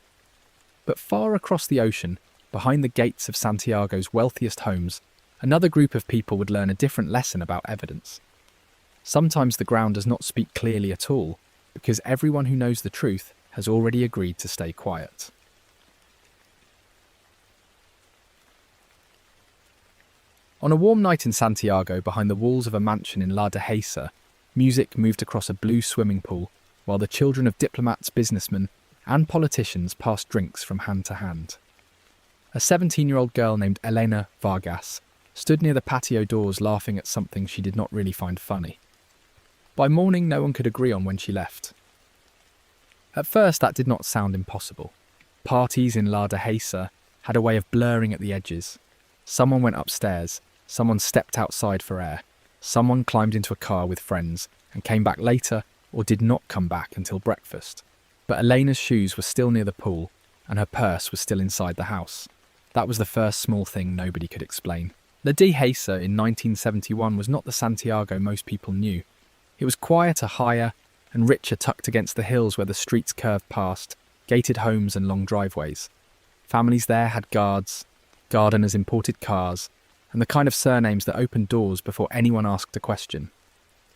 But far across the ocean, behind the gates of Santiago's wealthiest homes, another group of people would learn a different lesson about evidence. Sometimes the ground does not speak clearly at all, because everyone who knows the truth has already agreed to stay quiet. On a warm night in Santiago, behind the walls of a mansion in La Dehesa, music moved across a blue swimming pool, while the children of diplomats, businessmen, and politicians passed drinks from hand to hand. A 17-year-old girl named Elena Vargas stood near the patio doors laughing at something she did not really find funny. By morning, no one could agree on when she left. At first, that did not sound impossible. Parties in La Dehesa had a way of blurring at the edges. Someone went upstairs, someone stepped outside for air, someone climbed into a car with friends and came back later or did not come back until breakfast. But Elena's shoes were still near the pool and her purse was still inside the house. That was the first small thing nobody could explain. La Dehesa in 1971 was not the Santiago most people knew. It was quieter, higher, and richer, tucked against the hills where the streets curved past, gated homes and long driveways. Families there had guards, gardeners imported cars, and the kind of surnames that opened doors before anyone asked a question.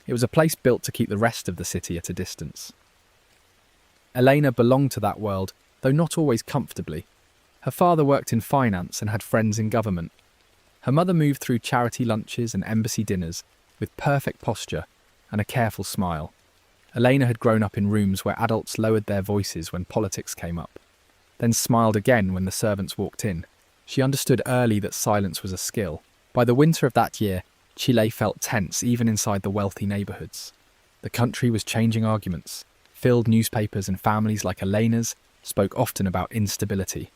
It was a place built to keep the rest of the city at a distance. Elena belonged to that world, though not always comfortably. Her father worked in finance and had friends in government. Her mother moved through charity lunches and embassy dinners with perfect posture and a careful smile. Elena had grown up in rooms where adults lowered their voices when politics came up, then smiled again when the servants walked in. She understood early that silence was a skill. By the winter of that year, Chile felt tense even inside the wealthy neighbourhoods. The country was changing arguments. Filled newspapers and families like Elena's spoke often about instability.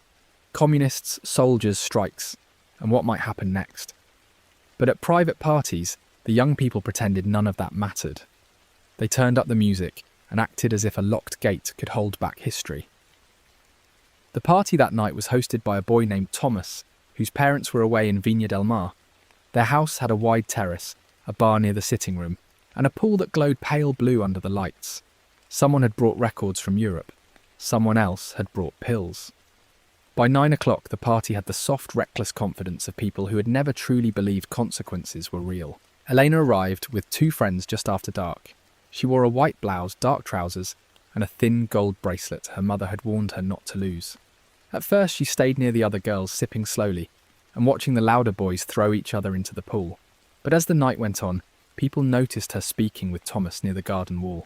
Communists, soldiers, strikes, and what might happen next. But at private parties, the young people pretended none of that mattered. They turned up the music and acted as if a locked gate could hold back history. The party that night was hosted by a boy named Thomas, whose parents were away in Viña del Mar. Their house had a wide terrace, a bar near the sitting room, and a pool that glowed pale blue under the lights. Someone had brought records from Europe. Someone else had brought pills. By 9 o'clock, the party had the soft, reckless confidence of people who had never truly believed consequences were real. Elena arrived with 2 friends just after dark. She wore a white blouse, dark trousers, and a thin gold bracelet her mother had warned her not to lose. At first, she stayed near the other girls, sipping slowly, and watching the louder boys throw each other into the pool. But as the night went on, people noticed her speaking with Thomas near the garden wall.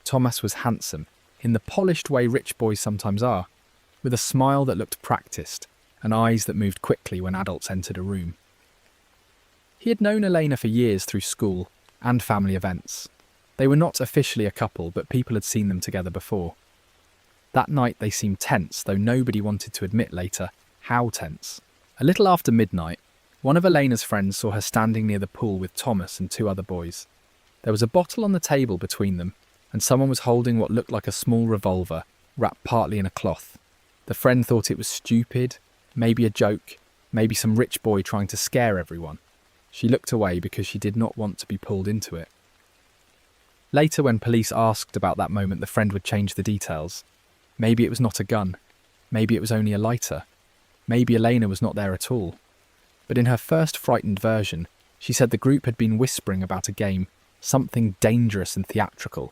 Thomas was handsome, in the polished way rich boys sometimes are, with a smile that looked practiced, and eyes that moved quickly when adults entered a room. He had known Elena for years through school and family events. They were not officially a couple, but people had seen them together before. That night they seemed tense, though nobody wanted to admit later how tense. A little after midnight, one of Elena's friends saw her standing near the pool with Thomas and 2 other boys. There was a bottle on the table between them, and someone was holding what looked like a small revolver, wrapped partly in a cloth. The friend thought it was stupid, maybe a joke, maybe some rich boy trying to scare everyone. She looked away because she did not want to be pulled into it. Later, when police asked about that moment, the friend would change the details. Maybe it was not a gun. Maybe it was only a lighter. Maybe Elena was not there at all. But in her first frightened version, she said the group had been whispering about a game, something dangerous and theatrical,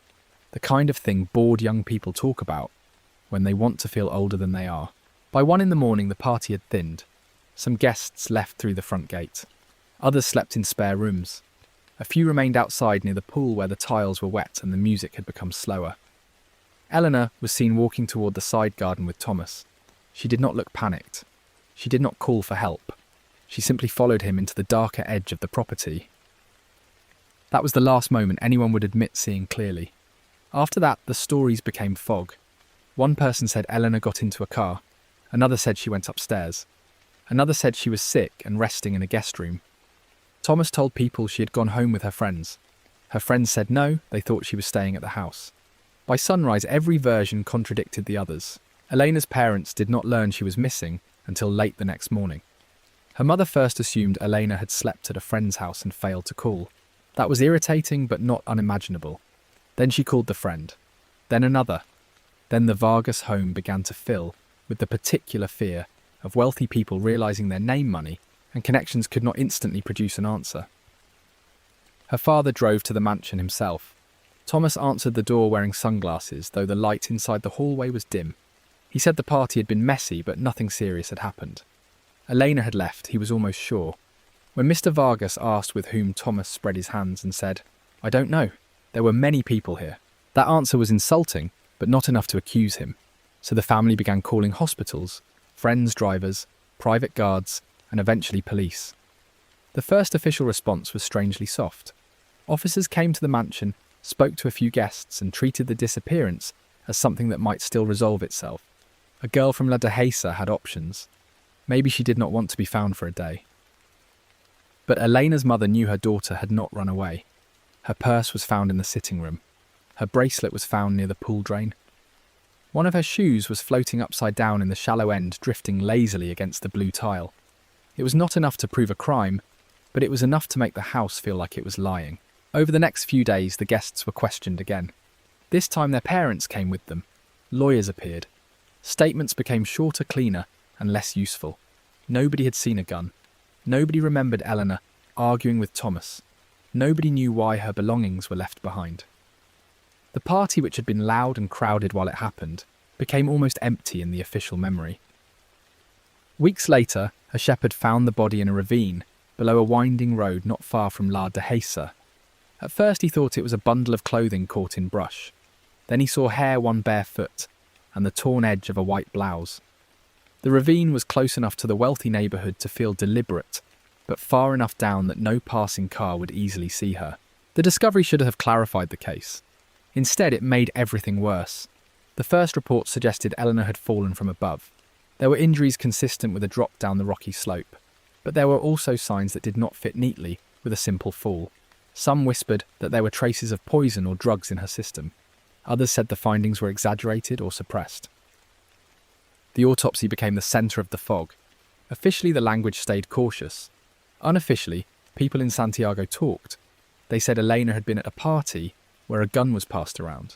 the kind of thing bored young people talk about when they want to feel older than they are. By 1 a.m, the party had thinned. Some guests left through the front gate. Others slept in spare rooms. A few remained outside near the pool where the tiles were wet and the music had become slower. Eleanor was seen walking toward the side garden with Thomas. She did not look panicked. She did not call for help. She simply followed him into the darker edge of the property. That was the last moment anyone would admit seeing clearly. After that, the stories became fog. One person said Eleanor got into a car. Another said she went upstairs. Another said she was sick and resting in a guest room. Thomas told people she had gone home with her friends. Her friends said no, they thought she was staying at the house. By sunrise, every version contradicted the others. Elena's parents did not learn she was missing until late the next morning. Her mother first assumed Elena had slept at a friend's house and failed to call. That was irritating but not unimaginable. Then she called the friend. Then another. Then the Vargas home began to fill with the particular fear of wealthy people realising their name money and connections could not instantly produce an answer. Her father drove to the mansion himself. Thomas answered the door wearing sunglasses, though the light inside the hallway was dim. He said the party had been messy, but nothing serious had happened. Elena had left, he was almost sure. When Mr. Vargas asked with whom, Thomas spread his hands and said, "I don't know. There were many people here." That answer was insulting, but not enough to accuse him. So the family began calling hospitals, friends, drivers, private guards, and eventually police. The first official response was strangely soft. Officers came to the mansion, spoke to a few guests, and treated the disappearance as something that might still resolve itself. A girl from La Dehesa had options. Maybe she did not want to be found for a day. But Elena's mother knew her daughter had not run away. Her purse was found in the sitting room. Her bracelet was found near the pool drain. One of her shoes was floating upside down in the shallow end, drifting lazily against the blue tile. It was not enough to prove a crime, but it was enough to make the house feel like it was lying. Over the next few days, the guests were questioned again. This time their parents came with them. Lawyers appeared. Statements became shorter, cleaner, and less useful. Nobody had seen a gun. Nobody remembered Eleanor arguing with Thomas. Nobody knew why her belongings were left behind. The party, which had been loud and crowded while it happened, became almost empty in the official memory. Weeks later, a shepherd found the body in a ravine below a winding road not far from La Dehesa. At first he thought it was a bundle of clothing caught in brush. Then he saw hair, one bare foot, and the torn edge of a white blouse. The ravine was close enough to the wealthy neighbourhood to feel deliberate, but far enough down that no passing car would easily see her. The discovery should have clarified the case. Instead, it made everything worse. The first report suggested Eleanor had fallen from above. There were injuries consistent with a drop down the rocky slope, but there were also signs that did not fit neatly with a simple fall. Some whispered that there were traces of poison or drugs in her system. Others said the findings were exaggerated or suppressed. The autopsy became the centre of the fog. Officially, the language stayed cautious. Unofficially, people in Santiago talked. They said Elena had been at a party where a gun was passed around.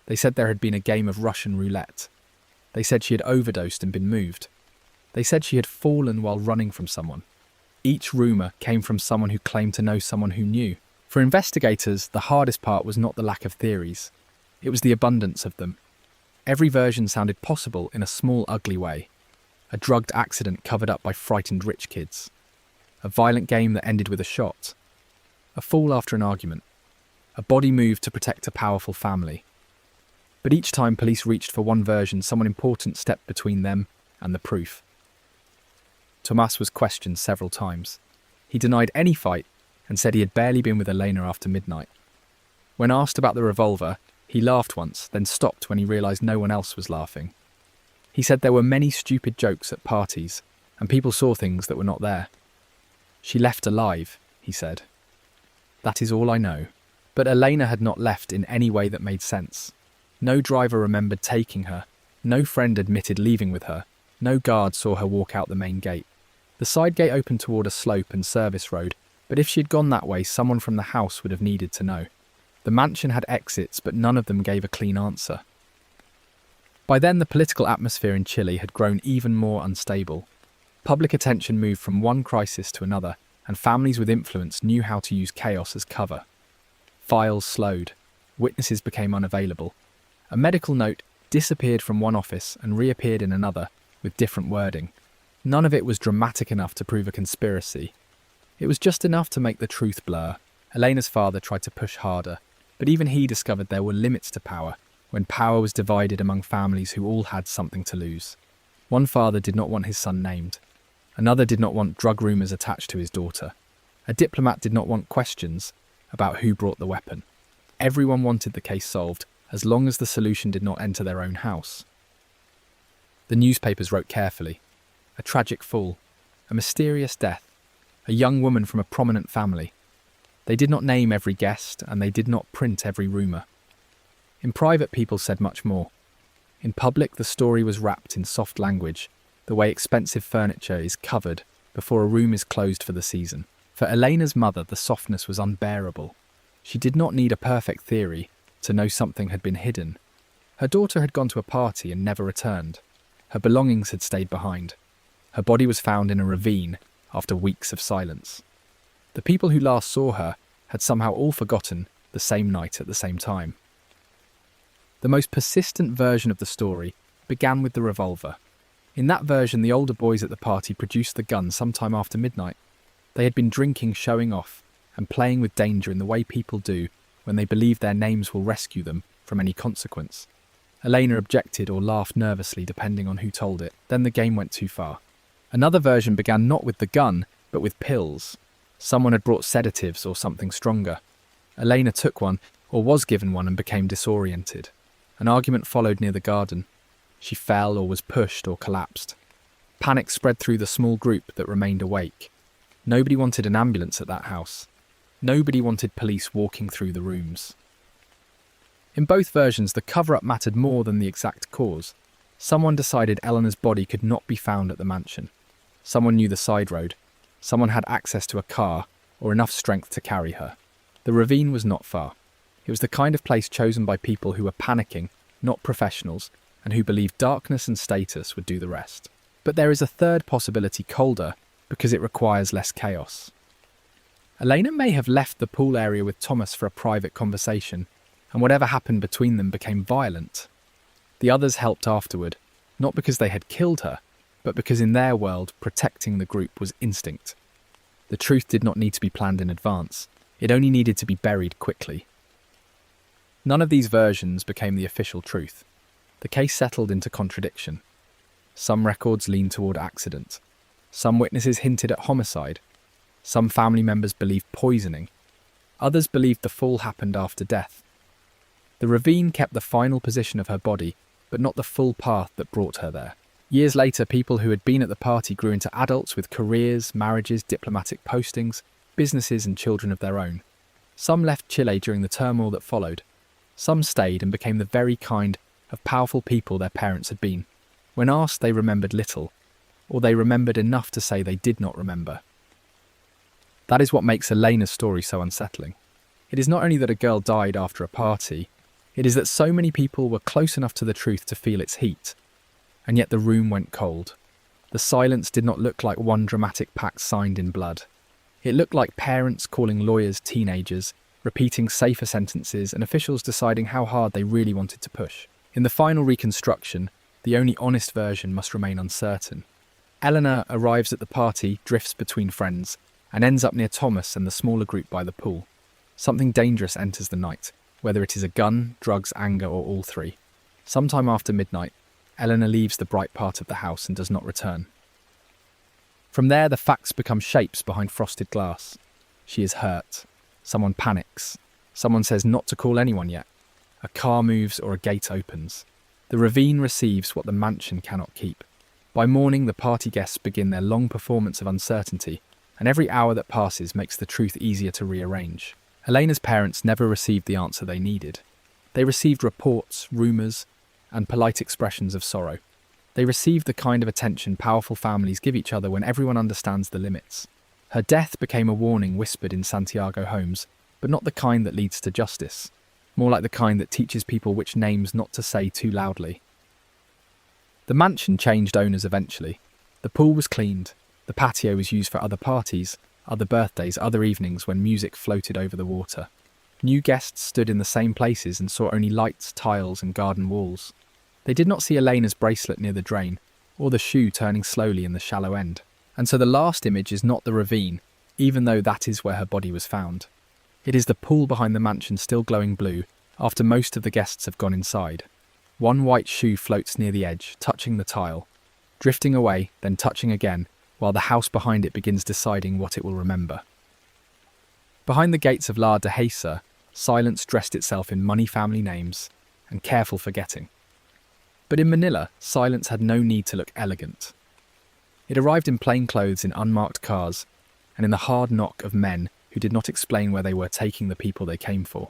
They said there had been a game of Russian roulette. They said she had overdosed and been moved. They said she had fallen while running from someone. Each rumour came from someone who claimed to know someone who knew. For investigators, the hardest part was not the lack of theories. It was the abundance of them. Every version sounded possible in a small, ugly way. A drugged accident covered up by frightened rich kids. A violent game that ended with a shot. A fall after an argument. A body moved to protect a powerful family. But each time police reached for one version, someone important stepped between them and the proof. Tomas was questioned several times. He denied any fight and said he had barely been with Elena after midnight. When asked about the revolver, he laughed once, then stopped when he realised no one else was laughing. He said there were many stupid jokes at parties, and people saw things that were not there. "She left alive," he said. "That is all I know. But Elena had not left in any way that made sense. No driver remembered taking her, no friend admitted leaving with her, no guard saw her walk out the main gate. The side gate opened toward a slope and service road, but if she had gone that way, someone from the house would have needed to know. The mansion had exits, but none of them gave a clean answer. By then, the political atmosphere in Chile had grown even more unstable. Public attention moved from one crisis to another, and families with influence knew how to use chaos as cover. Files slowed. Witnesses became unavailable. A medical note disappeared from one office and reappeared in another, with different wording. None of it was dramatic enough to prove a conspiracy. It was just enough to make the truth blur. Elena's father tried to push harder, but even he discovered there were limits to power, when power was divided among families who all had something to lose. One father did not want his son named. Another did not want drug rumours attached to his daughter. A diplomat did not want questions about who brought the weapon. Everyone wanted the case solved, as long as the solution did not enter their own house. The newspapers wrote carefully. A tragic fall. A mysterious death. A young woman from a prominent family. They did not name every guest, and they did not print every rumour. In private, people said much more. In public, the story was wrapped in soft language, the way expensive furniture is covered before a room is closed for the season. For Elena's mother, the softness was unbearable. She did not need a perfect theory to know something had been hidden. Her daughter had gone to a party and never returned. Her belongings had stayed behind. Her body was found in a ravine after weeks of silence. The people who last saw her had somehow all forgotten the same night at the same time. The most persistent version of the story began with the revolver. In that version, the older boys at the party produced the gun sometime after midnight. They had been drinking, showing off, and playing with danger in the way people do when they believe their names will rescue them from any consequence. Elena objected or laughed nervously depending on who told it. Then the game went too far. Another version began not with the gun, but with pills. Someone had brought sedatives or something stronger. Elena took one, or was given one, and became disoriented. An argument followed near the garden. She fell or was pushed or collapsed. Panic spread through the small group that remained awake. Nobody wanted an ambulance at that house. Nobody wanted police walking through the rooms. In both versions, the cover-up mattered more than the exact cause. Someone decided Eleanor's body could not be found at the mansion. Someone knew the side road. Someone had access to a car or enough strength to carry her. The ravine was not far. It was the kind of place chosen by people who were panicking, not professionals, and who believed darkness and status would do the rest. But there is a third possibility, colder, because it requires less chaos. Elena may have left the pool area with Thomas for a private conversation, and whatever happened between them became violent. The others helped afterward, not because they had killed her, but because in their world, protecting the group was instinct. The truth did not need to be planned in advance. It only needed to be buried quickly. None of these versions became the official truth. The case settled into contradiction. Some records leaned toward accident. Some witnesses hinted at homicide. Some family members believed poisoning. Others believed the fall happened after death. The ravine kept the final position of her body, but not the full path that brought her there. Years later, people who had been at the party grew into adults with careers, marriages, diplomatic postings, businesses and children of their own. Some left Chile during the turmoil that followed. Some stayed and became the very kind of powerful people their parents had been. When asked, they remembered little, or they remembered enough to say they did not remember. That is what makes Elena's story so unsettling. It is not only that a girl died after a party, it is that so many people were close enough to the truth to feel its heat. And yet the room went cold. The silence did not look like one dramatic pact signed in blood. It looked like parents calling lawyers teenagers, repeating safer sentences, and officials deciding how hard they really wanted to push. In the final reconstruction, the only honest version must remain uncertain. Eleanor arrives at the party, drifts between friends, and ends up near Thomas and the smaller group by the pool. Something dangerous enters the night, whether it is a gun, drugs, anger, or all three. Sometime after midnight, Eleanor leaves the bright part of the house and does not return. From there, the facts become shapes behind frosted glass. She is hurt. Someone panics. Someone says not to call anyone yet. A car moves or a gate opens. The ravine receives what the mansion cannot keep. By morning, the party guests begin their long performance of uncertainty, and every hour that passes makes the truth easier to rearrange. Elena's parents never received the answer they needed. They received reports, rumours, and polite expressions of sorrow. They received the kind of attention powerful families give each other when everyone understands the limits. Her death became a warning whispered in Santiago homes, but not the kind that leads to justice. More like the kind that teaches people which names not to say too loudly. The mansion changed owners eventually. The pool was cleaned. The patio was used for other parties, other birthdays, other evenings when music floated over the water. New guests stood in the same places and saw only lights, tiles, and garden walls. They did not see Elena's bracelet near the drain, or the shoe turning slowly in the shallow end. And so the last image is not the ravine, even though that is where her body was found. It is the pool behind the mansion still glowing blue, after most of the guests have gone inside. One white shoe floats near the edge, touching the tile, drifting away, then touching again, while the house behind it begins deciding what it will remember. Behind the gates of La Dehesa, silence dressed itself in money family names and careful forgetting. But in Manila, silence had no need to look elegant. It arrived in plain clothes in unmarked cars, and in the hard knock of men who did not explain where they were taking the people they came for.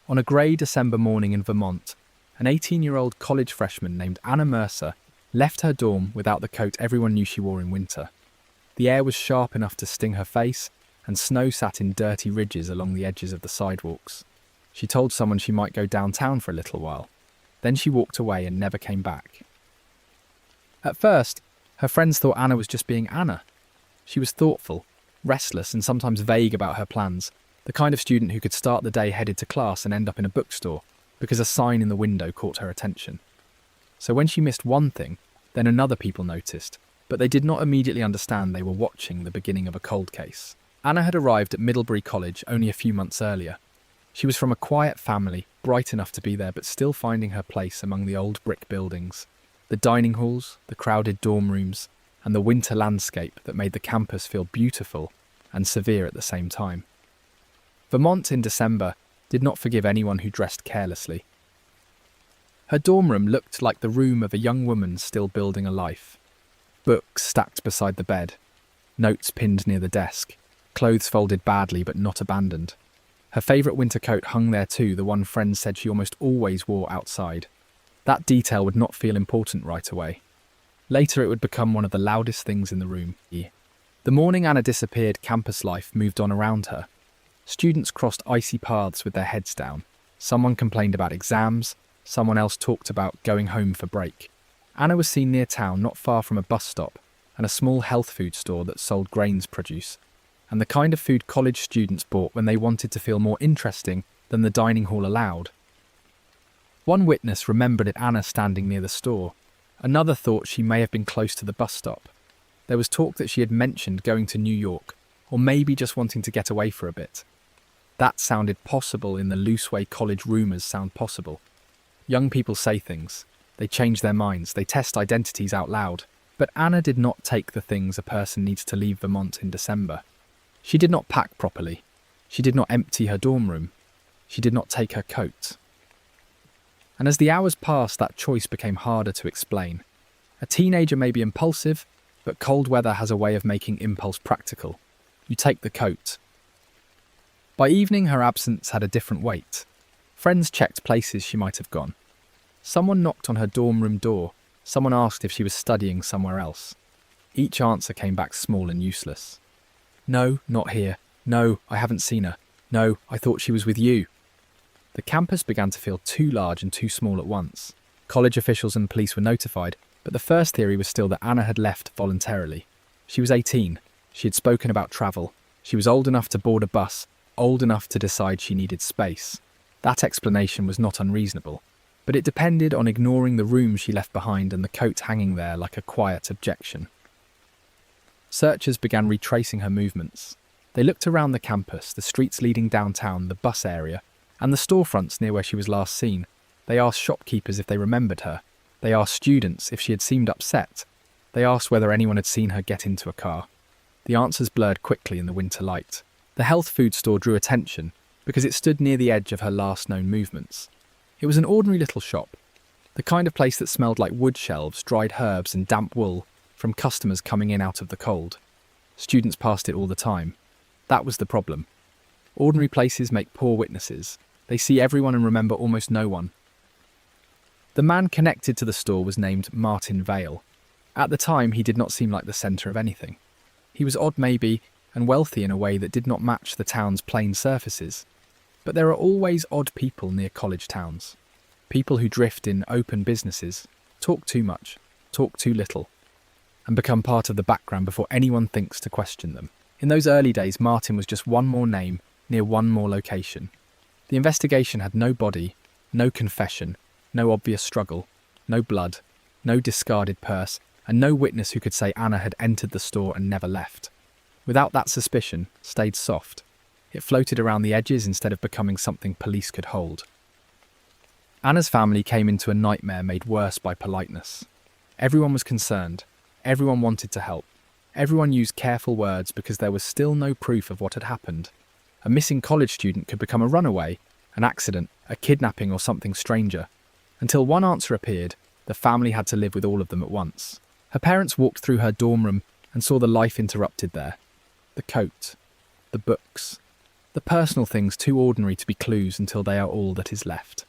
On a grey December morning in Vermont, an 18-year-old college freshman named Anna Mercer left her dorm without the coat everyone knew she wore in winter. The air was sharp enough to sting her face, and snow sat in dirty ridges along the edges of the sidewalks. She told someone she might go downtown for a little while. Then she walked away and never came back. At first, her friends thought Anna was just being Anna. She was thoughtful, restless, and sometimes vague about her plans, the kind of student who could start the day headed to class and end up in a bookstore because a sign in the window caught her attention. So when she missed one thing, then another people noticed, but they did not immediately understand they were watching the beginning of a cold case. Anna had arrived at Middlebury College only a few months earlier. She was from a quiet family, bright enough to be there but still finding her place among the old brick buildings, the dining halls, the crowded dorm rooms, and the winter landscape that made the campus feel beautiful and severe at the same time. Vermont in December did not forgive anyone who dressed carelessly. Her dorm room looked like the room of a young woman still building a life. Books stacked beside the bed, notes pinned near the desk, clothes folded badly but not abandoned. Her favourite winter coat hung there too, the one friend said she almost always wore outside. That detail would not feel important right away. Later it would become one of the loudest things in the room. The morning Anna disappeared, campus life moved on around her. Students crossed icy paths with their heads down. Someone complained about exams, someone else talked about going home for break. Anna was seen near town, not far from a bus stop, and a small health food store that sold grains produce, and the kind of food college students bought when they wanted to feel more interesting than the dining hall allowed. One witness remembered it Anna standing near the store. Another thought she may have been close to the bus stop. There was talk that she had mentioned going to New York, or maybe just wanting to get away for a bit. That sounded possible in the loose way college rumours sound possible. Young people say things. They change their minds. They test identities out loud. But Anna did not take the things a person needs to leave Vermont in December. She did not pack properly. She did not empty her dorm room. She did not take her coat. And as the hours passed, that choice became harder to explain. A teenager may be impulsive, but cold weather has a way of making impulse practical. You take the coat. By evening, her absence had a different weight. Friends checked places she might have gone. Someone knocked on her dorm room door. Someone asked if she was studying somewhere else. Each answer came back small and useless. No, not here. No, I haven't seen her. No, I thought she was with you. The campus began to feel too large and too small at once. College officials and police were notified, but the first theory was still that Anna had left voluntarily. She was 18. She had spoken about travel. She was old enough to board a bus, old enough to decide she needed space. That explanation was not unreasonable, but it depended on ignoring the room she left behind and the coat hanging there like a quiet objection. Searchers began retracing her movements. They looked around the campus, the streets leading downtown, the bus area, and the storefronts near where she was last seen. They asked shopkeepers if they remembered her. They asked students if she had seemed upset. They asked whether anyone had seen her get into a car. The answers blurred quickly in the winter light. The health food store drew attention because it stood near the edge of her last known movements. It was an ordinary little shop, the kind of place that smelled like wood shelves, dried herbs and damp wool from customers coming in out of the cold. Students passed it all the time. That was the problem. Ordinary places make poor witnesses. They see everyone and remember almost no one. The man connected to the store was named Martin Vale. At the time, he did not seem like the centre of anything. He was odd maybe, and wealthy in a way that did not match the town's plain surfaces. But there are always odd people near college towns. People who drift in open businesses, talk too much, talk too little, and become part of the background before anyone thinks to question them. In those early days, Martin was just one more name near one more location. The investigation had no body, no confession, no obvious struggle, no blood, no discarded purse, and no witness who could say Anna had entered the store and never left. Without that suspicion, stayed soft. It floated around the edges instead of becoming something police could hold. Anna's family came into a nightmare made worse by politeness. Everyone was concerned. Everyone wanted to help. Everyone used careful words because there was still no proof of what had happened. A missing college student could become a runaway, an accident, a kidnapping or something stranger. Until one answer appeared, the family had to live with all of them at once. Her parents walked through her dorm room and saw the life interrupted there. The coat, the books, the personal things too ordinary to be clues until they are all that is left.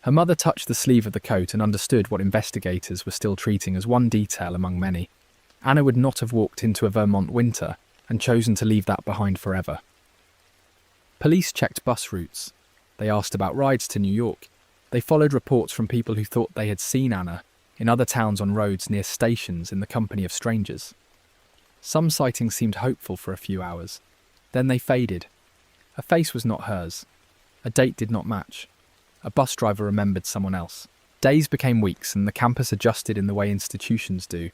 Her mother touched the sleeve of the coat and understood what investigators were still treating as one detail among many. Anna would not have walked into a Vermont winter and chosen to leave that behind forever. Police checked bus routes. They asked about rides to New York. They followed reports from people who thought they had seen Anna in other towns on roads near stations in the company of strangers. Some sightings seemed hopeful for a few hours. Then they faded. A face was not hers. A date did not match. A bus driver remembered someone else. Days became weeks and the campus adjusted in the way institutions do.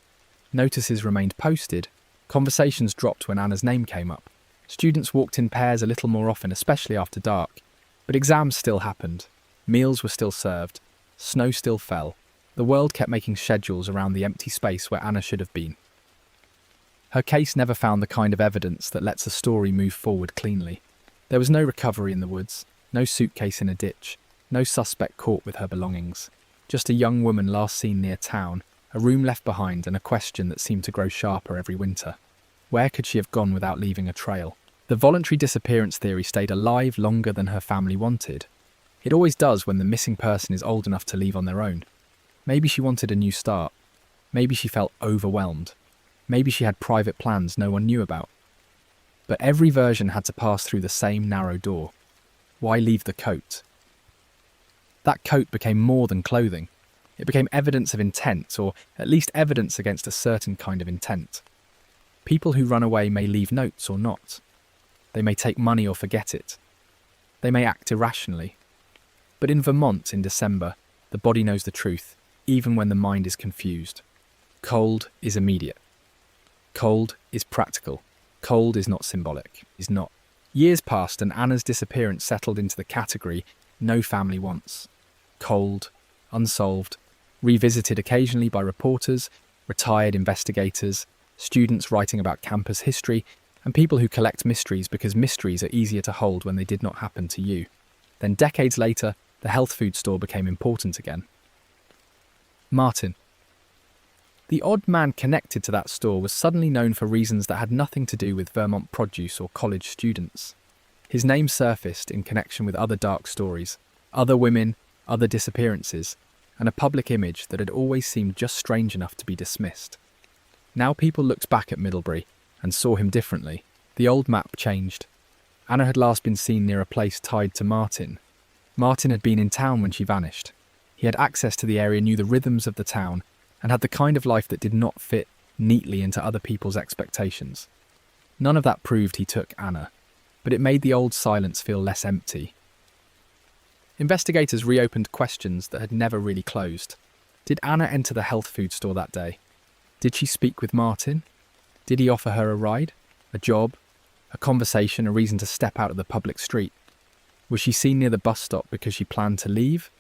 Notices remained posted. Conversations dropped when Anna's name came up. Students walked in pairs a little more often, especially after dark. But exams still happened. Meals were still served. Snow still fell. The world kept making schedules around the empty space where Anna should have been. Her case never found the kind of evidence that lets a story move forward cleanly. There was no recovery in the woods, no suitcase in a ditch, no suspect caught with her belongings. Just a young woman last seen near town, a room left behind, and a question that seemed to grow sharper every winter. Where could she have gone without leaving a trail? The voluntary disappearance theory stayed alive longer than her family wanted. It always does when the missing person is old enough to leave on their own. Maybe she wanted a new start. Maybe she felt overwhelmed. Maybe she had private plans no one knew about. But every version had to pass through the same narrow door. Why leave the coat? That coat became more than clothing. It became evidence of intent, or at least evidence against a certain kind of intent. People who run away may leave notes or not. They may take money or forget it. They may act irrationally. But in Vermont in December, the body knows the truth, even when the mind is confused. Cold is immediate. Cold is practical. Cold is not symbolic. Is not. Years passed and Anna's disappearance settled into the category no family wants. Cold, unsolved, revisited occasionally by reporters, retired investigators, students writing about campus history, and people who collect mysteries because mysteries are easier to hold when they did not happen to you. Then decades later, the health food store became important again. Martin. The odd man connected to that store was suddenly known for reasons that had nothing to do with Vermont produce or college students. His name surfaced in connection with other dark stories, other women, other disappearances, and a public image that had always seemed just strange enough to be dismissed. Now people looked back at Middlebury and saw him differently. The old map changed. Anna had last been seen near a place tied to Martin. Martin had been in town when she vanished. He had access to the area, knew the rhythms of the town, and had the kind of life that did not fit neatly into other people's expectations. None of that proved he took Anna, but it made the old silence feel less empty. Investigators reopened questions that had never really closed. Did Anna enter the health food store that day? Did she speak with Martin? Did he offer her a ride, a job, a conversation, a reason to step out of the public street? Was she seen near the bus stop because she planned to leave,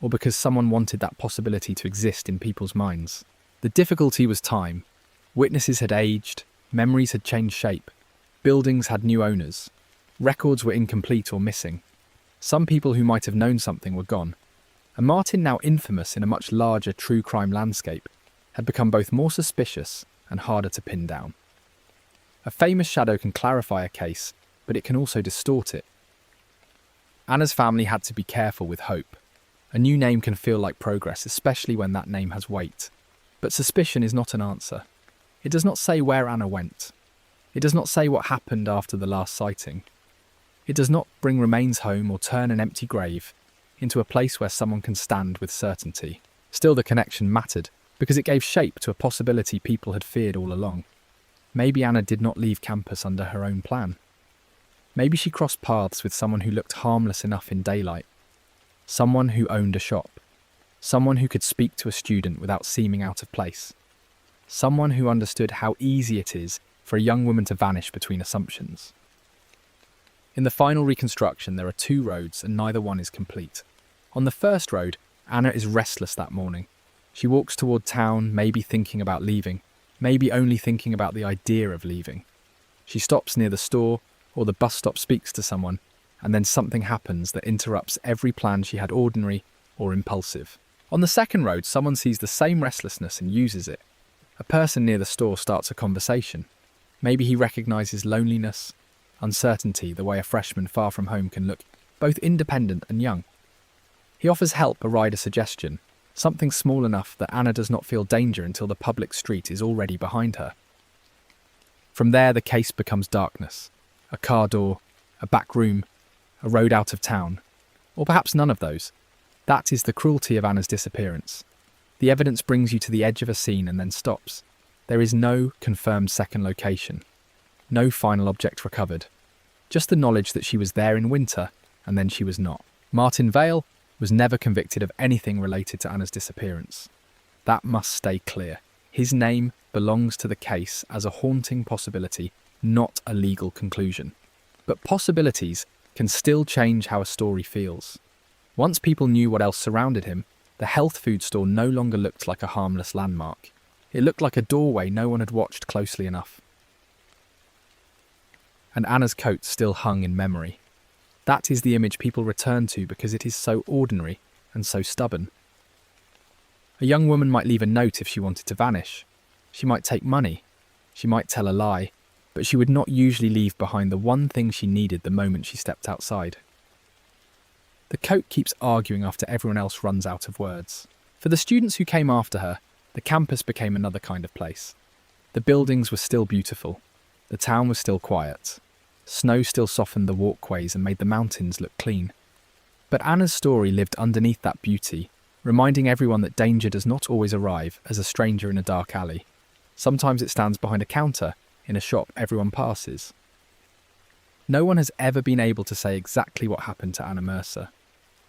or because someone wanted that possibility to exist in people's minds? The difficulty was time. Witnesses had aged, memories had changed shape, buildings had new owners, records were incomplete or missing. Some people who might have known something were gone, and Martin, now infamous in a much larger true crime landscape, had become both more suspicious and harder to pin down. A famous shadow can clarify a case, but it can also distort it. Anna's family had to be careful with hope. A new name can feel like progress, especially when that name has weight. But suspicion is not an answer. It does not say where Anna went. It does not say what happened after the last sighting. It does not bring remains home or turn an empty grave into a place where someone can stand with certainty. Still, the connection mattered because it gave shape to a possibility people had feared all along. Maybe Anna did not leave campus under her own plan. Maybe she crossed paths with someone who looked harmless enough in daylight. Someone who owned a shop. Someone who could speak to a student without seeming out of place. Someone who understood how easy it is for a young woman to vanish between assumptions. In the final reconstruction, there are two roads and neither one is complete. On the first road, Anna is restless that morning. She walks toward town, maybe thinking about leaving, maybe only thinking about the idea of leaving. She stops near the store, or the bus stop speaks to someone, and then something happens that interrupts every plan she had, ordinary or impulsive. On the second road, someone sees the same restlessness and uses it. A person near the store starts a conversation. Maybe he recognizes loneliness, uncertainty, the way a freshman far from home can look, both independent and young. He offers help, a ride, a suggestion, something small enough that Anna does not feel danger until the public street is already behind her. From there, the case becomes darkness. A car door, a back room, a road out of town, or perhaps none of those. That is the cruelty of Anna's disappearance. The evidence brings you to the edge of a scene and then stops. There is no confirmed second location, no final object recovered, just the knowledge that she was there in winter and then she was not. Martin Vale was never convicted of anything related to Anna's disappearance. That must stay clear. His name belongs to the case as a haunting possibility, not a legal conclusion. But possibilities can still change how a story feels. Once people knew what else surrounded him, the health food store no longer looked like a harmless landmark. It looked like a doorway no one had watched closely enough. And Anna's coat still hung in memory. That is the image people return to because it is so ordinary and so stubborn. A young woman might leave a note if she wanted to vanish. She might take money. She might tell a lie. But she would not usually leave behind the one thing she needed the moment she stepped outside. The coat keeps arguing after everyone else runs out of words. For the students who came after her, the campus became another kind of place. The buildings were still beautiful. The town was still quiet. Snow still softened the walkways and made the mountains look clean. But Anna's story lived underneath that beauty, reminding everyone that danger does not always arrive as a stranger in a dark alley. Sometimes it stands behind a counter in a shop everyone passes. No one has ever been able to say exactly what happened to Anna Mercer.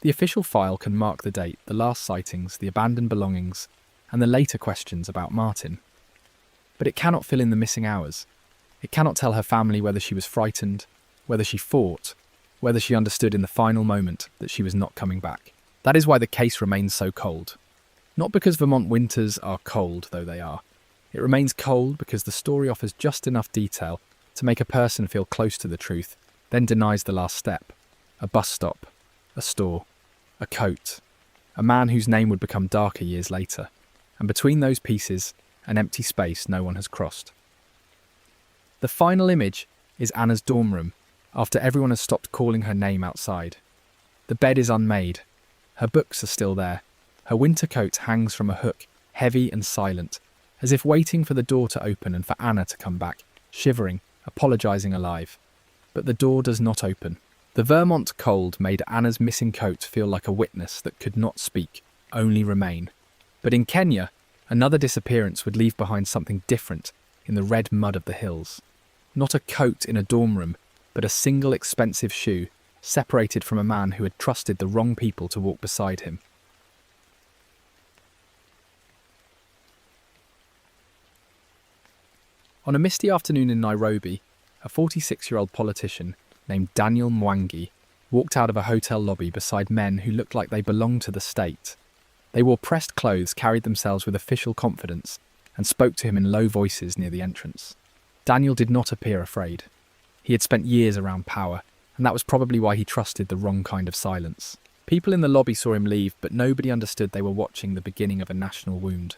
The official file can mark the date, the last sightings, the abandoned belongings, and the later questions about Martin. But it cannot fill in the missing hours. It cannot tell her family whether she was frightened, whether she fought, whether she understood in the final moment that she was not coming back. That is why the case remains so cold. Not because Vermont winters are cold, though they are. It remains cold because the story offers just enough detail to make a person feel close to the truth, then denies the last step. A bus stop, a store, a coat, a man whose name would become darker years later, and between those pieces, an empty space no one has crossed. The final image is Anna's dorm room, after everyone has stopped calling her name outside. The bed is unmade. Her books are still there. Her winter coat hangs from a hook, heavy and silent, as if waiting for the door to open and for Anna to come back, shivering, apologising alive. But the door does not open. The Vermont cold made Anna's missing coat feel like a witness that could not speak, only remain. But in Kenya, another disappearance would leave behind something different in the red mud of the hills. Not a coat in a dorm room, but a single expensive shoe, separated from a man who had trusted the wrong people to walk beside him. On a misty afternoon in Nairobi, a 46-year-old politician named Daniel Mwangi walked out of a hotel lobby beside men who looked like they belonged to the state. They wore pressed clothes, carried themselves with official confidence, and spoke to him in low voices near the entrance. Daniel did not appear afraid. He had spent years around power, and that was probably why he trusted the wrong kind of silence. People in the lobby saw him leave, but nobody understood they were watching the beginning of a national wound.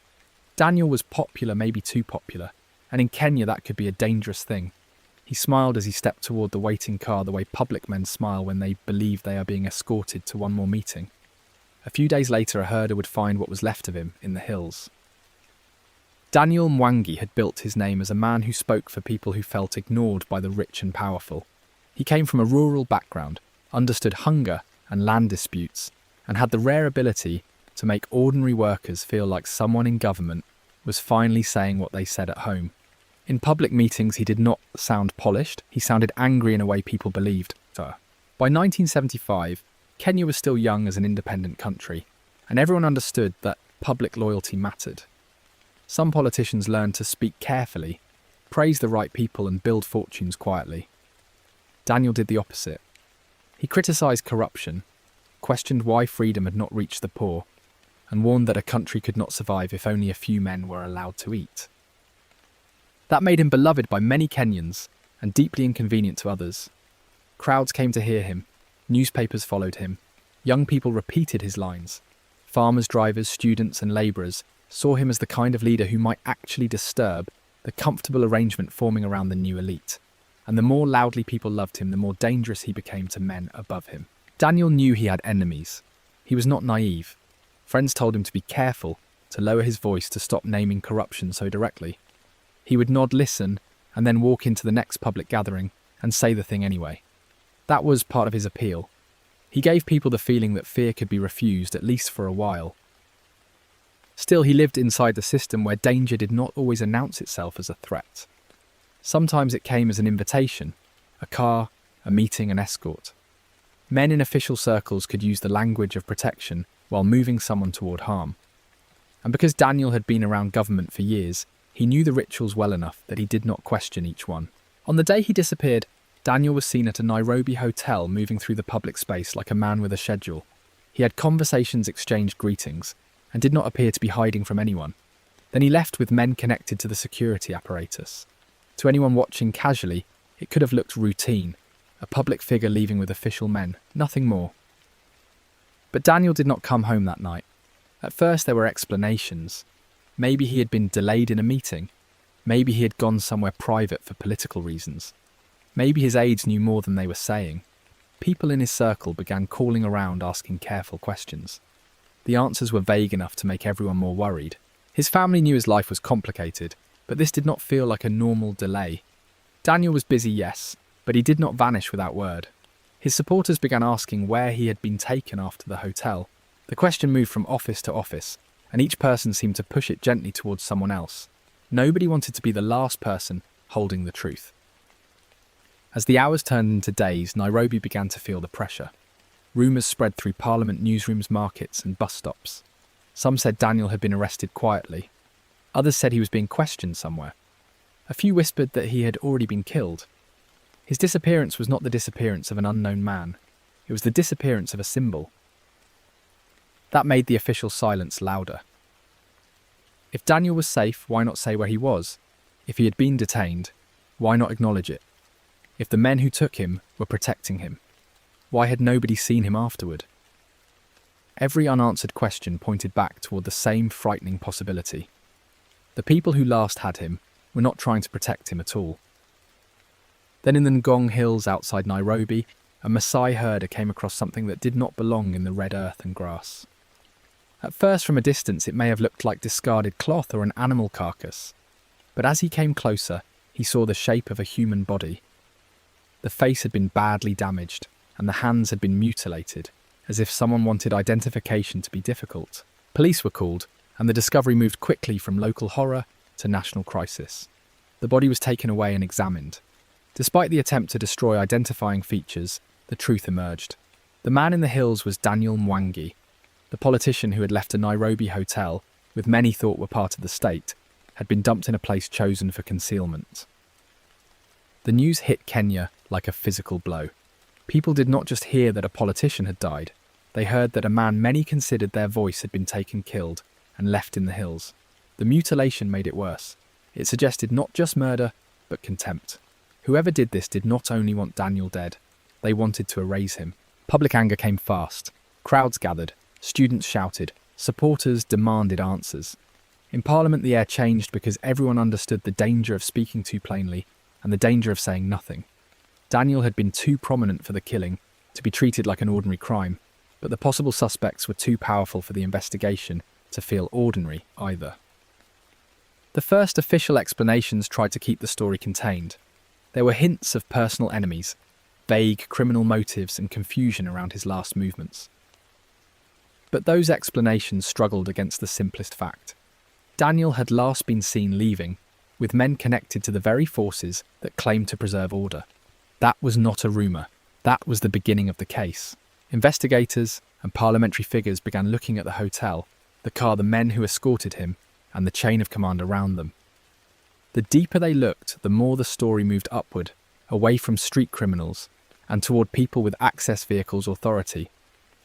Daniel was popular, maybe too popular, And in Kenya, that could be a dangerous thing. He smiled as he stepped toward the waiting car the way public men smile when they believe they are being escorted to one more meeting. A few days later, a herder would find what was left of him in the hills. Daniel Mwangi had built his name as a man who spoke for people who felt ignored by the rich and powerful. He came from a rural background, understood hunger and land disputes, and had the rare ability to make ordinary workers feel like someone in government was finally saying what they said at home. In public meetings, he did not sound polished. He sounded angry in a way people believed. By 1975, Kenya was still young as an independent country, and everyone understood that public loyalty mattered. Some politicians learned to speak carefully, praise the right people, and build fortunes quietly. Daniel did the opposite. He criticised corruption, questioned why freedom had not reached the poor, and warned that a country could not survive if only a few men were allowed to eat. That made him beloved by many Kenyans and deeply inconvenient to others. Crowds came to hear him. Newspapers followed him. Young people repeated his lines. Farmers, drivers, students and labourers saw him as the kind of leader who might actually disturb the comfortable arrangement forming around the new elite. And the more loudly people loved him, the more dangerous he became to men above him. Daniel knew he had enemies. He was not naive. Friends told him to be careful, to lower his voice, to stop naming corruption so directly. He would nod, listen, and then walk into the next public gathering and say the thing anyway. That was part of his appeal. He gave people the feeling that fear could be refused, at least for a while. Still, he lived inside the system where danger did not always announce itself as a threat. Sometimes it came as an invitation, a car, a meeting, an escort. Men in official circles could use the language of protection while moving someone toward harm. And because Daniel had been around government for years, he knew the rituals well enough that he did not question each one. On the day he disappeared, Daniel was seen at a Nairobi hotel moving through the public space like a man with a schedule. He had conversations, exchanged greetings, and did not appear to be hiding from anyone. Then he left with men connected to the security apparatus. To anyone watching casually, it could have looked routine, a public figure leaving with official men, nothing more. But Daniel did not come home that night. At first there were explanations. Maybe he had been delayed in a meeting. Maybe he had gone somewhere private for political reasons. Maybe his aides knew more than they were saying. People in his circle began calling around asking careful questions. The answers were vague enough to make everyone more worried. His family knew his life was complicated, but this did not feel like a normal delay. Daniel was busy, yes, but he did not vanish without word. His supporters began asking where he had been taken after the hotel. The question moved from office to office, and each person seemed to push it gently towards someone else. Nobody wanted to be the last person holding the truth. As the hours turned into days, Nairobi began to feel the pressure. Rumours spread through parliament newsrooms, markets and bus stops. Some said Daniel had been arrested quietly. Others said he was being questioned somewhere. A few whispered that he had already been killed. His disappearance was not the disappearance of an unknown man. It was the disappearance of a symbol. That made the official silence louder. If Daniel was safe, why not say where he was? If he had been detained, why not acknowledge it? If the men who took him were protecting him, why had nobody seen him afterward? Every unanswered question pointed back toward the same frightening possibility. The people who last had him were not trying to protect him at all. Then in the Ngong Hills outside Nairobi, a Maasai herder came across something that did not belong in the red earth and grass. At first, from a distance, it may have looked like discarded cloth or an animal carcass. But as he came closer, he saw the shape of a human body. The face had been badly damaged, and the hands had been mutilated, as if someone wanted identification to be difficult. Police were called, and the discovery moved quickly from local horror to national crisis. The body was taken away and examined. Despite the attempt to destroy identifying features, the truth emerged. The man in the hills was Daniel Mwangi, the politician who had left a Nairobi hotel, with many thought were part of the state, had been dumped in a place chosen for concealment. The news hit Kenya like a physical blow. People did not just hear that a politician had died, they heard that a man many considered their voice had been taken killed and left in the hills. The mutilation made it worse. It suggested not just murder, but contempt. Whoever did this did not only want Daniel dead, they wanted to erase him. Public anger came fast. Crowds gathered. Students shouted. Supporters demanded answers. In Parliament, the air changed because everyone understood the danger of speaking too plainly and the danger of saying nothing. Daniel had been too prominent for the killing to be treated like an ordinary crime, but the possible suspects were too powerful for the investigation to feel ordinary either. The first official explanations tried to keep the story contained. There were hints of personal enemies, vague criminal motives and confusion around his last movements. But those explanations struggled against the simplest fact. Daniel had last been seen leaving, with men connected to the very forces that claimed to preserve order. That was not a rumour. That was the beginning of the case. Investigators and parliamentary figures began looking at the hotel, the car, the men who escorted him, and the chain of command around them. The deeper they looked, the more the story moved upward, away from street criminals, and toward people with access vehicles authority,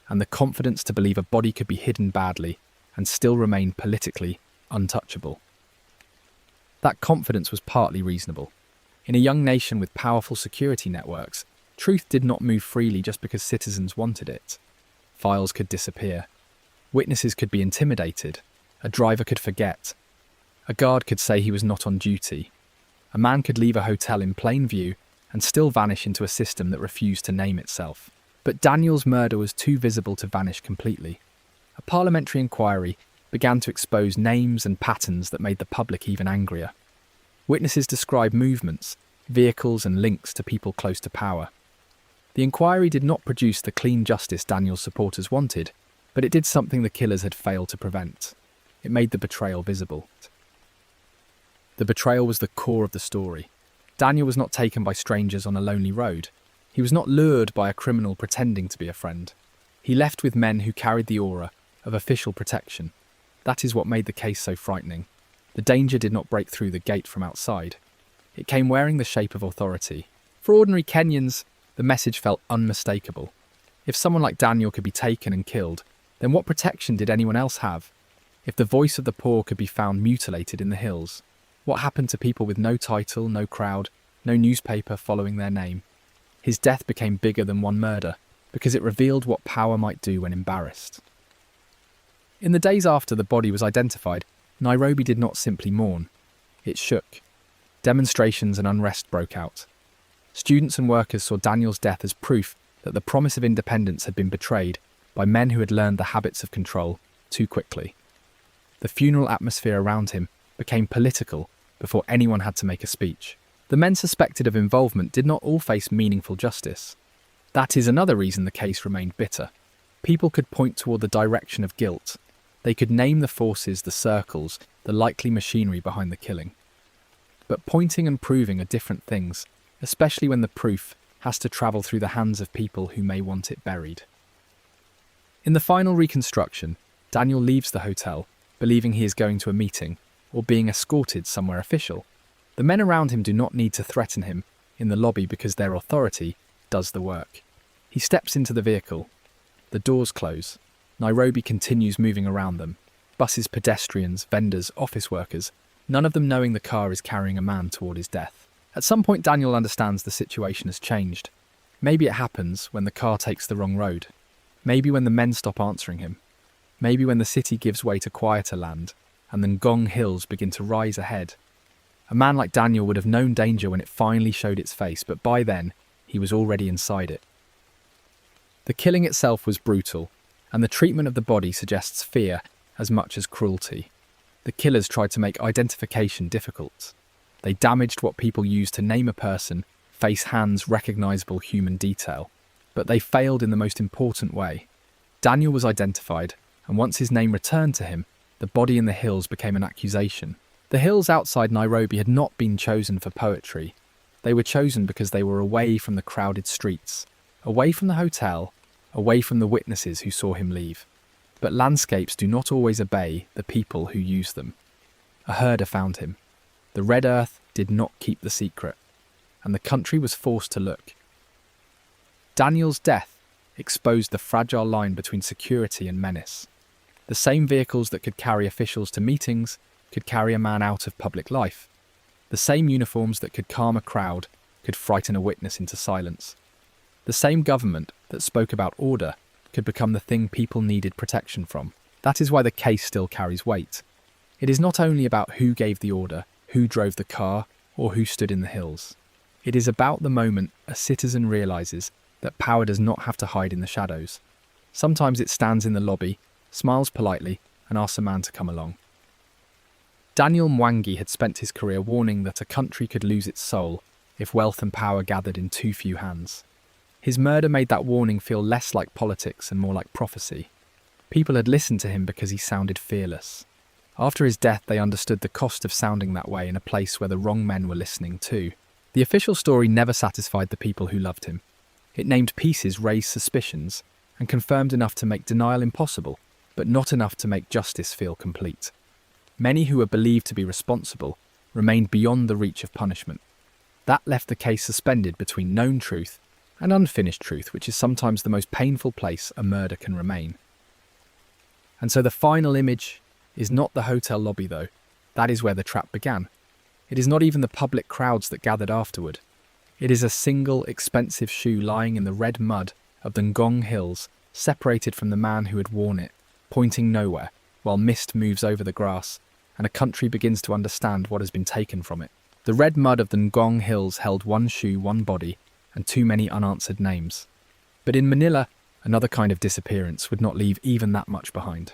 and the confidence to believe a body could be hidden badly and still remain politically untouchable. That confidence was partly reasonable. In a young nation with powerful security networks, truth did not move freely just because citizens wanted it. Files could disappear. Witnesses could be intimidated. A driver could forget. A guard could say he was not on duty. A man could leave a hotel in plain view and still vanish into a system that refused to name itself. But Daniel's murder was too visible to vanish completely. A parliamentary inquiry began to expose names and patterns that made the public even angrier. Witnesses described movements, vehicles and links to people close to power. The inquiry did not produce the clean justice Daniel's supporters wanted, but it did something the killers had failed to prevent. It made the betrayal visible. The betrayal was the core of the story. Daniel was not taken by strangers on a lonely road. He was not lured by a criminal pretending to be a friend. He left with men who carried the aura of official protection. That is what made the case so frightening. The danger did not break through the gate from outside. It came wearing the shape of authority. For ordinary Kenyans, the message felt unmistakable. If someone like Daniel could be taken and killed, then what protection did anyone else have? If the voice of the poor could be found mutilated in the hills, what happened to people with no title, no crowd, no newspaper following their name? His death became bigger than one murder, because it revealed what power might do when embarrassed. In the days after the body was identified, Nairobi did not simply mourn. It shook. Demonstrations and unrest broke out. Students and workers saw Daniel's death as proof that the promise of independence had been betrayed by men who had learned the habits of control too quickly. The funeral atmosphere around him became political before anyone had to make a speech. The men suspected of involvement did not all face meaningful justice. That is another reason the case remained bitter. People could point toward the direction of guilt. They could name the forces, the circles, the likely machinery behind the killing. But pointing and proving are different things, especially when the proof has to travel through the hands of people who may want it buried. In the final reconstruction, Daniel leaves the hotel, believing he is going to a meeting or being escorted somewhere official. The men around him do not need to threaten him in the lobby because their authority does the work. He steps into the vehicle. The doors close. Nairobi continues moving around them. Buses, pedestrians, vendors, office workers, none of them knowing the car is carrying a man toward his death. At some point, Daniel understands the situation has changed. Maybe it happens when the car takes the wrong road. Maybe when the men stop answering him. Maybe when the city gives way to quieter land and the Ngong Hills begin to rise ahead. A man like Daniel would have known danger when it finally showed its face, but by then, he was already inside it. The killing itself was brutal, and the treatment of the body suggests fear as much as cruelty. The killers tried to make identification difficult. They damaged what people use to name a person, face hands, recognizable human detail. But they failed in the most important way. Daniel was identified, and once his name returned to him, the body in the hills became an accusation. The hills outside Nairobi had not been chosen for poetry. They were chosen because they were away from the crowded streets, away from the hotel, away from the witnesses who saw him leave. But landscapes do not always obey the people who use them. A herder found him. The red earth did not keep the secret, and the country was forced to look. Daniel's death exposed the fragile line between security and menace. The same vehicles that could carry officials to meetings could carry a man out of public life. The same uniforms that could calm a crowd could frighten a witness into silence. The same government that spoke about order could become the thing people needed protection from. That is why the case still carries weight. It is not only about who gave the order, who drove the car, or who stood in the hills. It is about the moment a citizen realises that power does not have to hide in the shadows. Sometimes it stands in the lobby, smiles politely, and asks a man to come along. Daniel Mwangi had spent his career warning that a country could lose its soul if wealth and power gathered in too few hands. His murder made that warning feel less like politics and more like prophecy. People had listened to him because he sounded fearless. After his death, they understood the cost of sounding that way in a place where the wrong men were listening too. The official story never satisfied the people who loved him. It named pieces raised suspicions and confirmed enough to make denial impossible, but not enough to make justice feel complete. Many who were believed to be responsible remained beyond the reach of punishment. That left the case suspended between known truth and unfinished truth, which is sometimes the most painful place a murder can remain. And so the final image is not the hotel lobby, though. That is where the trap began. It is not even the public crowds that gathered afterward. It is a single, expensive shoe lying in the red mud of the Ngong Hills, separated from the man who had worn it, pointing nowhere, while mist moves over the grass, and a country begins to understand what has been taken from it. The red mud of the Ngong Hills held one shoe, one body, and too many unanswered names. But in Manila, another kind of disappearance would not leave even that much behind.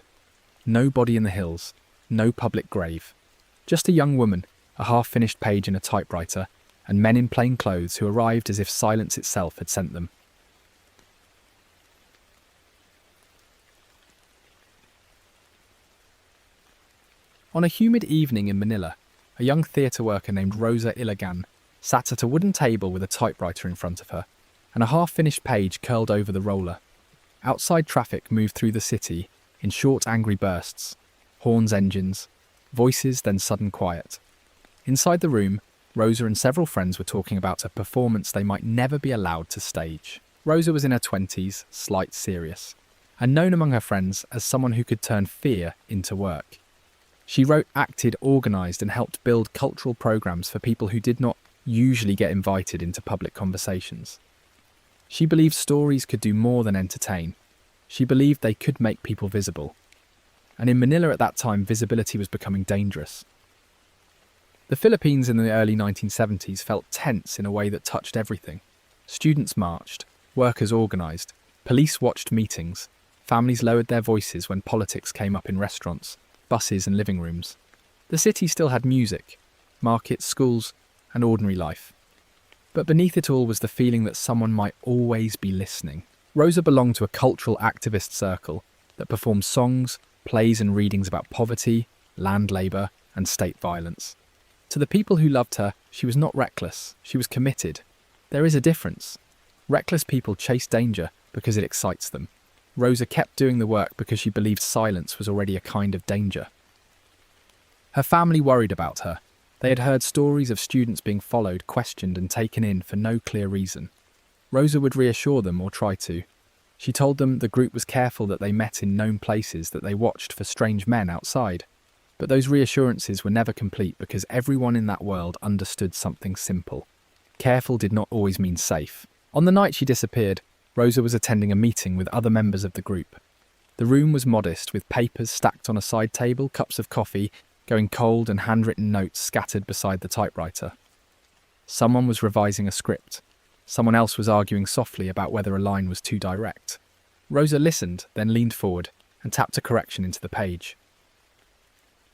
No body in the hills, no public grave. Just a young woman, a half-finished page in a typewriter, and men in plain clothes who arrived as if silence itself had sent them. On a humid evening in Manila, a young theatre worker named Rosa Ilagan sat at a wooden table with a typewriter in front of her, and a half-finished page curled over the roller. Outside traffic moved through the city in short, angry bursts, horns, engines, voices, then sudden quiet. Inside the room, Rosa and several friends were talking about a performance they might never be allowed to stage. Rosa was in her 20s, slight, serious, and known among her friends as someone who could turn fear into work. She wrote, acted, organised and helped build cultural programmes for people who did not usually get invited into public conversations. She believed stories could do more than entertain. She believed they could make people visible. And in Manila at that time, visibility was becoming dangerous. The Philippines in the early 1970s felt tense in a way that touched everything. Students marched, workers organised, police watched meetings, families lowered their voices when politics came up in restaurants, buses and living rooms. The city still had music, markets, schools, and ordinary life. But beneath it all was the feeling that someone might always be listening. Rosa belonged to a cultural activist circle that performed songs, plays and readings about poverty, land labour, and state violence. To the people who loved her, she was not reckless, she was committed. There is a difference. Reckless people chase danger because it excites them. Rosa kept doing the work because she believed silence was already a kind of danger. Her family worried about her. They had heard stories of students being followed, questioned and taken in for no clear reason. Rosa would reassure them, or try to. She told them the group was careful that they met in known places, that they watched for strange men outside. But those reassurances were never complete because everyone in that world understood something simple. Careful did not always mean safe. On the night she disappeared, Rosa was attending a meeting with other members of the group. The room was modest, with papers stacked on a side table, cups of coffee going cold and handwritten notes scattered beside the typewriter. Someone was revising a script. Someone else was arguing softly about whether a line was too direct. Rosa listened, then leaned forward and tapped a correction into the page.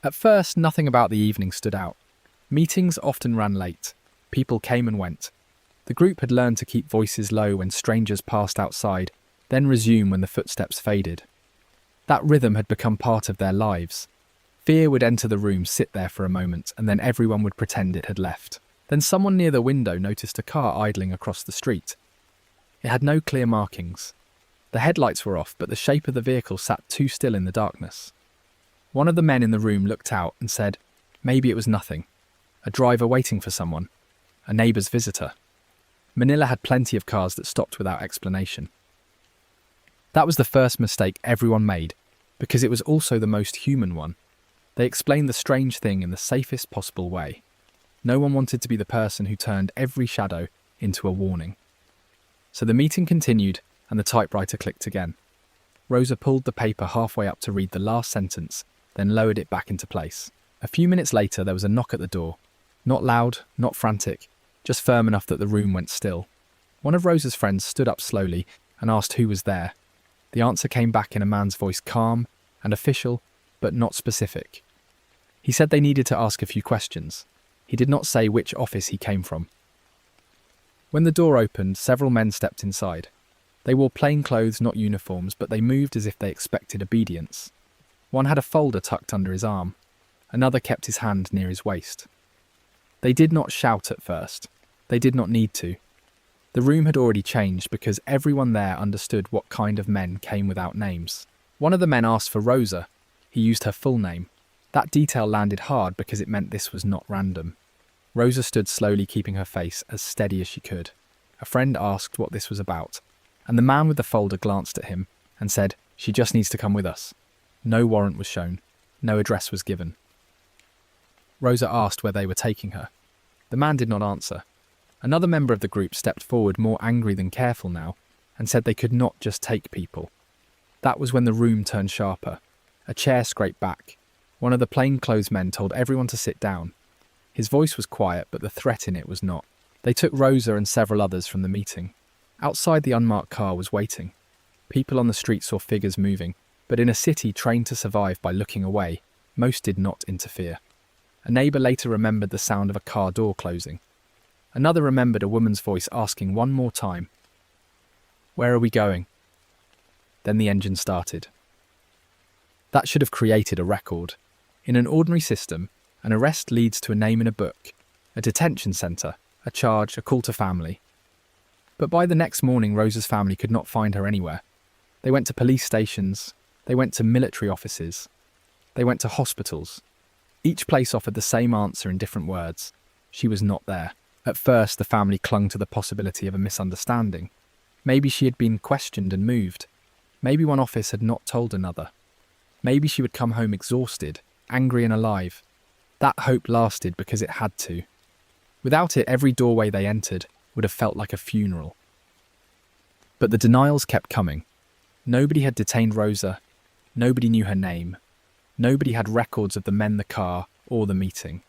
At first, nothing about the evening stood out. Meetings often ran late. People came and went. The group had learned to keep voices low when strangers passed outside, then resume when the footsteps faded. That rhythm had become part of their lives. Fear would enter the room, sit there for a moment, and then everyone would pretend it had left. Then someone near the window noticed a car idling across the street. It had no clear markings. The headlights were off, but the shape of the vehicle sat too still in the darkness. One of the men in the room looked out and said, maybe it was nothing. A driver waiting for someone. A neighbour's visitor. Manila had plenty of cars that stopped without explanation. That was the first mistake everyone made, because it was also the most human one. They explained the strange thing in the safest possible way. No one wanted to be the person who turned every shadow into a warning. So the meeting continued, and the typewriter clicked again. Rosa pulled the paper halfway up to read the last sentence, then lowered it back into place. A few minutes later, there was a knock at the door. Not loud, not frantic, just firm enough that the room went still. One of Rosa's friends stood up slowly and asked who was there. The answer came back in a man's voice, calm and official, but not specific. He said they needed to ask a few questions. He did not say which office he came from. When the door opened, several men stepped inside. They wore plain clothes, not uniforms, but they moved as if they expected obedience. One had a folder tucked under his arm. Another kept his hand near his waist. They did not shout at first. They did not need to. The room had already changed because everyone there understood what kind of men came without names. One of the men asked for Rosa. He used her full name. That detail landed hard because it meant this was not random. Rosa stood slowly, keeping her face as steady as she could. A friend asked what this was about, and the man with the folder glanced at him and said, "She just needs to come with us." No warrant was shown. No address was given. Rosa asked where they were taking her. The man did not answer. Another member of the group stepped forward, more angry than careful now, and said they could not just take people. That was when the room turned sharper. A chair scraped back. One of the plainclothes men told everyone to sit down. His voice was quiet, but the threat in it was not. They took Rosa and several others from the meeting. Outside, the unmarked car was waiting. People on the street saw figures moving, but in a city trained to survive by looking away, most did not interfere. A neighbour later remembered the sound of a car door closing. Another remembered a woman's voice asking one more time, "Where are we going?" Then the engine started. That should have created a record. In an ordinary system, an arrest leads to a name in a book, a detention centre, a charge, a call to family. But by the next morning, Rosa's family could not find her anywhere. They went to police stations, they went to military offices, they went to hospitals. Each place offered the same answer in different words. She was not there. At first, the family clung to the possibility of a misunderstanding. Maybe she had been questioned and moved. Maybe one office had not told another. Maybe she would come home exhausted, angry and alive. That hope lasted because it had to. Without it, every doorway they entered would have felt like a funeral. But the denials kept coming. Nobody had detained Rosa. Nobody knew her name. Nobody had records of the men, the car, or the meeting.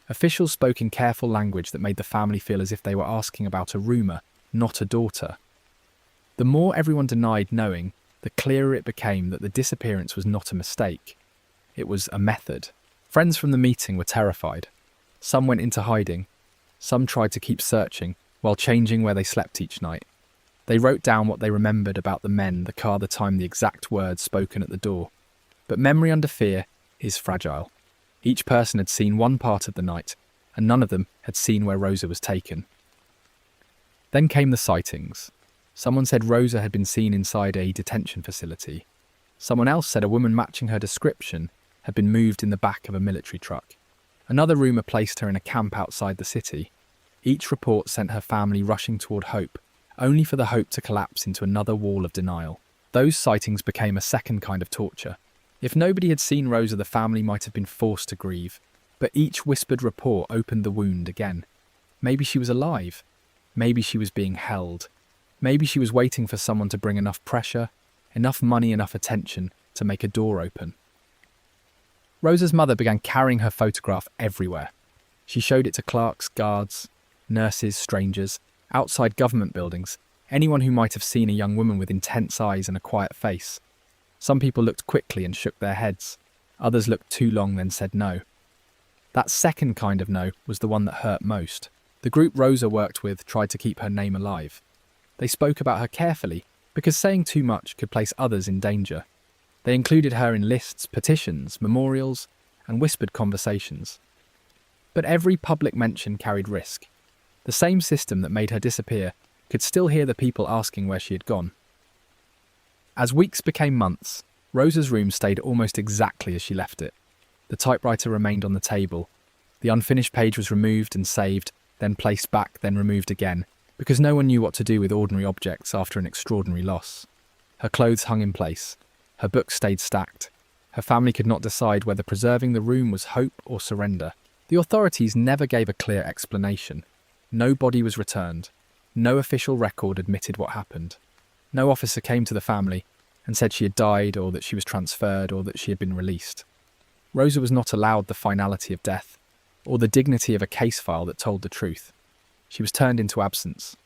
Officials spoke in careful language that made the family feel as if they were asking about a rumour, not a daughter. The more everyone denied knowing, the clearer it became that the disappearance was not a mistake. It was a method. Friends from the meeting were terrified. Some went into hiding. Some tried to keep searching while changing where they slept each night. They wrote down what they remembered about the men, the car, the time, the exact words spoken at the door. But memory under fear is fragile. Each person had seen one part of the night, and none of them had seen where Rosa was taken. Then came the sightings. Someone said Rosa had been seen inside a detention facility. Someone else said a woman matching her description had been moved in the back of a military truck. Another rumour placed her in a camp outside the city. Each report sent her family rushing toward hope, only for the hope to collapse into another wall of denial. Those sightings became a second kind of torture. If nobody had seen Rosa, the family might have been forced to grieve. But each whispered report opened the wound again. Maybe she was alive. Maybe she was being held. Maybe she was waiting for someone to bring enough pressure, enough money, enough attention to make a door open. Rosa's mother began carrying her photograph everywhere. She showed it to clerks, guards, nurses, strangers, outside government buildings, anyone who might have seen a young woman with intense eyes and a quiet face. Some people looked quickly and shook their heads. Others looked too long, then said no. That second kind of no was the one that hurt most. The group Rosa worked with tried to keep her name alive. They spoke about her carefully, because saying too much could place others in danger. They included her in lists, petitions, memorials, and whispered conversations. But every public mention carried risk. The same system that made her disappear could still hear the people asking where she had gone. As weeks became months, Rosa's room stayed almost exactly as she left it. The typewriter remained on the table. The unfinished page was removed and saved, then placed back, then removed again, because no one knew what to do with ordinary objects after an extraordinary loss. Her clothes hung in place. Her books stayed stacked. Her family could not decide whether preserving the room was hope or surrender. The authorities never gave a clear explanation. No body was returned. No official record admitted what happened. No officer came to the family and said she had died, or that she was transferred, or that she had been released. Rosa was not allowed the finality of death, or the dignity of a case file that told the truth. She was turned into absence.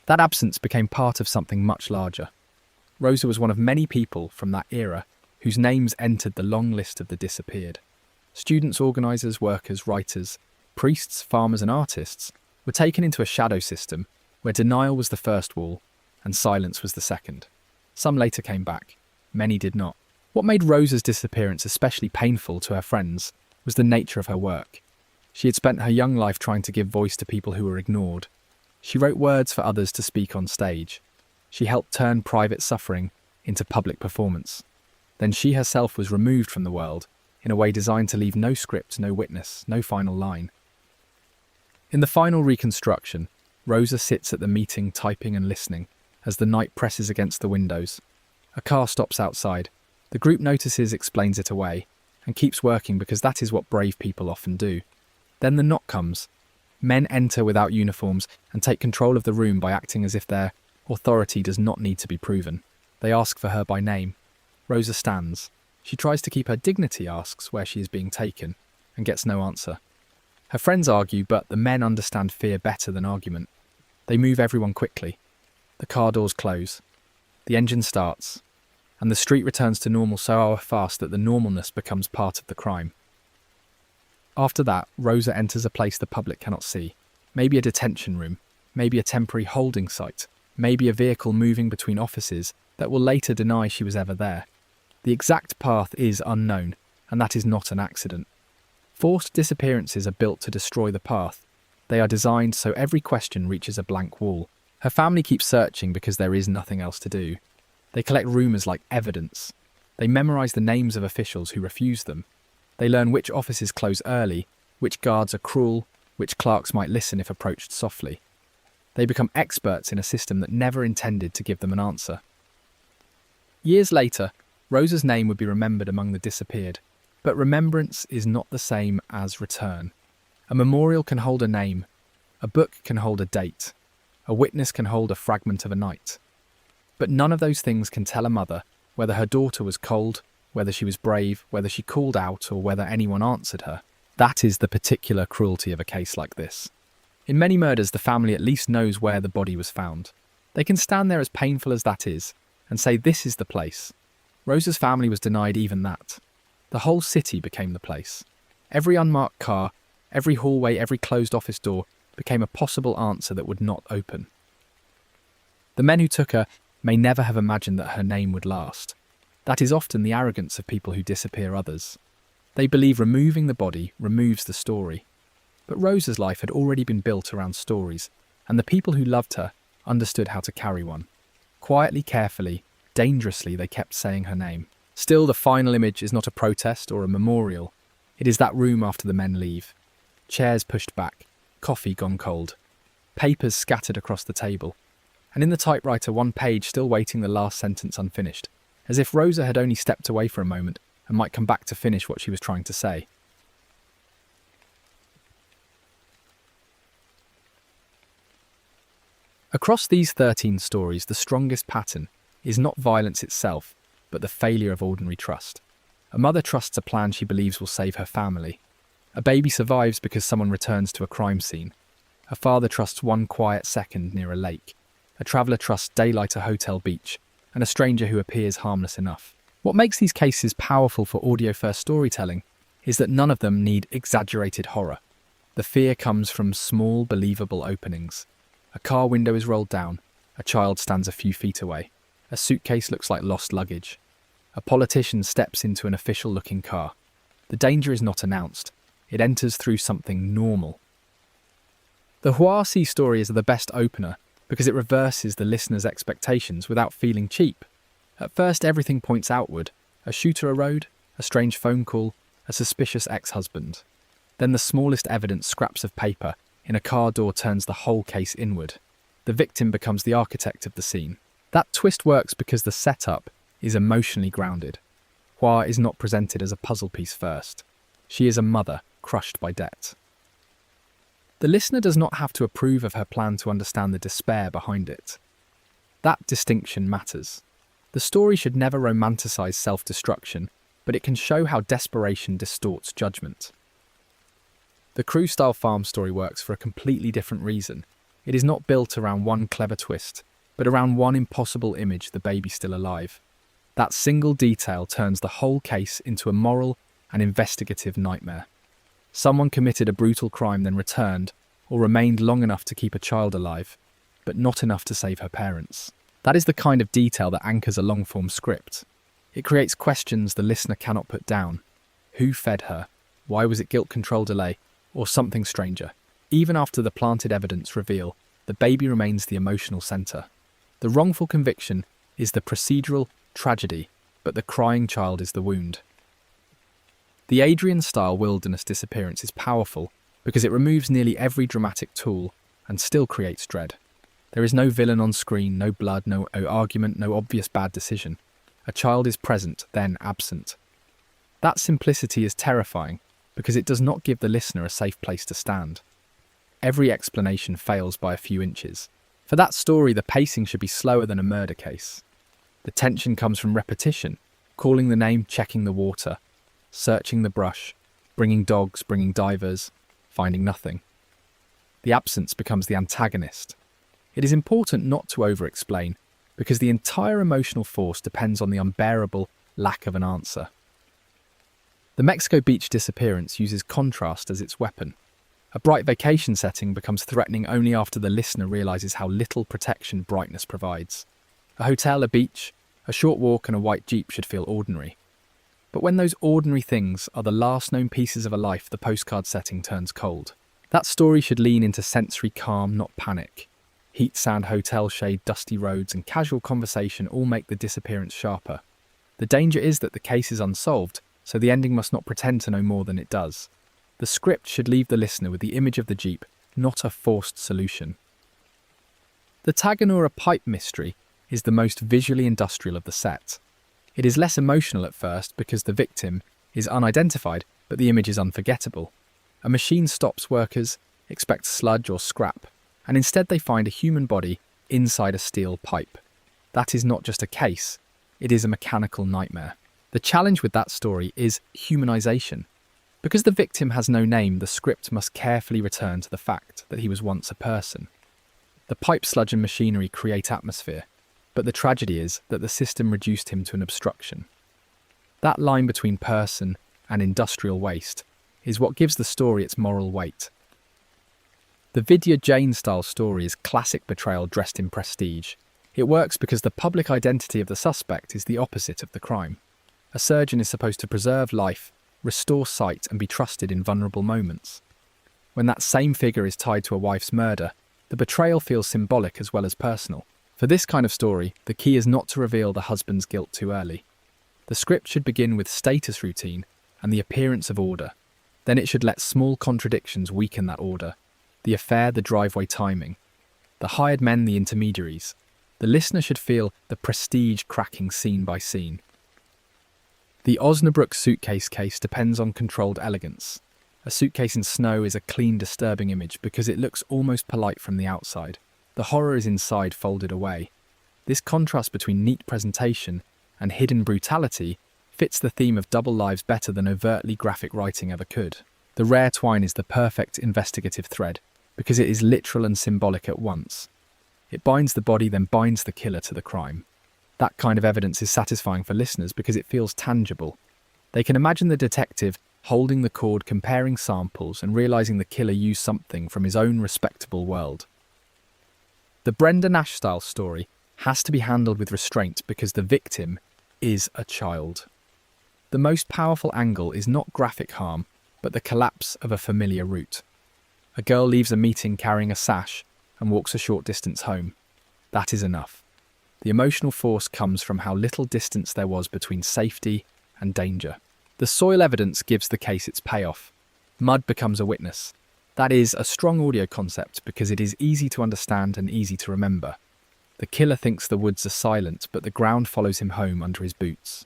That absence became part of something much larger. Rosa was one of many people from that era whose names entered the long list of the disappeared. Students, organisers, workers, writers, priests, farmers and artists were taken into a shadow system where denial was the first wall and silence was the second. Some later came back. Many did not. What made Rosa's disappearance especially painful to her friends was the nature of her work. She had spent her young life trying to give voice to people who were ignored. She wrote words for others to speak on stage. She helped turn private suffering into public performance. Then she herself was removed from the world in a way designed to leave no script, no witness, no final line. In the final reconstruction, Rosa sits at the meeting typing and listening as the night presses against the windows. A car stops outside. The group notices, explains it away, and keeps working because that is what brave people often do. Then the knock comes. Men enter without uniforms and take control of the room by acting as if their authority does not need to be proven. They ask for her by name. Rosa stands. She tries to keep her dignity, asks where she is being taken, and gets no answer. Her friends argue, but the men understand fear better than argument. They move everyone quickly. The car doors close. The engine starts. And the street returns to normal so fast that the normalness becomes part of the crime. After that, Rosa enters a place the public cannot see. Maybe a detention room, maybe a temporary holding site, maybe a vehicle moving between offices that will later deny she was ever there. The exact path is unknown, and that is not an accident. Forced disappearances are built to destroy the path. They are designed so every question reaches a blank wall. Her family keeps searching because there is nothing else to do. They collect rumours like evidence. They memorise the names of officials who refuse them. They learn which offices close early, which guards are cruel, which clerks might listen if approached softly. They become experts in a system that never intended to give them an answer. Years later, Rosa's name would be remembered among the disappeared, but remembrance is not the same as return. A memorial can hold a name, a book can hold a date, a witness can hold a fragment of a night. But none of those things can tell a mother whether her daughter was cold, whether she was brave, whether she called out, or whether anyone answered her. That is the particular cruelty of a case like this. In many murders, the family at least knows where the body was found. They can stand there, as painful as that is, and say this is the place. Rosa's family was denied even that. The whole city became the place. Every unmarked car, every hallway, every closed office door became a possible answer that would not open. The men who took her may never have imagined that her name would last. That is often the arrogance of people who disappear others. They believe removing the body removes the story. But Rosa's life had already been built around stories, and the people who loved her understood how to carry one. Quietly, carefully, dangerously, they kept saying her name. Still, the final image is not a protest or a memorial. It is that room after the men leave. Chairs pushed back, coffee gone cold, papers scattered across the table, and in the typewriter one page still waiting the last sentence unfinished, as if Rosa had only stepped away for a moment and might come back to finish what she was trying to say. Across these 13 stories, the strongest pattern is not violence itself, but the failure of ordinary trust. A mother trusts a plan she believes will save her family. A baby survives because someone returns to a crime scene. A father trusts one quiet second near a lake. A traveller trusts daylight at a hotel beach, and a stranger who appears harmless enough. What makes these cases powerful for audio-first storytelling is that none of them need exaggerated horror. The fear comes from small, believable openings. A car window is rolled down. A child stands a few feet away. A suitcase looks like lost luggage. A politician steps into an official-looking car. The danger is not announced. It enters through something normal. The Huasi story is the best opener because it reverses the listener's expectations without feeling cheap. At first, everything points outward. A shooter a road, a strange phone call, a suspicious ex-husband. Then the smallest evidence, scraps of paper, in a car door turns the whole case inward. The victim becomes the architect of the scene. That twist works because the setup is emotionally grounded. Hua is not presented as a puzzle piece first. She is a mother crushed by debt. The listener does not have to approve of her plan to understand the despair behind it. That distinction matters. The story should never romanticize self-destruction, but it can show how desperation distorts judgment. The crew-style farm story works for a completely different reason. It is not built around one clever twist, but around one impossible image: the baby still alive. That single detail turns the whole case into a moral and investigative nightmare. Someone committed a brutal crime, then returned, or remained long enough to keep a child alive, but not enough to save her parents. That is the kind of detail that anchors a long-form script. It creates questions the listener cannot put down. Who fed her? Why was it guilt control delay? Or something stranger? Even after the planted evidence reveal, the baby remains the emotional centre. The wrongful conviction is the procedural tragedy, but the crying child is the wound. The Adrian-style wilderness disappearance is powerful because it removes nearly every dramatic tool and still creates dread. There is no villain on screen, no blood, no argument, no obvious bad decision. A child is present, then absent. That simplicity is terrifying because it does not give the listener a safe place to stand. Every explanation fails by a few inches. For that story, the pacing should be slower than a murder case. The tension comes from repetition, calling the name, checking the water, searching the brush, bringing dogs, bringing divers, finding nothing. The absence becomes the antagonist. It is important not to over-explain, because the entire emotional force depends on the unbearable lack of an answer. The Mexico beach disappearance uses contrast as its weapon. A bright vacation setting becomes threatening only after the listener realizes how little protection brightness provides. A hotel, a beach, a short walk and a white jeep should feel ordinary. But when those ordinary things are the last known pieces of a life, the postcard setting turns cold. That story should lean into sensory calm, not panic. Heat, sand, hotel shade, dusty roads and casual conversation all make the disappearance sharper. The danger is that the case is unsolved, so the ending must not pretend to know more than it does. The script should leave the listener with the image of the jeep, not a forced solution. The Tagonoura Pipe Mystery is the most visually industrial of the set. It is less emotional at first because the victim is unidentified, but the image is unforgettable. A machine stops workers, expects sludge or scrap, and instead they find a human body inside a steel pipe. That is not just a case, it is a mechanical nightmare. The challenge with that story is humanization. Because the victim has no name, the script must carefully return to the fact that he was once a person. The pipe sludge and machinery create atmosphere, but the tragedy is that the system reduced him to an obstruction. That line between person and industrial waste is what gives the story its moral weight. The Vidya Jain-style story is classic betrayal dressed in prestige. It works because the public identity of the suspect is the opposite of the crime. A surgeon is supposed to preserve life, restore sight and be trusted in vulnerable moments. When that same figure is tied to a wife's murder, the betrayal feels symbolic as well as personal. For this kind of story, the key is not to reveal the husband's guilt too early. The script should begin with status routine and the appearance of order. Then it should let small contradictions weaken that order. The affair, the driveway timing. The hired men, the intermediaries. The listener should feel the prestige cracking scene by scene. The Osnabrück Suitcase Case depends on controlled elegance. A suitcase in snow is a clean, disturbing image because it looks almost polite from the outside. The horror is inside, folded away. This contrast between neat presentation and hidden brutality fits the theme of double lives better than overtly graphic writing ever could. The rare twine is the perfect investigative thread because it is literal and symbolic at once. It binds the body, then binds the killer to the crime. That kind of evidence is satisfying for listeners because it feels tangible. They can imagine the detective holding the cord, comparing samples, and realizing the killer used something from his own respectable world. The Brenda Nash-style story has to be handled with restraint because the victim is a child. The most powerful angle is not graphic harm, but the collapse of a familiar route. A girl leaves a meeting carrying a sash and walks a short distance home. That is enough. The emotional force comes from how little distance there was between safety and danger. The soil evidence gives the case its payoff. Mud becomes a witness. That is a strong audio concept because it is easy to understand and easy to remember. The killer thinks the woods are silent, but the ground follows him home under his boots.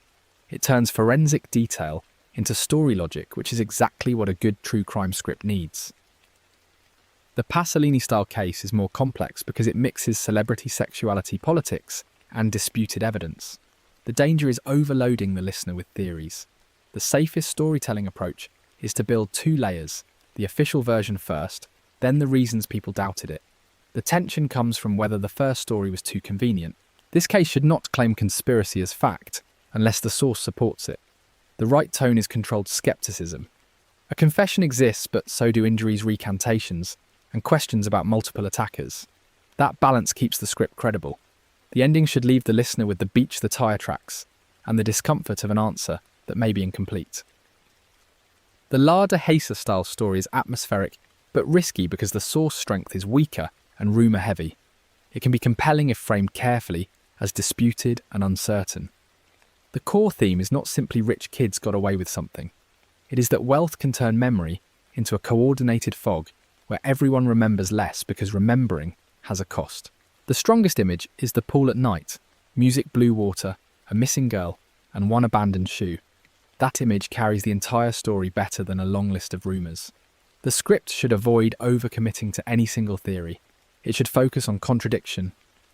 It turns forensic detail into story logic, which is exactly what a good true crime script needs. The Pasolini-style case is more complex because it mixes celebrity sexuality, politics, and disputed evidence. The danger is overloading the listener with theories. The safest storytelling approach is to build two layers, the official version first, then the reasons people doubted it. The tension comes from whether the first story was too convenient. This case should not claim conspiracy as fact, unless the source supports it. The right tone is controlled skepticism. A confession exists, but so do injuries, recantations, and questions about multiple attackers. That balance keeps the script credible. The ending should leave the listener with the beach the tire tracks, and the discomfort of an answer that may be incomplete. The La de Hesa style story is atmospheric, but risky because the source strength is weaker and rumour heavy. It can be compelling if framed carefully, as disputed and uncertain. The core theme is not simply rich kids got away with something. It is that wealth can turn memory into a coordinated fog where everyone remembers less because remembering has a cost. The strongest image is the pool at night, music, blue water, a missing girl, and one abandoned shoe. That image carries the entire story better than a long list of rumours. The script should avoid overcommitting to any single theory. It should focus on contradiction,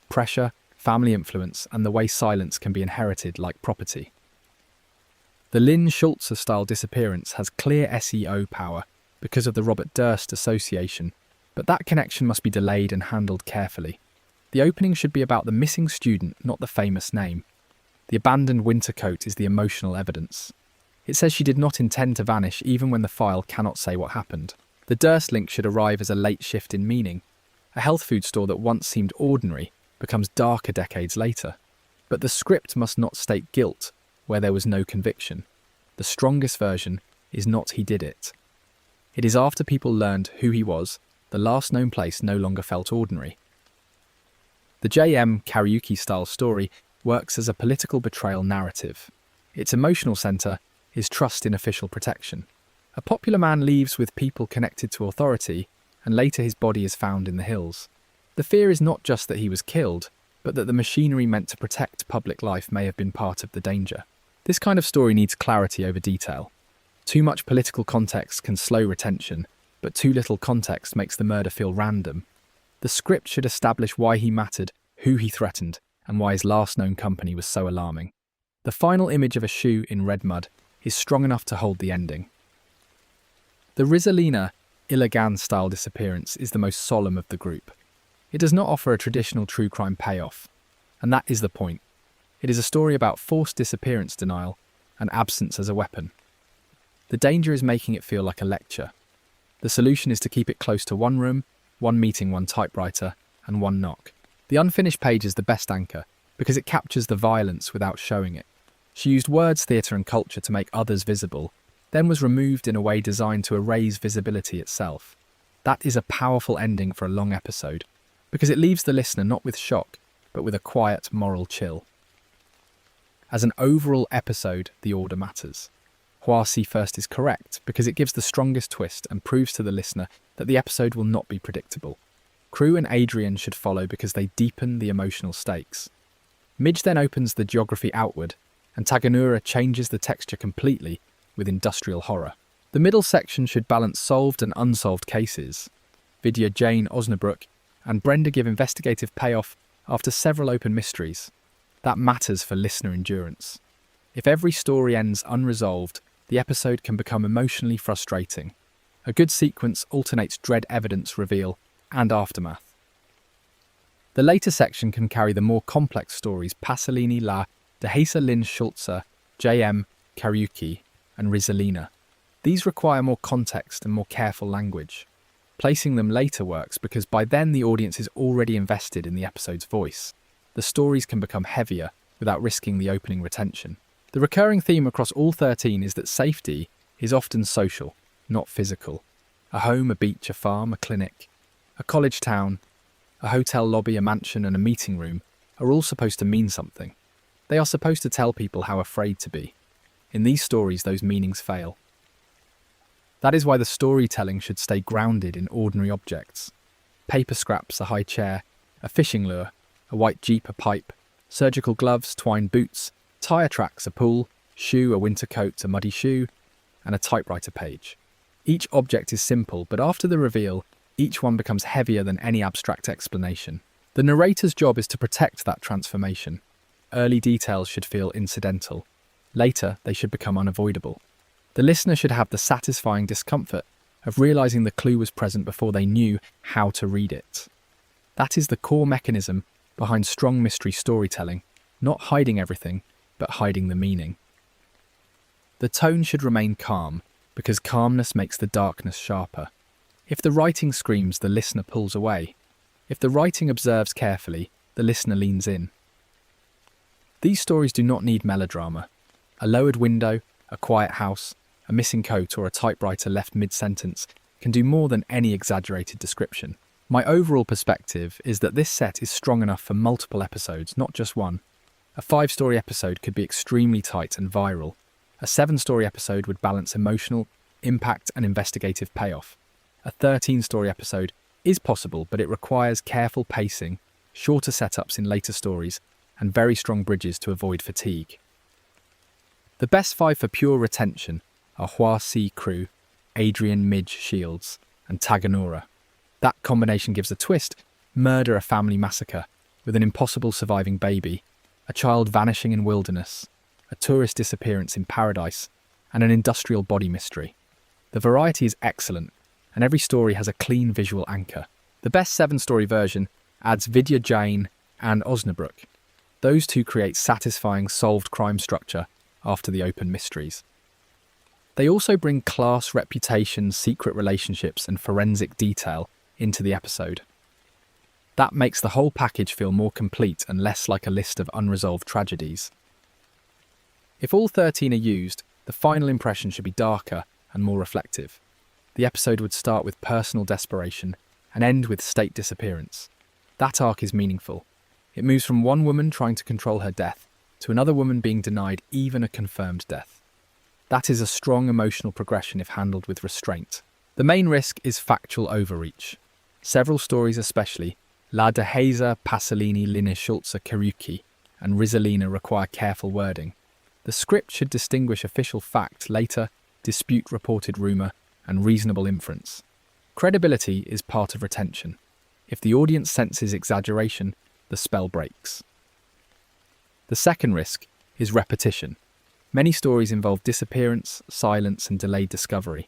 pressure, family influence, and the way silence can be inherited like property. The Lynn Schultze-style disappearance has clear SEO power because of the Robert Durst association, but that connection must be delayed and handled carefully. The opening should be about the missing student, not the famous name. The abandoned winter coat is the emotional evidence. It says she did not intend to vanish even when the file cannot say what happened. The Durst link should arrive as a late shift in meaning. A health food store that once seemed ordinary becomes darker decades later. But the script must not state guilt where there was no conviction. The strongest version is not he did it. It is after people learned who he was, the last known place no longer felt ordinary. The J.M. Kariuki-style story works as a political betrayal narrative. Its emotional centre is trust in official protection. A popular man leaves with people connected to authority, and later his body is found in the hills. The fear is not just that he was killed, but that the machinery meant to protect public life may have been part of the danger. This kind of story needs clarity over detail. Too much political context can slow retention, but too little context makes the murder feel random. The script should establish why he mattered, who he threatened, and why his last known company was so alarming. The final image of a shoe in red mud is strong enough to hold the ending. The Rizalina Ilagan-style disappearance is the most solemn of the group. It does not offer a traditional true crime payoff, and that is the point. It is a story about forced disappearance denial and absence as a weapon. The danger is making it feel like a lecture. The solution is to keep it close to one room, one meeting, one typewriter, and one knock. The unfinished page is the best anchor because it captures the violence without showing it. She used words, theatre, and culture to make others visible, then was removed in a way designed to erase visibility itself. That is a powerful ending for a long episode because it leaves the listener not with shock, but with a quiet moral chill. As an overall episode, the order matters. Huasi first is correct because it gives the strongest twist and proves to the listener that the episode will not be predictable. Crew and Adrian should follow because they deepen the emotional stakes. Midge then opens the geography outward, and Tagonoura changes the texture completely with industrial horror. The middle section should balance solved and unsolved cases. Vidya, Jane, Osnabrück, and Brenda give investigative payoff after several open mysteries. That matters for listener endurance. If every story ends unresolved, the episode can become emotionally frustrating. A good sequence alternates dread, evidence, reveal, and aftermath. The later section can carry the more complex stories Pasolini, La de Hesa, Lynn Schultze, J.M. Kariuki, and Rizalina. These require more context and more careful language. Placing them later works because by then the audience is already invested in the episode's voice. The stories can become heavier without risking the opening retention. The recurring theme across all 13 is that safety is often social, not physical. A home, a beach, a farm, a clinic, a college town, a hotel lobby, a mansion, and a meeting room are all supposed to mean something. They are supposed to tell people how afraid to be. In these stories, those meanings fail. That is why the storytelling should stay grounded in ordinary objects. Paper scraps, a high chair, a fishing lure, a white jeep, a pipe, surgical gloves, twine boots, tire tracks, a pool, shoe, a winter coat, a muddy shoe, and a typewriter page. Each object is simple, but after the reveal, each one becomes heavier than any abstract explanation. The narrator's job is to protect that transformation. Early details should feel incidental. Later, they should become unavoidable. The listener should have the satisfying discomfort of realizing the clue was present before they knew how to read it. That is the core mechanism behind strong mystery storytelling, not hiding everything, but hiding the meaning. The tone should remain calm, because calmness makes the darkness sharper. If the writing screams, the listener pulls away. If the writing observes carefully, the listener leans in. These stories do not need melodrama. A lowered window, a quiet house, a missing coat, or a typewriter left mid-sentence can do more than any exaggerated description. My overall perspective is that this set is strong enough for multiple episodes, not just one. A 5-story episode could be extremely tight and viral. A 7-story episode would balance emotional, impact, and investigative payoff. A 13-story episode is possible, but it requires careful pacing, shorter setups in later stories, and very strong bridges to avoid fatigue. The best 5 for pure retention are Hua Si Crew, Adrian Midge Shields, and Tagonoura. That combination gives a twist: murder, a family massacre, with an impossible surviving baby, a child vanishing in wilderness, a tourist disappearance in paradise, and an industrial body mystery. The variety is excellent, and every story has a clean visual anchor. The best 7-story version adds Vidya Jain and Osnabrück. Those two create satisfying solved crime structure after the open mysteries. They also bring class, reputation, secret relationships, and forensic detail into the episode. That makes the whole package feel more complete and less like a list of unresolved tragedies. If all 13 are used, the final impression should be darker and more reflective. The episode would start with personal desperation and end with state disappearance. That arc is meaningful. It moves from one woman trying to control her death to another woman being denied even a confirmed death. That is a strong emotional progression if handled with restraint. The main risk is factual overreach. Several stories, especially La Dehesa, Pasolini, Line Schulze, Karuki, and Rizalina, require careful wording. The script should distinguish official fact, later, dispute, reported rumour, and reasonable inference. Credibility is part of retention. If the audience senses exaggeration, the spell breaks. The second risk is repetition. Many stories involve disappearance, silence, and delayed discovery.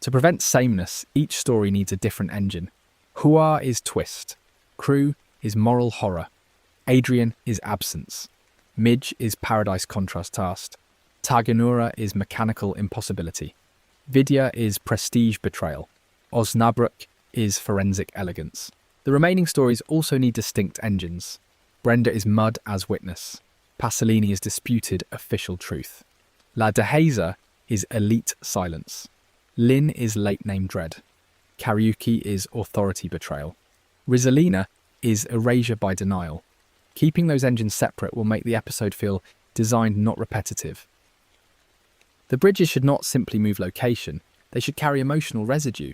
To prevent sameness, each story needs a different engine. Hua is twist. Crew is moral horror. Adrian is absence. Midge is paradise contrast. Tagonoura is mechanical impossibility. Vidya is prestige betrayal. Osnabrück is forensic elegance. The remaining stories also need distinct engines. Brenda is mud as witness. Pasolini is disputed official truth. La Dehesa is elite silence. Lin is late name dread. Karuki is authority betrayal. Rizalina is erasure by denial. Keeping those engines separate will make the episode feel designed, not repetitive. The bridges should not simply move location, they should carry emotional residue.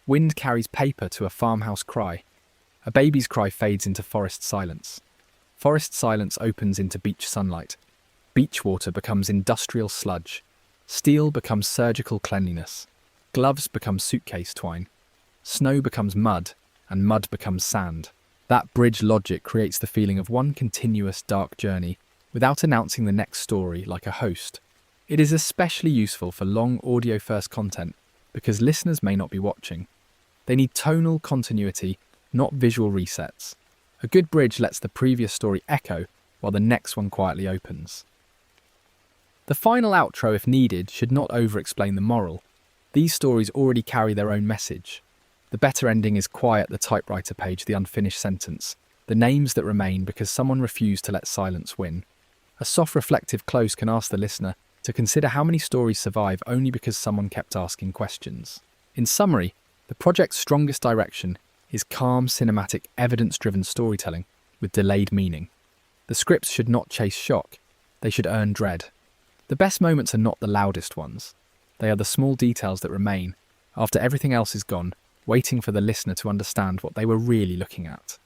Wind carries paper to a farmhouse cry. A baby's cry fades into forest silence. Forest silence opens into beach sunlight. Beach water becomes industrial sludge. Steel becomes surgical cleanliness. Gloves become suitcase twine. Snow becomes mud, and mud becomes sand. That bridge logic creates the feeling of one continuous dark journey without announcing the next story like a host. It is especially useful for long audio-first content because listeners may not be watching. They need tonal continuity, not visual resets. A good bridge lets the previous story echo while the next one quietly opens. The final outro, if needed, should not over-explain the moral. These stories already carry their own message. The better ending is quiet, the typewriter page, the unfinished sentence, the names that remain because someone refused to let silence win. A soft reflective close can ask the listener to consider how many stories survive only because someone kept asking questions. In summary, the project's strongest direction is calm, cinematic, evidence-driven storytelling with delayed meaning. The scripts should not chase shock, they should earn dread. The best moments are not the loudest ones. They are the small details that remain, after everything else is gone, waiting for the listener to understand what they were really looking at.